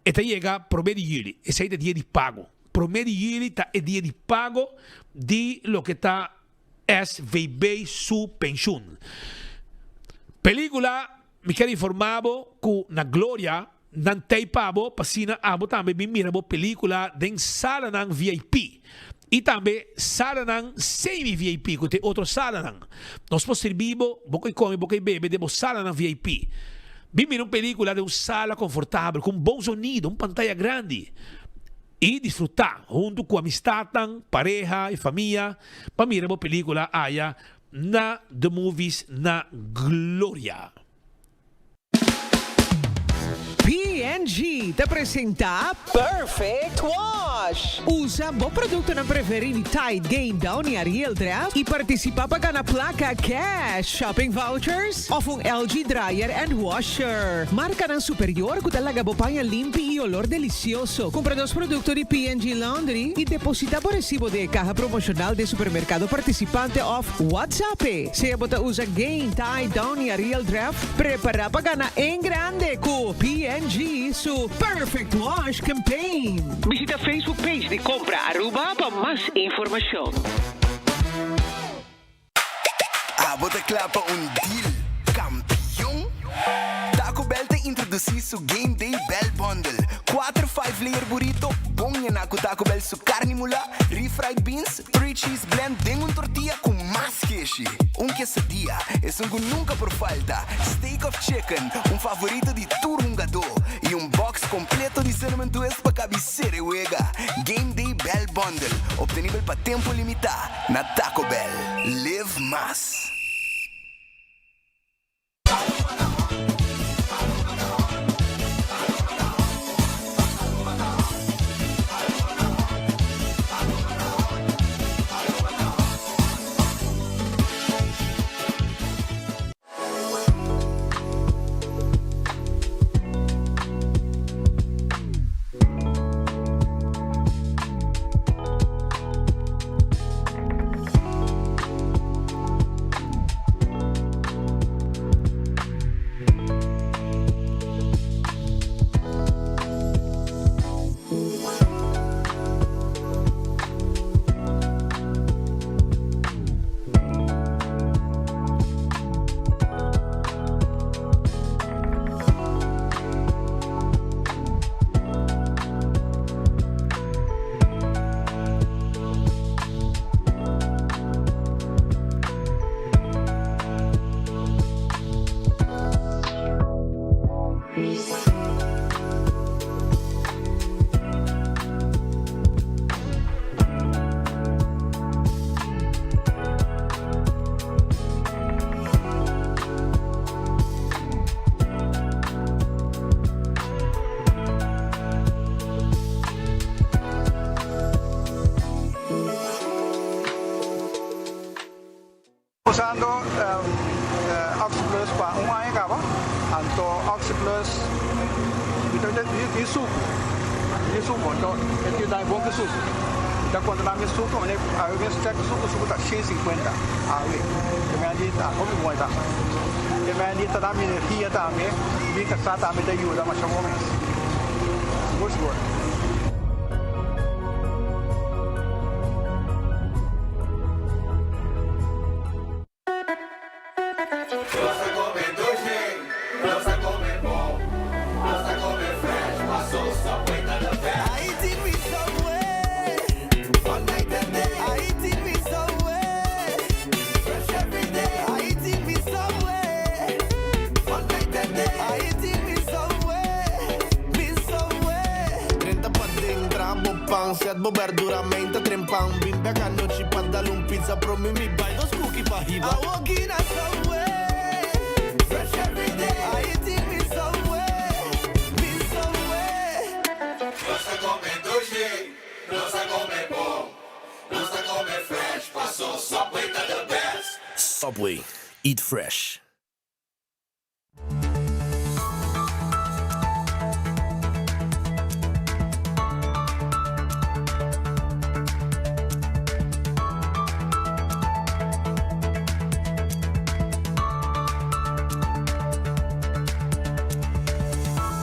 está chega promedio de esse é dia de pago. Promedio de está é dia de pago de lo que está SVB su pensão. Película me quer informado que na Glória não tem pago, passina abo também me mira película de sala ng VIP. E também sala ng semi-VIP, que tem outro sala ng. Nós podemos servir, boca e come, boca e bebe, demos sala ng VIP. Vimos uma película de uma sala confortável, com bom sonido, uma pantalla grande. E desfrutar, junto com amistade, pareja e família, para mirar uma película aya na The Movies na Glória. P&G te apresenta Perfect Wash. Usa bom produto na preferir Tide, Gain Down e Ariel Draft e participa para ganhar placa cash, shopping vouchers ou um LG Dryer and Washer. Marca ng superior que talaga bopanya limpi e olor delicioso. Compra dos produtos de P&G Laundry e deposita por recibo de caja promocional de supermercado participante of WhatsApp. Se bota usa Gain, Tide, Down e Ariel Draft, prepara para ganhar em grande com P&G su Perfect Wash Campaign. Visita Facebook page de Compra Aruba para mais informação. Bota clapa deal, campeão. Taco Bell te introduzi su Game Day Bell Bundle. 4 5-layer burrito, bom yan ako Taco Bell su carne mula, refried beans, 3 cheese blend, den un tortilla com más queso. Un quesadilla es un que nunca por falta. Steak of chicken, un favorito de turungado. E un box completo de cinnamon twist para cabeceira huega. Game Day Bell Bundle, obtenível para tempo limitado na Taco Bell. Live más. Usando Oxyplus pa ungai ka ba? Anto Oxyplus ito di suco. E suco, então, ele dá bom que suco. Então, quando lá me suco, eu me check suco tá 150. Ali. Que me ali tá, como bom tá. Que me ali tá dando energia também, me que tá também da ajuda, mas chamou mais. Good. Set bo verduramente trempang bimbe ka noche pa dalung pizza pro mi buy those cookie pa hiba I walk in a Subway fresh every day I eat me Subway Nossa come doce nossa come bom nossa come fresh passou Subway tá the best Subway eat fresh